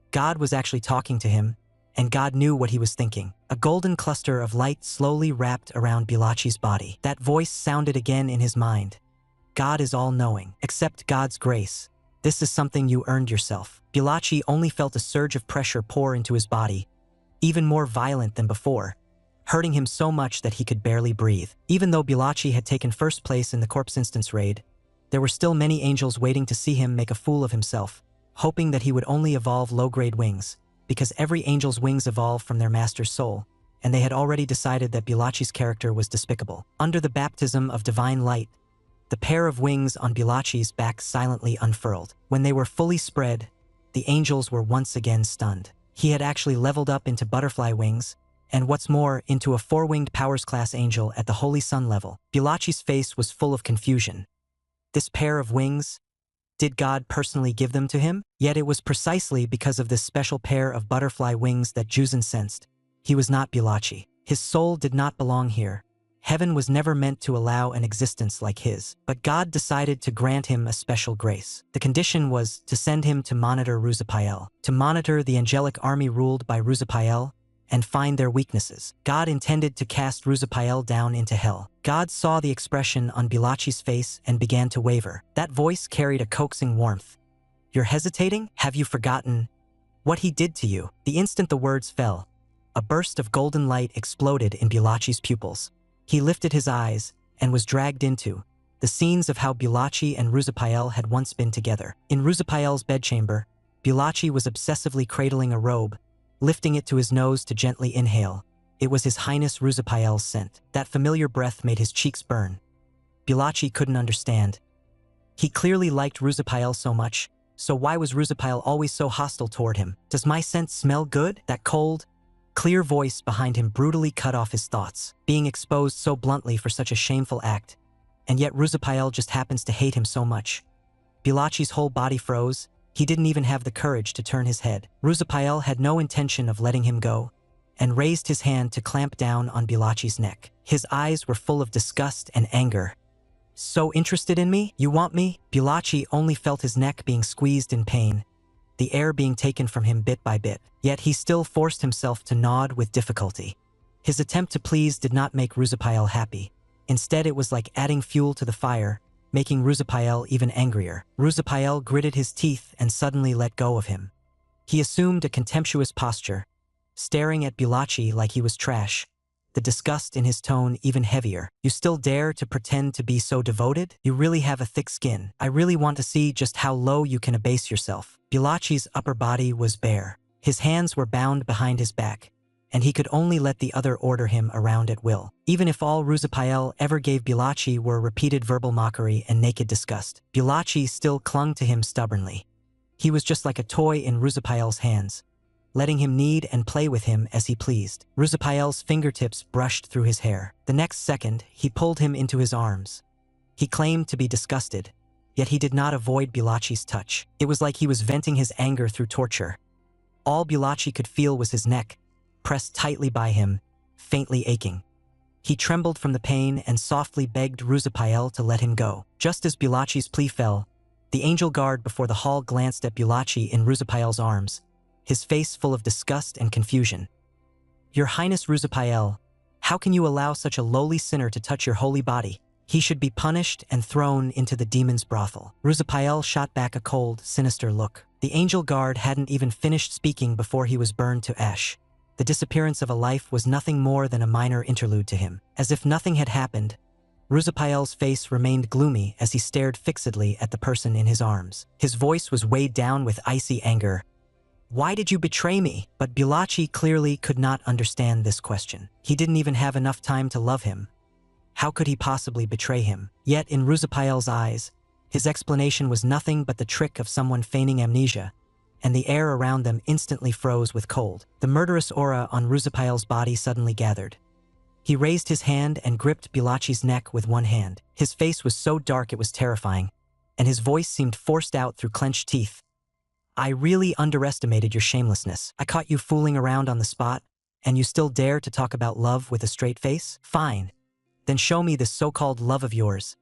God was actually talking to him, and God knew what he was thinking. A golden cluster of light slowly wrapped around Blromace's body. That voice sounded again in his mind. God is all-knowing. Accept God's grace. This is something you earned yourself. Blromace only felt a surge of pressure pour into his body, even more violent than before, hurting him so much that he could barely breathe. Even though Blromace had taken first place in the corpse instance raid, there were still many angels waiting to see him make a fool of himself, hoping that he would only evolve low-grade wings, because every angel's wings evolve from their master's soul, and they had already decided that Blromace's character was despicable. Under the baptism of divine light, the pair of wings on Blromace's back silently unfurled. When they were fully spread, the angels were once again stunned. He had actually leveled up into butterfly wings, and what's more, into a 4-winged powers class angel at the Holy Sun level. Blromace's face was full of confusion. This pair of wings? Did God personally give them to him? Yet it was precisely because of this special pair of butterfly wings that Juzin sensed. He was not Blromace. His soul did not belong here. Heaven was never meant to allow an existence like his. But God decided to grant him a special grace. The condition was to send him to monitor Ruzapael, to monitor the angelic army ruled by Ruzapael, and find their weaknesses. God intended to cast Ruzapael down into hell. God saw the expression on Blromace's face and began to waver. That voice carried a coaxing warmth. You're hesitating? Have you forgotten what he did to you? The instant the words fell, a burst of golden light exploded in Blromace's pupils. He lifted his eyes and was dragged into the scenes of how Blromace and Ruzapael had once been together. In Ruzapael's bedchamber, Blromace was obsessively cradling a robe, lifting it to his nose to gently inhale. It was His Highness Ruzapael's scent. That familiar breath made his cheeks burn. Blromace couldn't understand. He clearly liked Ruzapael so much, so why was Ruzapael always so hostile toward him? Does my scent smell good? That cold, clear voice behind him brutally cut off his thoughts, being exposed so bluntly for such a shameful act. And yet Ruzapael just happens to hate him so much. Blromace's whole body froze. He didn't even have the courage to turn his head. Ruzapael had no intention of letting him go, and raised his hand to clamp down on Blromace's neck. His eyes were full of disgust and anger. So interested in me? You want me? Blromace only felt his neck being squeezed in pain, the air being taken from him bit by bit. Yet he still forced himself to nod with difficulty. His attempt to please did not make Ruzapael happy. Instead, it was like adding fuel to the fire, making Ruzapael even angrier. Ruzapael gritted his teeth and suddenly let go of him. He assumed a contemptuous posture, staring at Blromace like he was trash, the disgust in his tone even heavier. You still dare to pretend to be so devoted? You really have a thick skin. I really want to see just how low you can abase yourself. Blromace's upper body was bare. His hands were bound behind his back, and he could only let the other order him around at will. Even if all Ruzapael ever gave Blromace were repeated verbal mockery and naked disgust, Blromace still clung to him stubbornly. He was just like a toy in Ruzapael's hands, letting him knead and play with him as he pleased. Ruzapael's fingertips brushed through his hair. The next second, he pulled him into his arms. He claimed to be disgusted, yet he did not avoid Blromace's touch. It was like he was venting his anger through torture. All Blromace could feel was his neck, pressed tightly by him, faintly aching. He trembled from the pain and softly begged Ruzapael to let him go. Just as Blromace's plea fell, The angel guard before the hall glanced at Blromace in Ruzapael's arms, his face full of disgust and confusion. "Your Highness Ruzapael, how can you allow such a lowly sinner to touch your holy body? He should be punished and thrown into the demon's brothel." Ruzapael shot back a cold, sinister look. The angel guard hadn't even finished speaking before he was burned to ash. The disappearance of a life was nothing more than a minor interlude to him. As if nothing had happened, Ruzapael's face remained gloomy as he stared fixedly at the person in his arms. His voice was weighed down with icy anger. "Why did you betray me?" But Blromace clearly could not understand this question. He didn't even have enough time to love him. How could he possibly betray him? Yet in Ruzapael's eyes, his explanation was nothing but the trick of someone feigning amnesia, and the air around them instantly froze with cold. The murderous aura on Ruzapael's body suddenly gathered. He raised his hand and gripped Blromace's neck with one hand. His face was so dark it was terrifying, and his voice seemed forced out through clenched teeth. "I really underestimated your shamelessness. I caught you fooling around on the spot, and you still dare to talk about love with a straight face? Fine. Then show me this so-called love of yours.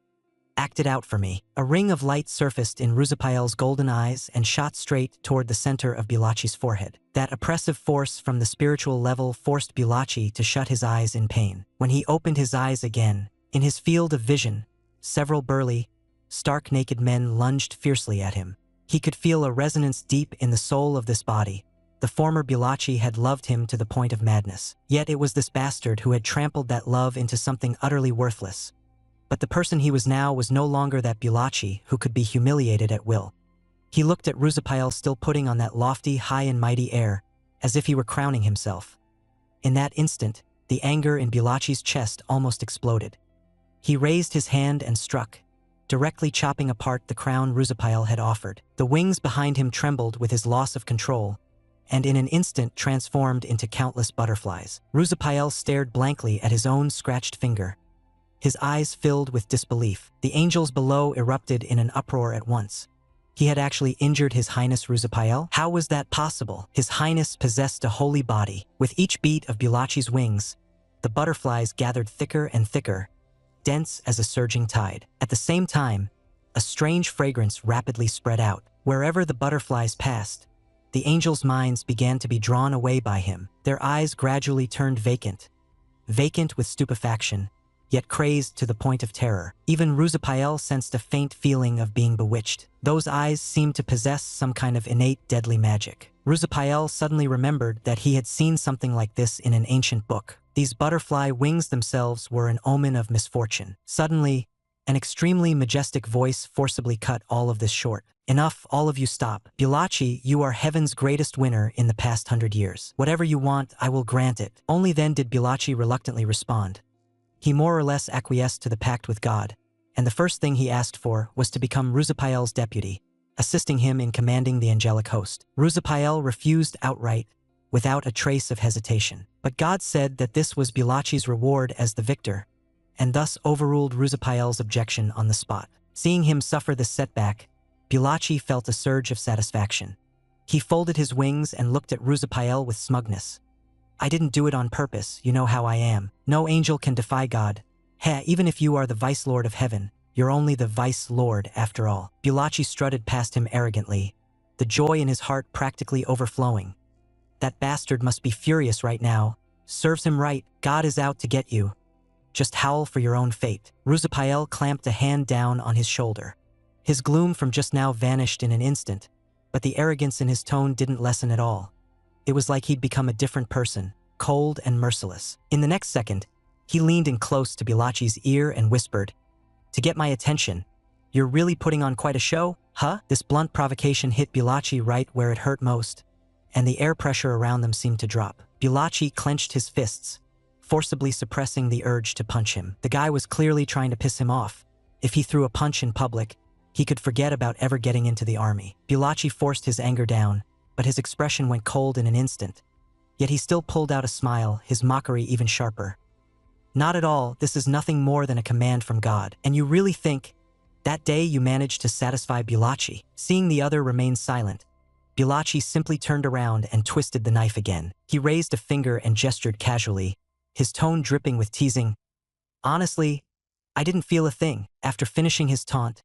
Act it out for me." A ring of light surfaced in Ruzapael's golden eyes and shot straight toward the center of Blromace's forehead. That oppressive force from the spiritual level forced Blromace to shut his eyes in pain. When he opened his eyes again, in his field of vision, several burly, stark-naked men lunged fiercely at him. He could feel a resonance deep in the soul of this body. The former Blromace had loved him to the point of madness. Yet it was this bastard who had trampled that love into something utterly worthless. But the person he was now was no longer that Blromace who could be humiliated at will. He looked at Ruzapael still putting on that lofty, high and mighty air, as if he were crowning himself. In that instant, the anger in Blromace's chest almost exploded. He raised his hand and struck, directly chopping apart the crown Ruzapael had offered. The wings behind him trembled with his loss of control, and in an instant transformed into countless butterflies. Ruzapael stared blankly at his own scratched finger. His eyes filled with disbelief. The angels below erupted in an uproar at once. He had actually injured His Highness Ruzapael? How was that possible? His Highness possessed a holy body. With each beat of Blromace's wings, the butterflies gathered thicker and thicker, dense as a surging tide. At the same time, a strange fragrance rapidly spread out. Wherever the butterflies passed, the angels' minds began to be drawn away by him. Their eyes gradually turned vacant with stupefaction, yet crazed to the point of terror. Even Ruzapael sensed a faint feeling of being bewitched. Those eyes seemed to possess some kind of innate deadly magic. Ruzapael suddenly remembered that he had seen something like this in an ancient book. These butterfly wings themselves were an omen of misfortune. Suddenly, an extremely majestic voice forcibly cut all of this short. "Enough, all of you stop. Blromace, you are heaven's greatest winner in the past 100 years. Whatever you want, I will grant it." Only then did Blromace reluctantly respond. He more or less acquiesced to the pact with God, and the first thing he asked for was to become Ruzapael's deputy, assisting him in commanding the angelic host. Ruzapael refused outright, without a trace of hesitation. But God said that this was Blromace's reward as the victor, and thus overruled Ruzapael's objection on the spot. Seeing him suffer this setback, Blromace felt a surge of satisfaction. He folded his wings and looked at Ruzapael with smugness. "I didn't do it on purpose, you know how I am. No angel can defy God. Heh, even if you are the Vice-Lord of Heaven, you're only the Vice-Lord after all." Blromace strutted past him arrogantly, the joy in his heart practically overflowing. "That bastard must be furious right now. Serves him right. God is out to get you. Just howl for your own fate." Ruzapael clamped a hand down on his shoulder. His gloom from just now vanished in an instant, but the arrogance in his tone didn't lessen at all. It was like he'd become a different person, cold and merciless. In the next second, he leaned in close to Blromace's ear and whispered, "To get my attention, you're really putting on quite a show, huh?" This blunt provocation hit Blromace right where it hurt most, and the air pressure around them seemed to drop. Blromace clenched his fists, forcibly suppressing the urge to punch him. The guy was clearly trying to piss him off. If he threw a punch in public, he could forget about ever getting into the army. Blromace forced his anger down, but his expression went cold in an instant. Yet he still pulled out a smile, his mockery even sharper. "Not at all, this is nothing more than a command from God. And you really think that day you managed to satisfy Blromace?" Seeing the other remain silent, Blromace simply turned around and twisted the knife again. He raised a finger and gestured casually, his tone dripping with teasing. "Honestly, I didn't feel a thing." After finishing his taunt,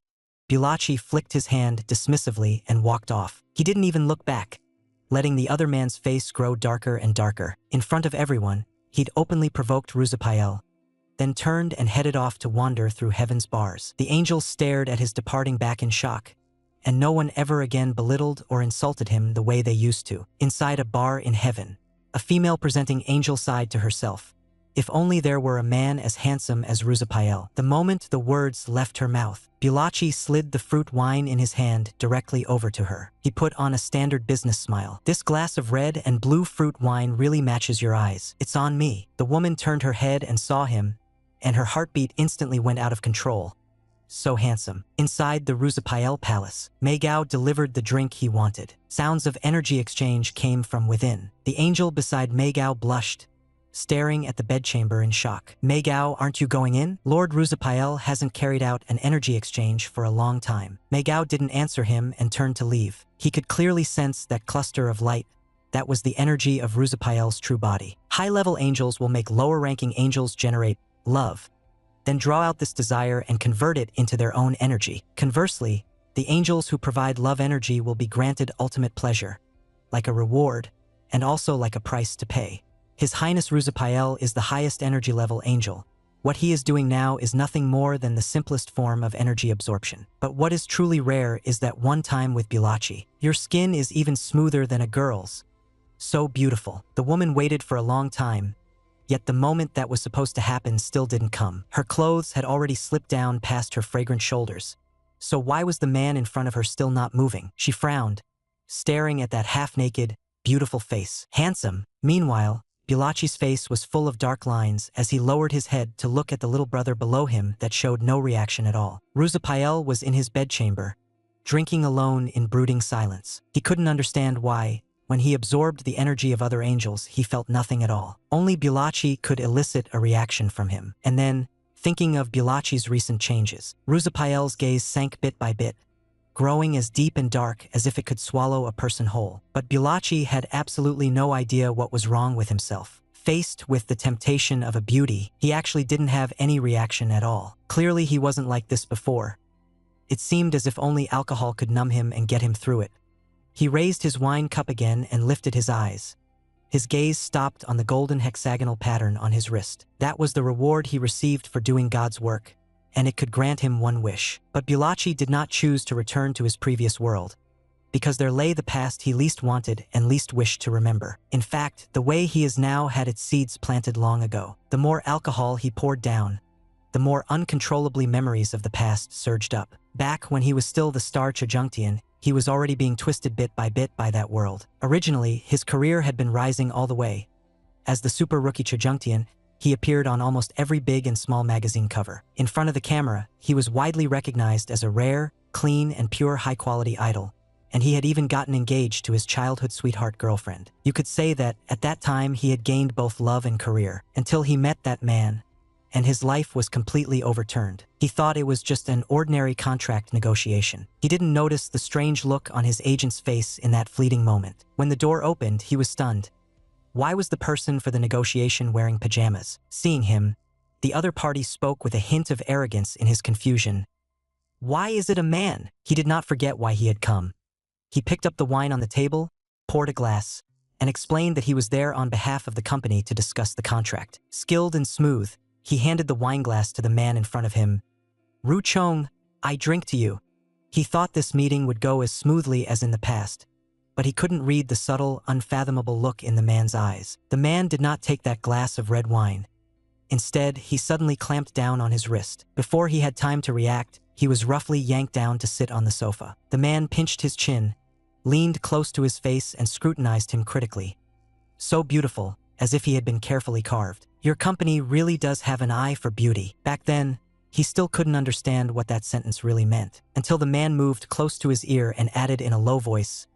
Blromace flicked his hand dismissively and walked off. He didn't even look back, letting the other man's face grow darker and darker. In front of everyone, he'd openly provoked Ruzapael, then turned and headed off to wander through heaven's bars. The angels stared at his departing back in shock, and no one ever again belittled or insulted him the way they used to. Inside a bar in heaven, a female presenting angel sighed to herself. If only there were a man as handsome as Ruzapael. The moment the words left her mouth, Blromace slid the fruit wine in his hand directly over to her. He put on a standard business smile. "This glass of red and blue fruit wine really matches your eyes. It's on me." The woman turned her head and saw him, and her heartbeat instantly went out of control. So handsome. Inside the Ruzapael palace, Manga delivered the drink he wanted. Sounds of energy exchange came from within. The angel beside Manga blushed, staring at the bedchamber in shock. "Manga, aren't you going in? Lord Ruzapael hasn't carried out an energy exchange for a long time." Manga didn't answer him and turned to leave. He could clearly sense that cluster of light. That was the energy of Ruzapael's true body. High-level angels will make lower-ranking angels generate love, then draw out this desire and convert it into their own energy. Conversely, the angels who provide love energy will be granted ultimate pleasure, like a reward, and also like a price to pay. His Highness Ruzapael is the highest energy level angel. What he is doing now is nothing more than the simplest form of energy absorption. But what is truly rare is that one time with Blromace. Your skin is even smoother than a girl's. So beautiful. The woman waited for a long time, yet the moment that was supposed to happen still didn't come. Her clothes had already slipped down past her fragrant shoulders. So why was the man in front of her still not moving? She frowned, staring at that half-naked, beautiful face. Handsome. Meanwhile, Blromace's face was full of dark lines as he lowered his head to look at the little brother below him that showed no reaction at all. Ruzapael was in his bedchamber, drinking alone in brooding silence. He couldn't understand why, when he absorbed the energy of other angels, he felt nothing at all. Only Blromace could elicit a reaction from him. And then, thinking of Blromace's recent changes, Ruzapael's gaze sank bit by bit, growing as deep and dark as if it could swallow a person whole. But Blromace had absolutely no idea what was wrong with himself. Faced with the temptation of a beauty, he actually didn't have any reaction at all. Clearly he wasn't like this before. It seemed as if only alcohol could numb him and get him through it. He raised his wine cup again and lifted his eyes. His gaze stopped on the golden hexagonal pattern on his wrist. That was the reward he received for doing God's work, and it could grant him one wish. But Blromace did not choose to return to his previous world, because there lay the past he least wanted and least wished to remember. In fact, the way he is now had its seeds planted long ago. The more alcohol he poured down, the more uncontrollably memories of the past surged up. Back when he was still the star Chajungtian, he was already being twisted bit by that world. Originally, his career had been rising all the way. As the super rookie Chajungtian, he appeared on almost every big and small magazine cover. In front of the camera, he was widely recognized as a rare, clean, and pure high-quality idol, and he had even gotten engaged to his childhood sweetheart girlfriend. You could say that, at that time, he had gained both love and career, until he met that man, and his life was completely overturned. He thought it was just an ordinary contract negotiation. He didn't notice the strange look on his agent's face in that fleeting moment. When the door opened, he was stunned. Why was the person for the negotiation wearing pajamas? Seeing him, the other party spoke with a hint of arrogance in his confusion. "Why is it a man?" He did not forget why he had come. He picked up the wine on the table, poured a glass, and explained that he was there on behalf of the company to discuss the contract. Skilled and smooth, he handed the wine glass to the man in front of him. "Ru Chong, I drink to you." He thought this meeting would go as smoothly as in the past, but he couldn't read the subtle, unfathomable look in the man's eyes. The man did not take that glass of red wine. Instead, he suddenly clamped down on his wrist. Before he had time to react, he was roughly yanked down to sit on the sofa. The man pinched his chin, leaned close to his face, and scrutinized him critically. So beautiful, as if he had been carefully carved. "Your company really does have an eye for beauty." Back then, he still couldn't understand what that sentence really meant, until the man moved close to his ear and added in a low voice,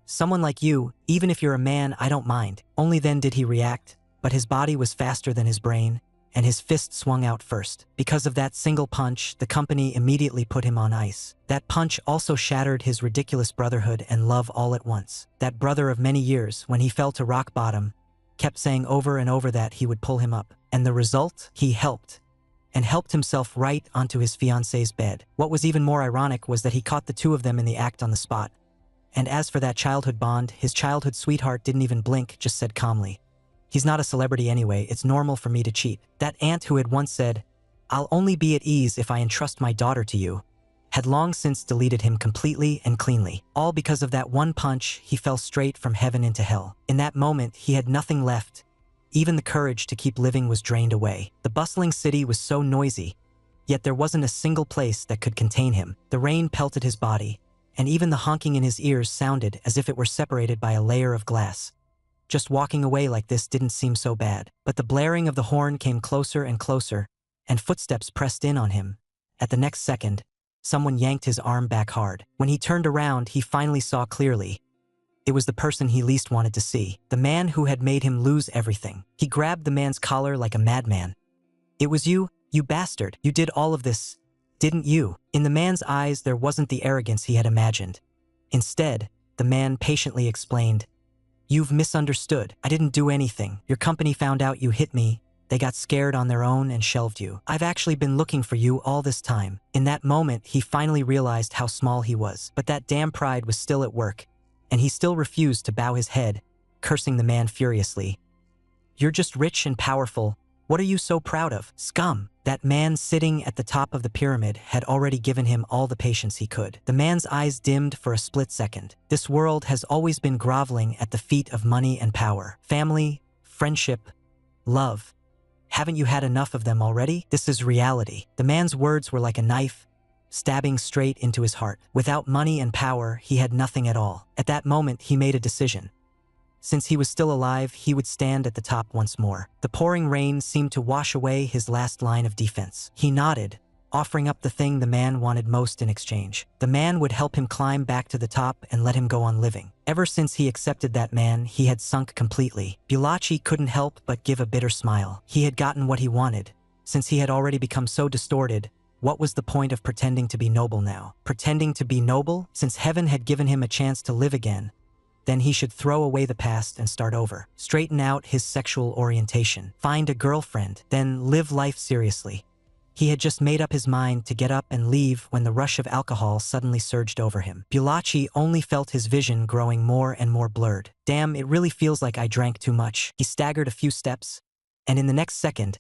"Someone like you, even if you're a man, I don't mind." Only then did he react, but his body was faster than his brain, and his fist swung out first. Because of that single punch, the company immediately put him on ice. That punch also shattered his ridiculous brotherhood and love all at once. That brother of many years, when he fell to rock bottom, kept saying over and over that he would pull him up. And the result? He helped. and helped himself right onto his fiancée's bed. What was even more ironic was that he caught the two of them in the act on the spot. And as for that childhood bond, his childhood sweetheart didn't even blink, just said calmly, "He's not a celebrity anyway, it's normal for me to cheat." That aunt who had once said, "I'll only be at ease if I entrust my daughter to you," had long since deleted him completely and cleanly. All because of that one punch, he fell straight from heaven into hell. In that moment, he had nothing left. Even the courage to keep living was drained away. The bustling city was so noisy, yet there wasn't a single place that could contain him. The rain pelted his body, and even the honking in his ears sounded as if it were separated by a layer of glass. Just walking away like this didn't seem so bad. But the blaring of the horn came closer and closer, and footsteps pressed in on him. At the next second, someone yanked his arm back hard. When he turned around, he finally saw clearly. It was the person he least wanted to see, the man who had made him lose everything. He grabbed the man's collar like a madman. "It was you, you bastard. You did all of this, didn't you?" In the man's eyes, there wasn't the arrogance he had imagined. Instead, the man patiently explained, "You've misunderstood. I didn't do anything. Your company found out you hit me. They got scared on their own and shelved you. I've actually been looking for you all this time." In that moment, he finally realized how small he was. But that damn pride was still at work, and he still refused to bow his head, cursing the man furiously. "You're just rich and powerful. What are you so proud of? Scum!" That man sitting at the top of the pyramid had already given him all the patience he could. The man's eyes dimmed for a split second. This world has always been groveling at the feet of money and power. Family, friendship, love. Haven't you had enough of them already? This is reality. The man's words were like a knife, stabbing straight into his heart. Without money and power, he had nothing at all. At that moment, he made a decision. Since he was still alive, he would stand at the top once more. The pouring rain seemed to wash away his last line of defense. He nodded, offering up the thing the man wanted most in exchange. The man would help him climb back to the top and let him go on living. Ever since he accepted that man, he had sunk completely. Blromace couldn't help but give a bitter smile. He had gotten what he wanted. Since he had already become so distorted, what was the point of pretending to be noble now? Pretending to be noble? Since heaven had given him a chance to live again, then he should throw away the past and start over. Straighten out his sexual orientation. Find a girlfriend, then live life seriously. He had just made up his mind to get up and leave when the rush of alcohol suddenly surged over him. Blromace only felt his vision growing more and more blurred. "Damn, it really feels like I drank too much." He staggered a few steps, and in the next second,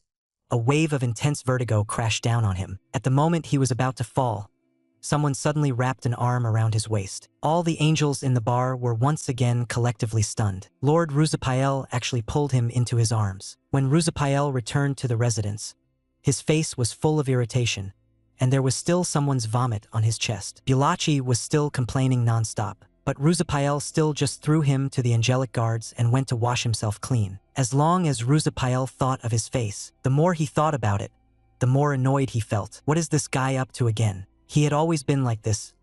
a wave of intense vertigo crashed down on him. At the moment he was about to fall, someone suddenly wrapped an arm around his waist. All the angels in the bar were once again collectively stunned. Lord Ruzapael actually pulled him into his arms. When Ruzapael returned to the residence, his face was full of irritation, and there was still someone's vomit on his chest. Blromace was still complaining nonstop, but Ruzapael still just threw him to the angelic guards and went to wash himself clean. As long as Ruzapael thought of his face, the more he thought about it, the more annoyed he felt. What is this guy up to again? He had always been like this,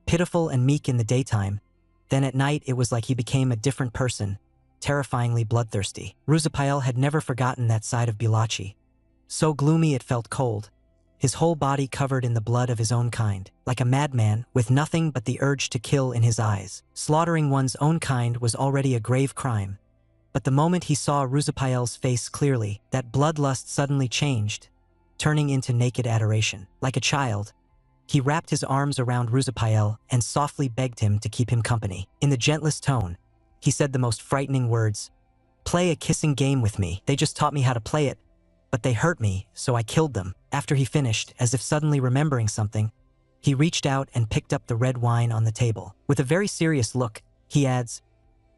pitiful and meek in the daytime. Then at night it was like he became a different person, terrifyingly bloodthirsty. Ruzapael had never forgotten that side of Blromace. So gloomy it felt cold, his whole body covered in the blood of his own kind, like a madman with nothing but the urge to kill in his eyes. Slaughtering one's own kind was already a grave crime, but the moment he saw Ruzapael's face clearly, that bloodlust suddenly changed, turning into naked adoration. Like a child, he wrapped his arms around Ruzapael and softly begged him to keep him company. In the gentlest tone, he said the most frightening words, "Play a kissing game with me. They just taught me how to play it, but they hurt me, so I killed them." After he finished, as if suddenly remembering something, he reached out and picked up the red wine on the table. With a very serious look, he adds,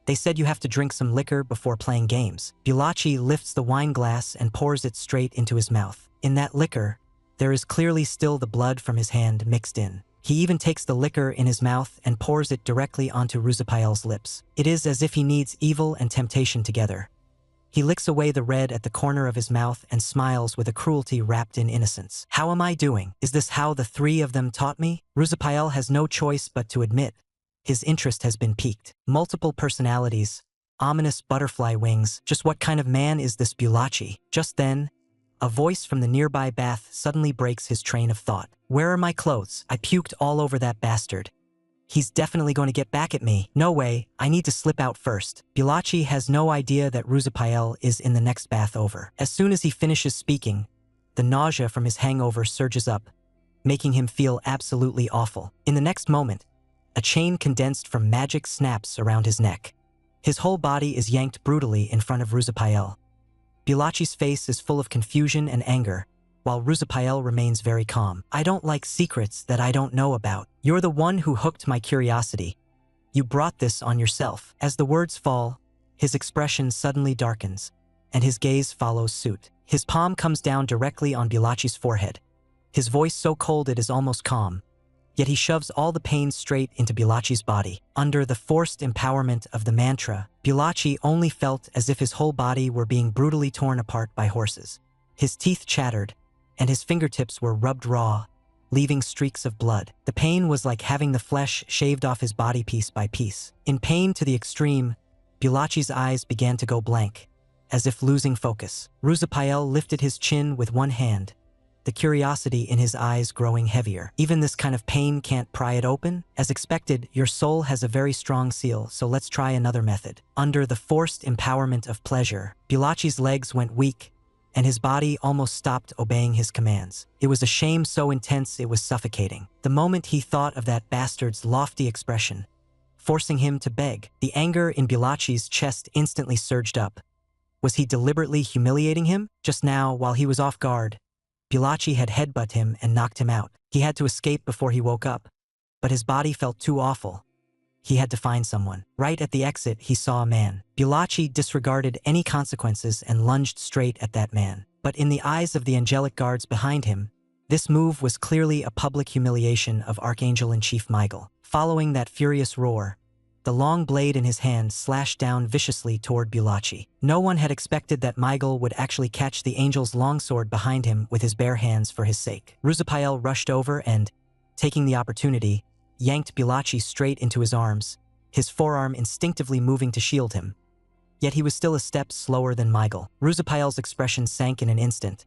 "They said you have to drink some liquor before playing games." Blromace lifts the wine glass and pours it straight into his mouth. In that liquor, there is clearly still the blood from his hand mixed in. He even takes the liquor in his mouth and pours it directly onto Ruzapael's lips. It is as if he needs evil and temptation together. He licks away the red at the corner of his mouth and smiles with a cruelty wrapped in innocence. "How am I doing? Is this how the three of them taught me?" Ruzapael has no choice but to admit his interest has been piqued. Multiple personalities, ominous butterfly wings. Just what kind of man is this Blromace? Just then, a voice from the nearby bath suddenly breaks his train of thought. "Where are my clothes? I puked all over that bastard. He's definitely going to get back at me. No way, I need to slip out first." Blromace has no idea that Ruzapael is in the next bath over. As soon as he finishes speaking, The nausea from his hangover surges up, making him feel absolutely awful. In the next moment, a chain condensed from magic snaps around his neck. His whole body is yanked brutally in front of Ruzapael. Blacie's face is full of confusion and anger, while Ruzapael remains very calm. I don't like secrets that I don't know about. You're the one who hooked my curiosity. You brought this on yourself. As the words fall, his expression suddenly darkens, and his gaze follows suit. His palm comes down directly on Blacie's forehead, his voice so cold it is almost calm, yet he shoves all the pain straight into Blacie's body. Under the forced empowerment of the mantra, Blacie only felt as if his whole body were being brutally torn apart by horses. His teeth chattered, and his fingertips were rubbed raw, leaving streaks of blood. The pain was like having the flesh shaved off his body piece by piece. In pain to the extreme, Blacie's eyes began to go blank, as if losing focus. Ruzapael lifted his chin with one hand, the curiosity in his eyes growing heavier. Even this kind of pain can't pry it open? As expected, your soul has a very strong seal, so let's try another method. Under the forced empowerment of pleasure, Blacie's legs went weak, and his body almost stopped obeying his commands. It was a shame so intense it was suffocating. The moment he thought of that bastard's lofty expression, forcing him to beg, the anger in Blacie's chest instantly surged up. Was he deliberately humiliating him? Just now, while he was off guard, Blacie had headbutted him and knocked him out. He had to escape before he woke up, but his body felt too awful. He had to find someone. Right at the exit, he saw a man. Blacie disregarded any consequences and lunged straight at that man. But in the eyes of the angelic guards behind him, this move was clearly a public humiliation of Archangel-in-Chief Miguel. Following that furious roar, the long blade in his hand slashed down viciously toward Blacie. No one had expected that Miguel would actually catch the angel's longsword behind him with his bare hands for his sake. Ruzapael rushed over and, taking the opportunity, yanked Blacie straight into his arms, his forearm instinctively moving to shield him. Yet he was still a step slower than Miguel. Ruzapael's expression sank in an instant,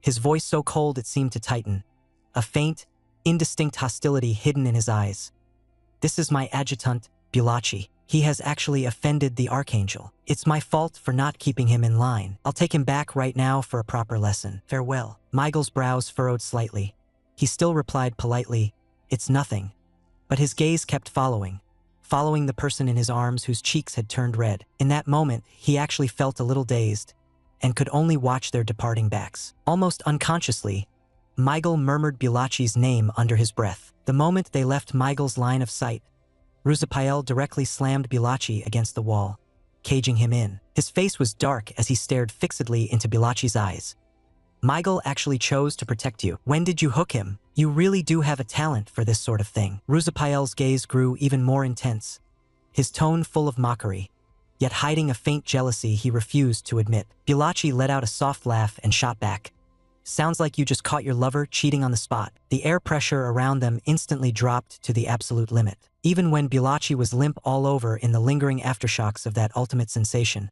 his voice so cold it seemed to tighten, a faint, indistinct hostility hidden in his eyes. This is my adjutant, Blacie. He has actually offended the Archangel. It's my fault for not keeping him in line. I'll take him back right now for a proper lesson. Farewell. Miguel's brows furrowed slightly. He still replied politely, "It's nothing." But his gaze kept following the person in his arms whose cheeks had turned red. In that moment, he actually felt a little dazed and could only watch their departing backs. Almost unconsciously, Miguel murmured Blacie's name under his breath. The moment they left Miguel's line of sight, Ruzapael directly slammed Blacie against the wall, caging him in. His face was dark as he stared fixedly into Blacie's eyes. Miguel actually chose to protect you. When did you hook him? You really do have a talent for this sort of thing. Ruzapael's gaze grew even more intense, his tone full of mockery, yet hiding a faint jealousy he refused to admit. Blacie let out a soft laugh and shot back. Sounds like you just caught your lover cheating on the spot. The air pressure around them instantly dropped to the absolute limit. Even when Blacie was limp all over in the lingering aftershocks of that ultimate sensation,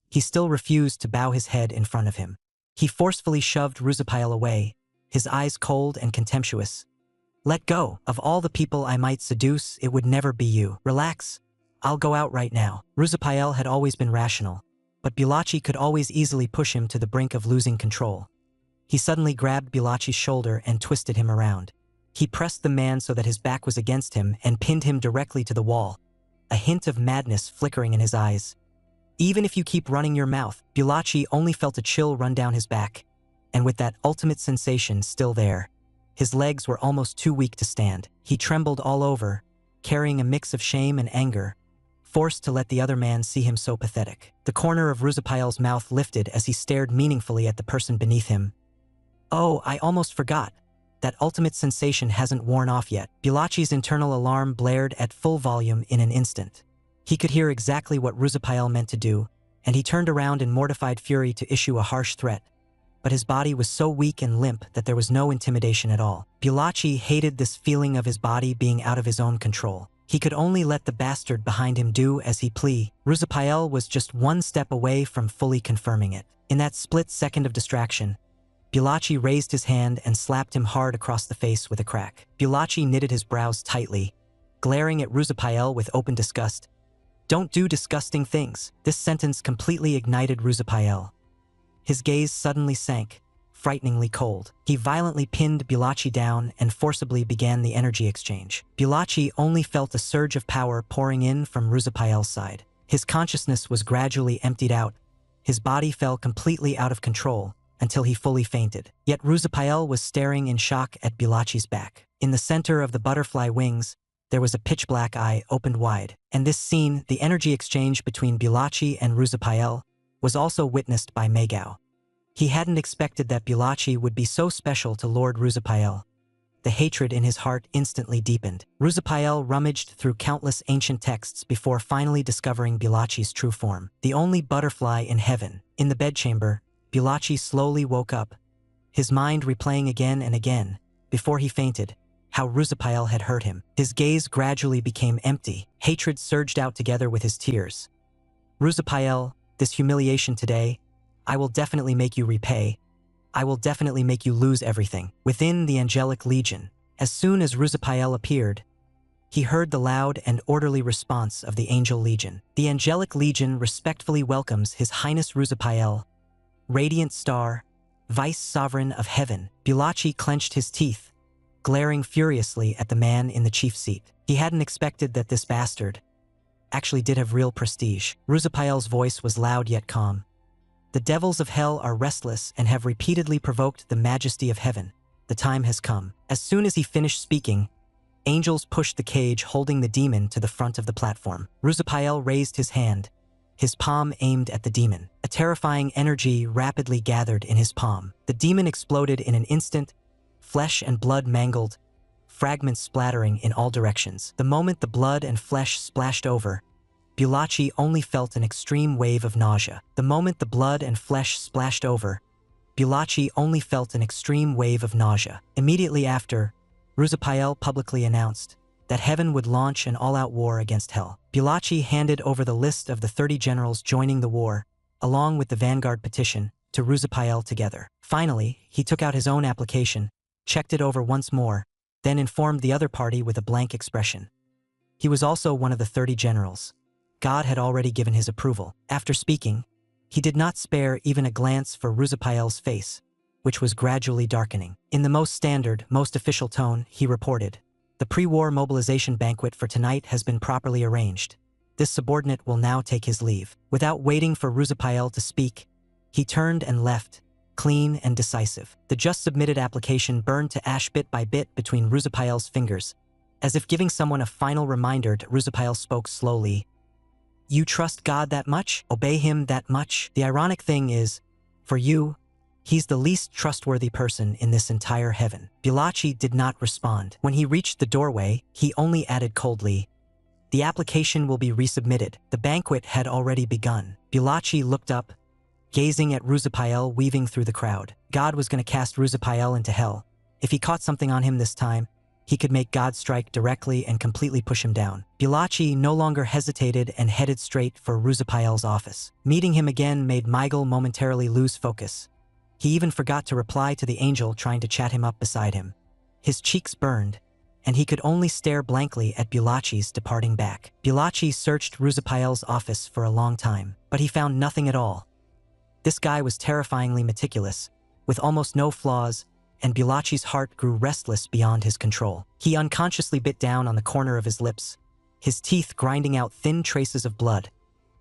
he still refused to bow his head in front of him. He forcefully shoved Ruzapael away, his eyes cold and contemptuous. Let go. Of all the people I might seduce, it would never be you. Relax. I'll go out right now. Ruzapael had always been rational, but Blacie could always easily push him to the brink of losing control. He suddenly grabbed Blacie's shoulder and twisted him around. He pressed the man so that his back was against him and pinned him directly to the wall, a hint of madness flickering in his eyes. Even if you keep running your mouth, Blacie only felt a chill run down his back, and with that ultimate sensation still there, his legs were almost too weak to stand. He trembled all over, carrying a mix of shame and anger, forced to let the other man see him so pathetic. The corner of Ruzapael's mouth lifted as he stared meaningfully at the person beneath him. Oh, I almost forgot. That ultimate sensation hasn't worn off yet. Blacie's internal alarm blared at full volume in an instant. He could hear exactly what Ruzapael meant to do, and he turned around in mortified fury to issue a harsh threat. But his body was so weak and limp that there was no intimidation at all. Blacie hated this feeling of his body being out of his own control. He could only let the bastard behind him do as he pleased. Ruzapael was just one step away from fully confirming it. In that split second of distraction, Blacie raised his hand and slapped him hard across the face with a crack. Blacie knitted his brows tightly, glaring at Ruzapael with open disgust. Don't do disgusting things. This sentence completely ignited Ruzapael. His gaze suddenly sank, frighteningly cold. He violently pinned Blromace down and forcibly began the energy exchange. Blromace only felt a surge of power pouring in from Ruzapael's side. His consciousness was gradually emptied out. His body fell completely out of control until he fully fainted. Yet Ruzapael was staring in shock at Blromace's back. In the center of the butterfly wings, there was a pitch-black eye opened wide. And this scene, the energy exchange between Blromace and Ruzapael, was also witnessed by Megao. He hadn't expected that Blromace would be so special to Lord Ruzapael. The hatred in his heart instantly deepened. Ruzapael rummaged through countless ancient texts before finally discovering Blromace's true form. The only butterfly in heaven. In the bedchamber, Blromace slowly woke up, his mind replaying again and again, before he fainted, how Ruzapael had hurt him. His gaze gradually became empty. Hatred surged out together with his tears. Ruzapael, this humiliation today, I will definitely make you repay. I will definitely make you lose everything. Within the angelic legion, as soon as Ruzapael appeared, he heard the loud and orderly response of the angel legion. The angelic legion respectfully welcomes His Highness Ruzapael, radiant star, vice sovereign of heaven. Blromace clenched his teeth, glaring furiously at the man in the chief seat. He hadn't expected that this bastard actually did have real prestige. Ruzapael's voice was loud yet calm. The devils of hell are restless and have repeatedly provoked the majesty of heaven. The time has come. As soon as he finished speaking, angels pushed the cage holding the demon to the front of the platform. Ruzapael raised his hand, his palm aimed at the demon. A terrifying energy rapidly gathered in his palm. The demon exploded in an instant, flesh and blood mangled, fragments splattering in all directions. The moment the blood and flesh splashed over, Blromace only felt an extreme wave of nausea. The moment the blood and flesh splashed over, Blromace only felt an extreme wave of nausea. Immediately after, Ruzapael publicly announced that heaven would launch an all-out war against hell. Blromace handed over the list of the 30 generals joining the war, along with the vanguard petition, to Ruzapael together. Finally, he took out his own application, checked it over once more, then informed the other party with a blank expression. He was also one of the 30 generals. God had already given his approval. After speaking, he did not spare even a glance for Ruzapael's face, which was gradually darkening. In the most standard, most official tone, he reported, "The pre-war mobilization banquet for tonight has been properly arranged. This subordinate will now take his leave." Without waiting for Ruzapael to speak, he turned and left, clean and decisive. The just submitted application burned to ash bit by bit between Ruzapael's fingers. As if giving someone a final reminder, Ruzapael spoke slowly. "You trust God that much? Obey him that much? The ironic thing is, for you, he's the least trustworthy person in this entire heaven." Blromace did not respond. When he reached the doorway, he only added coldly, "The application will be resubmitted." The banquet had already begun. Blromace looked up, gazing at Ruzapael weaving through the crowd. God was going to cast Ruzapael into hell. If he caught something on him this time, he could make God strike directly and completely push him down. Blromace no longer hesitated and headed straight for Ruzapael's office. Meeting him again made Michael momentarily lose focus. He even forgot to reply to the angel trying to chat him up beside him. His cheeks burned, and he could only stare blankly at Blromace's departing back. Blromace searched Ruzapael's office for a long time, but he found nothing at all. This guy was terrifyingly meticulous, with almost no flaws, and Blromace's heart grew restless beyond his control. He unconsciously bit down on the corner of his lips, his teeth grinding out thin traces of blood,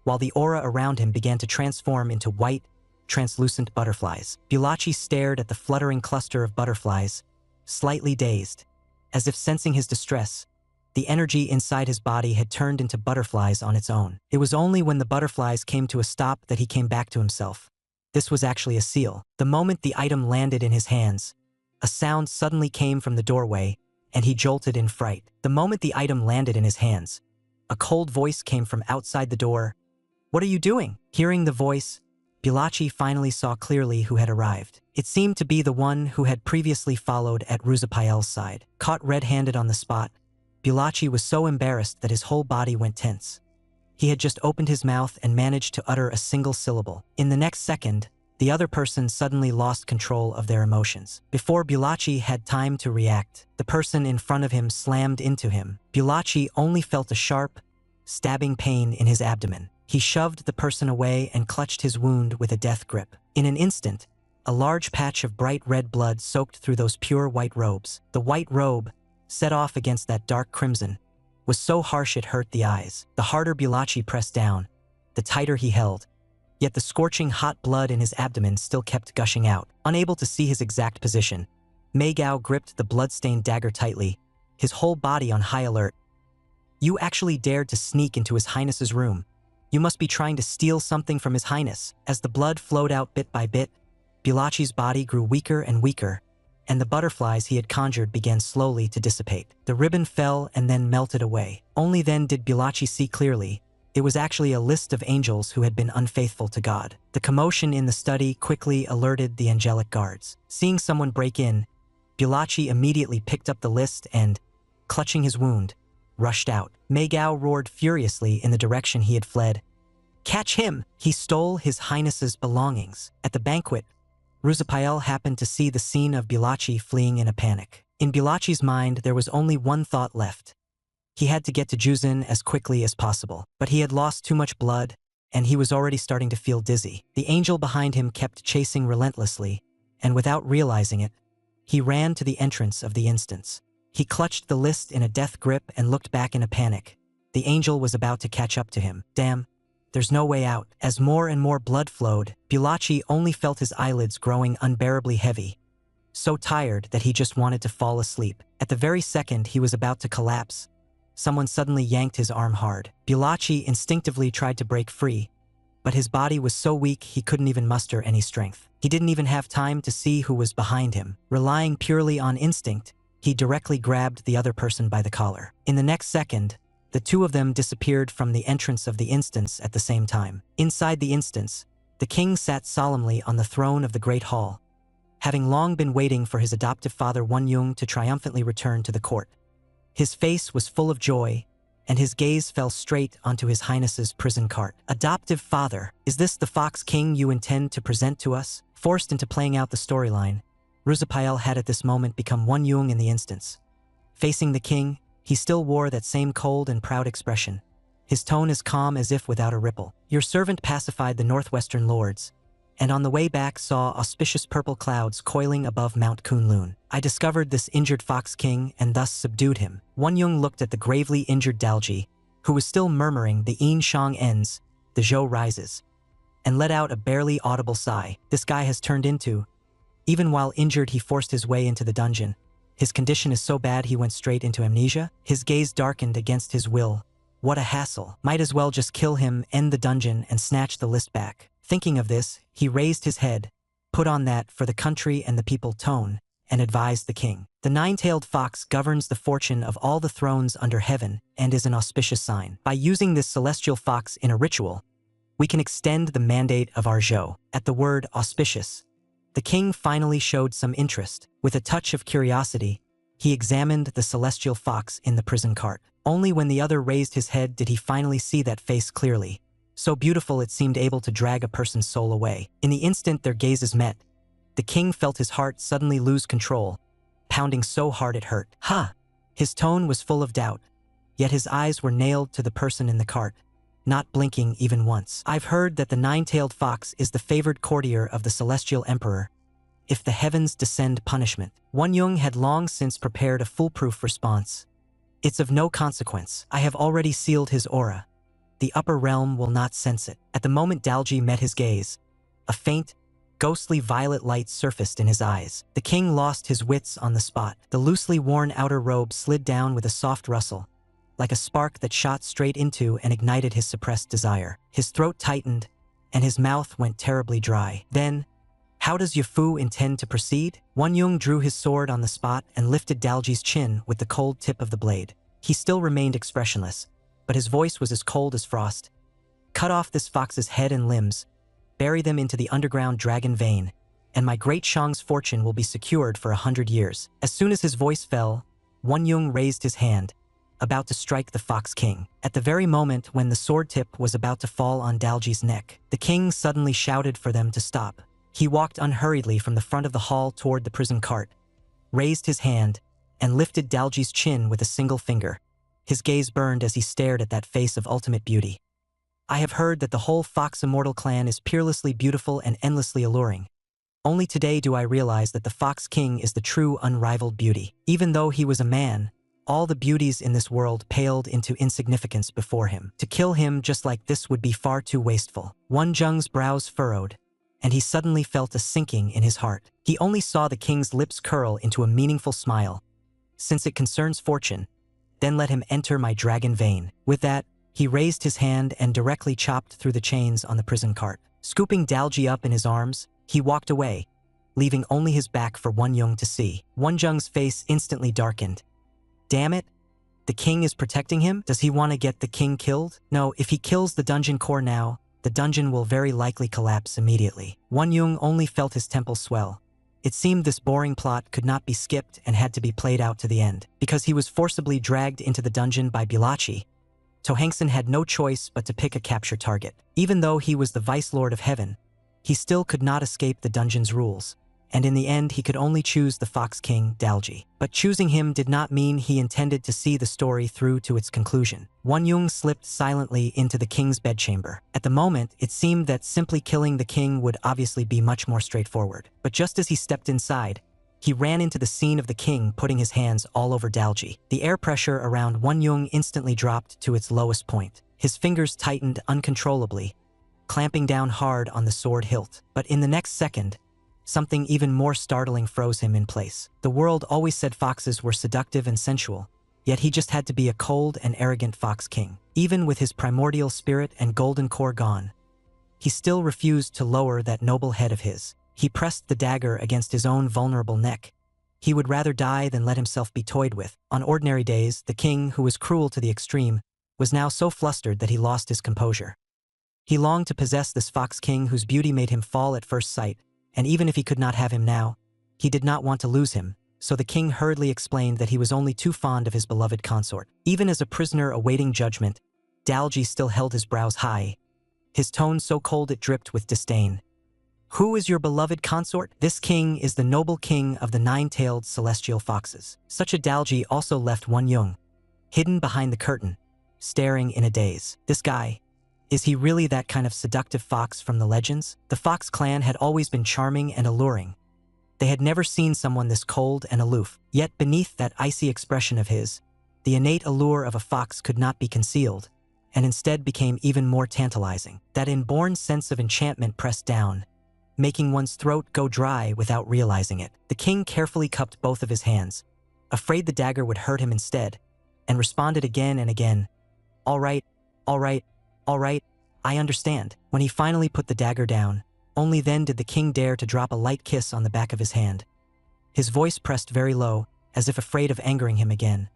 while the aura around him began to transform into white, translucent butterflies. Blromace stared at the fluttering cluster of butterflies, slightly dazed. As if sensing his distress, the energy inside his body had turned into butterflies on its own. It was only when the butterflies came to a stop that he came back to himself. This was actually a seal. The moment the item landed in his hands, a sound suddenly came from the doorway, and he jolted in fright. The moment the item landed in his hands, a cold voice came from outside the door. "What are you doing?" Hearing the voice, Blromace finally saw clearly who had arrived. It seemed to be the one who had previously followed at Ruzapael's side. Caught red-handed on the spot, Blromace was so embarrassed that his whole body went tense. He had just opened his mouth and managed to utter a single syllable. In the next second, the other person suddenly lost control of their emotions. Before Blromace had time to react, the person in front of him slammed into him. Blromace only felt a sharp, stabbing pain in his abdomen. He shoved the person away and clutched his wound with a death grip. In an instant, a large patch of bright red blood soaked through those pure white robes. The white robe, set off against that dark crimson, was so harsh it hurt the eyes. The harder Blromace pressed down, the tighter he held, yet the scorching hot blood in his abdomen still kept gushing out. Unable to see his exact position, Manga gripped the blood-stained dagger tightly, his whole body on high alert. "You actually dared to sneak into His Highness's room. You must be trying to steal something from His Highness." As the blood flowed out bit by bit, Blromace's body grew weaker and weaker, and the butterflies he had conjured began slowly to dissipate. The ribbon fell and then melted away. Only then did Blromace see clearly. It was actually a list of angels who had been unfaithful to God. The commotion in the study quickly alerted the angelic guards. Seeing someone break in, Blromace immediately picked up the list and, clutching his wound, rushed out. Manga roared furiously in the direction he had fled. "Catch him!" He stole His Highness's belongings. At the banquet, Ruzapael happened to see the scene of Blromace fleeing in a panic. In Blromace's mind, there was only one thought left. He had to get to Juzin as quickly as possible. But he had lost too much blood, and he was already starting to feel dizzy. The angel behind him kept chasing relentlessly, and without realizing it, he ran to the entrance of the instance. He clutched the list in a death grip and looked back in a panic. The angel was about to catch up to him. Damn, there's no way out. As more and more blood flowed, Blromace only felt his eyelids growing unbearably heavy, so tired that he just wanted to fall asleep. At the very second he was about to collapse, someone suddenly yanked his arm hard. Blromace instinctively tried to break free, but his body was so weak he couldn't even muster any strength. He didn't even have time to see who was behind him. Relying purely on instinct, he directly grabbed the other person by the collar. In the next second, the two of them disappeared from the entrance of the instance at the same time. Inside the instance, the king sat solemnly on the throne of the Great Hall, having long been waiting for his adoptive father Wonyoung to triumphantly return to the court. His face was full of joy, and his gaze fell straight onto His Highness's prison cart. "Adoptive father, is this the Fox King you intend to present to us?" Forced into playing out the storyline, Ruzapael had at this moment become Wonyoung in the instance. Facing the king, he still wore that same cold and proud expression, his tone as calm as if without a ripple. "Your servant pacified the northwestern lords, and on the way back saw auspicious purple clouds coiling above Mount Kunlun. I discovered this injured Fox King and thus subdued him." Wonyoung looked at the gravely injured Dalji, who was still murmuring the "Yin Shang ends, the Zhou rises," and let out a barely audible sigh. This guy has turned into... Even while injured, he forced his way into the dungeon. His condition is so bad he went straight into amnesia. His gaze darkened against his will. What a hassle. Might as well just kill him, end the dungeon, and snatch the list back. Thinking of this, he raised his head, put on that "for the country and the people" tone, and advised the king. "The nine-tailed fox governs the fortune of all the thrones under heaven and is an auspicious sign. By using this celestial fox in a ritual, we can extend the mandate of our Zhou." At the word auspicious, the king finally showed some interest. With a touch of curiosity, he examined the celestial fox in the prison cart. Only when the other raised his head did he finally see that face clearly, so beautiful it seemed able to drag a person's soul away. In the instant their gazes met, the king felt his heart suddenly lose control, pounding so hard it hurt. "Ha!" His tone was full of doubt, yet his eyes were nailed to the person in the cart, not blinking even once. "I've heard that the nine-tailed fox is the favored courtier of the celestial emperor. If the heavens descend punishment." Wonyoung had long since prepared a foolproof response. "It's of no consequence. I have already sealed his aura. The upper realm will not sense it." At the moment Dalji met his gaze, a faint, ghostly violet light surfaced in his eyes. The king lost his wits on the spot. The loosely worn outer robe slid down with a soft rustle, like a spark that shot straight into and ignited his suppressed desire. His throat tightened, and his mouth went terribly dry. "Then, how does Yafu intend to proceed?" Wonyoung drew his sword on the spot and lifted Dalji's chin with the cold tip of the blade. He still remained expressionless, but his voice was as cold as frost. "Cut off this fox's head and limbs, bury them into the underground dragon vein, and my great Shang's fortune will be secured for 100 years. As soon as his voice fell, Wonyoung raised his hand, about to strike the Fox King. At the very moment when the sword tip was about to fall on Dalji's neck, the king suddenly shouted for them to stop. He walked unhurriedly from the front of the hall toward the prison cart, raised his hand, and lifted Dalji's chin with a single finger. His gaze burned as he stared at that face of ultimate beauty. "I have heard that the whole Fox Immortal clan is peerlessly beautiful and endlessly alluring. Only today do I realize that the Fox King is the true unrivaled beauty. Even though he was a man, all the beauties in this world paled into insignificance before him. To kill him just like this would be far too wasteful. Wonjung's brows furrowed, and he suddenly felt a sinking in his heart. He only saw the king's lips curl into a meaningful smile. Since it concerns fortune, then let him enter my dragon vein. With that, he raised his hand and directly chopped through the chains on the prison cart. Scooping Dalji up in his arms, he walked away, leaving only his back for Wonjung to see. Wonjung's face instantly darkened. Damn it! The king is protecting him? Does he want to get the king killed? No, if he kills the dungeon core now, the dungeon will very likely collapse immediately. Wonjung only felt his temples swell. It seemed this boring plot could not be skipped and had to be played out to the end. Because he was forcibly dragged into the dungeon by Bulachi, Tohangson had no choice but to pick a capture target. Even though he was the Vice Lord of Heaven, he still could not escape the dungeon's rules, and in the end he could only choose the Fox King, Dalji. But choosing him did not mean he intended to see the story through to its conclusion. Wonjung slipped silently into the king's bedchamber. At the moment, it seemed that simply killing the king would obviously be much more straightforward. But just as he stepped inside, he ran into the scene of the king putting his hands all over Dalji. The air pressure around Wonjung instantly dropped to its lowest point. His fingers tightened uncontrollably, clamping down hard on the sword hilt. But in the next second, something even more startling froze him in place. The world always said foxes were seductive and sensual, yet he just had to be a cold and arrogant fox king. Even with his primordial spirit and golden core gone, he still refused to lower that noble head of his. He pressed the dagger against his own vulnerable neck. He would rather die than let himself be toyed with. On ordinary days, the king, who was cruel to the extreme, was now so flustered that he lost his composure. He longed to possess this fox king whose beauty made him fall at first sight, and even if he could not have him now, he did not want to lose him, so the king hurriedly explained that he was only too fond of his beloved consort. Even as a prisoner awaiting judgment, Dalji still held his brows high, his tone so cold it dripped with disdain. Who is your beloved consort? This king is the noble king of the nine-tailed celestial foxes. Such a Dalji also left Wonjung, hidden behind the curtain, staring in a daze. This guy, is he really that kind of seductive fox from the legends? The Fox clan had always been charming and alluring. They had never seen someone this cold and aloof. Yet beneath that icy expression of his, the innate allure of a fox could not be concealed, and instead became even more tantalizing. That inborn sense of enchantment pressed down, making one's throat go dry without realizing it. The king carefully cupped both of his hands, afraid the dagger would hurt him instead, and responded again and again, "All right, all right, all right, I understand." When he finally put the dagger down, only then did the king dare to drop a light kiss on the back of his hand. His voice pressed very low, as if afraid of angering him again.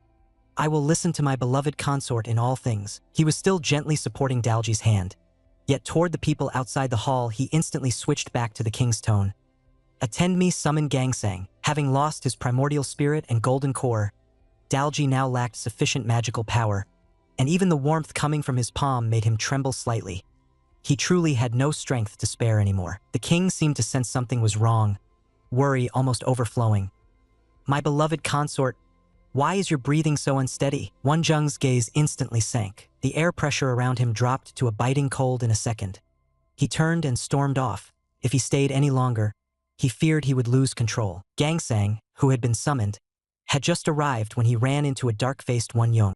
"I will listen to my beloved consort in all things." He was still gently supporting Dalji's hand, yet toward the people outside the hall he instantly switched back to the king's tone. "Attend me, summon Gangsang." Having lost his primordial spirit and golden core, Dalji now lacked sufficient magical power, and even the warmth coming from his palm made him tremble slightly. He truly had no strength to spare anymore. The king seemed to sense something was wrong, worry almost overflowing. "My beloved consort, why is your breathing so unsteady?" Wonjung's gaze instantly sank. The air pressure around him dropped to a biting cold in a second. He turned and stormed off. If he stayed any longer, he feared he would lose control. Gangsang, who had been summoned, had just arrived when he ran into a dark-faced Wonjung.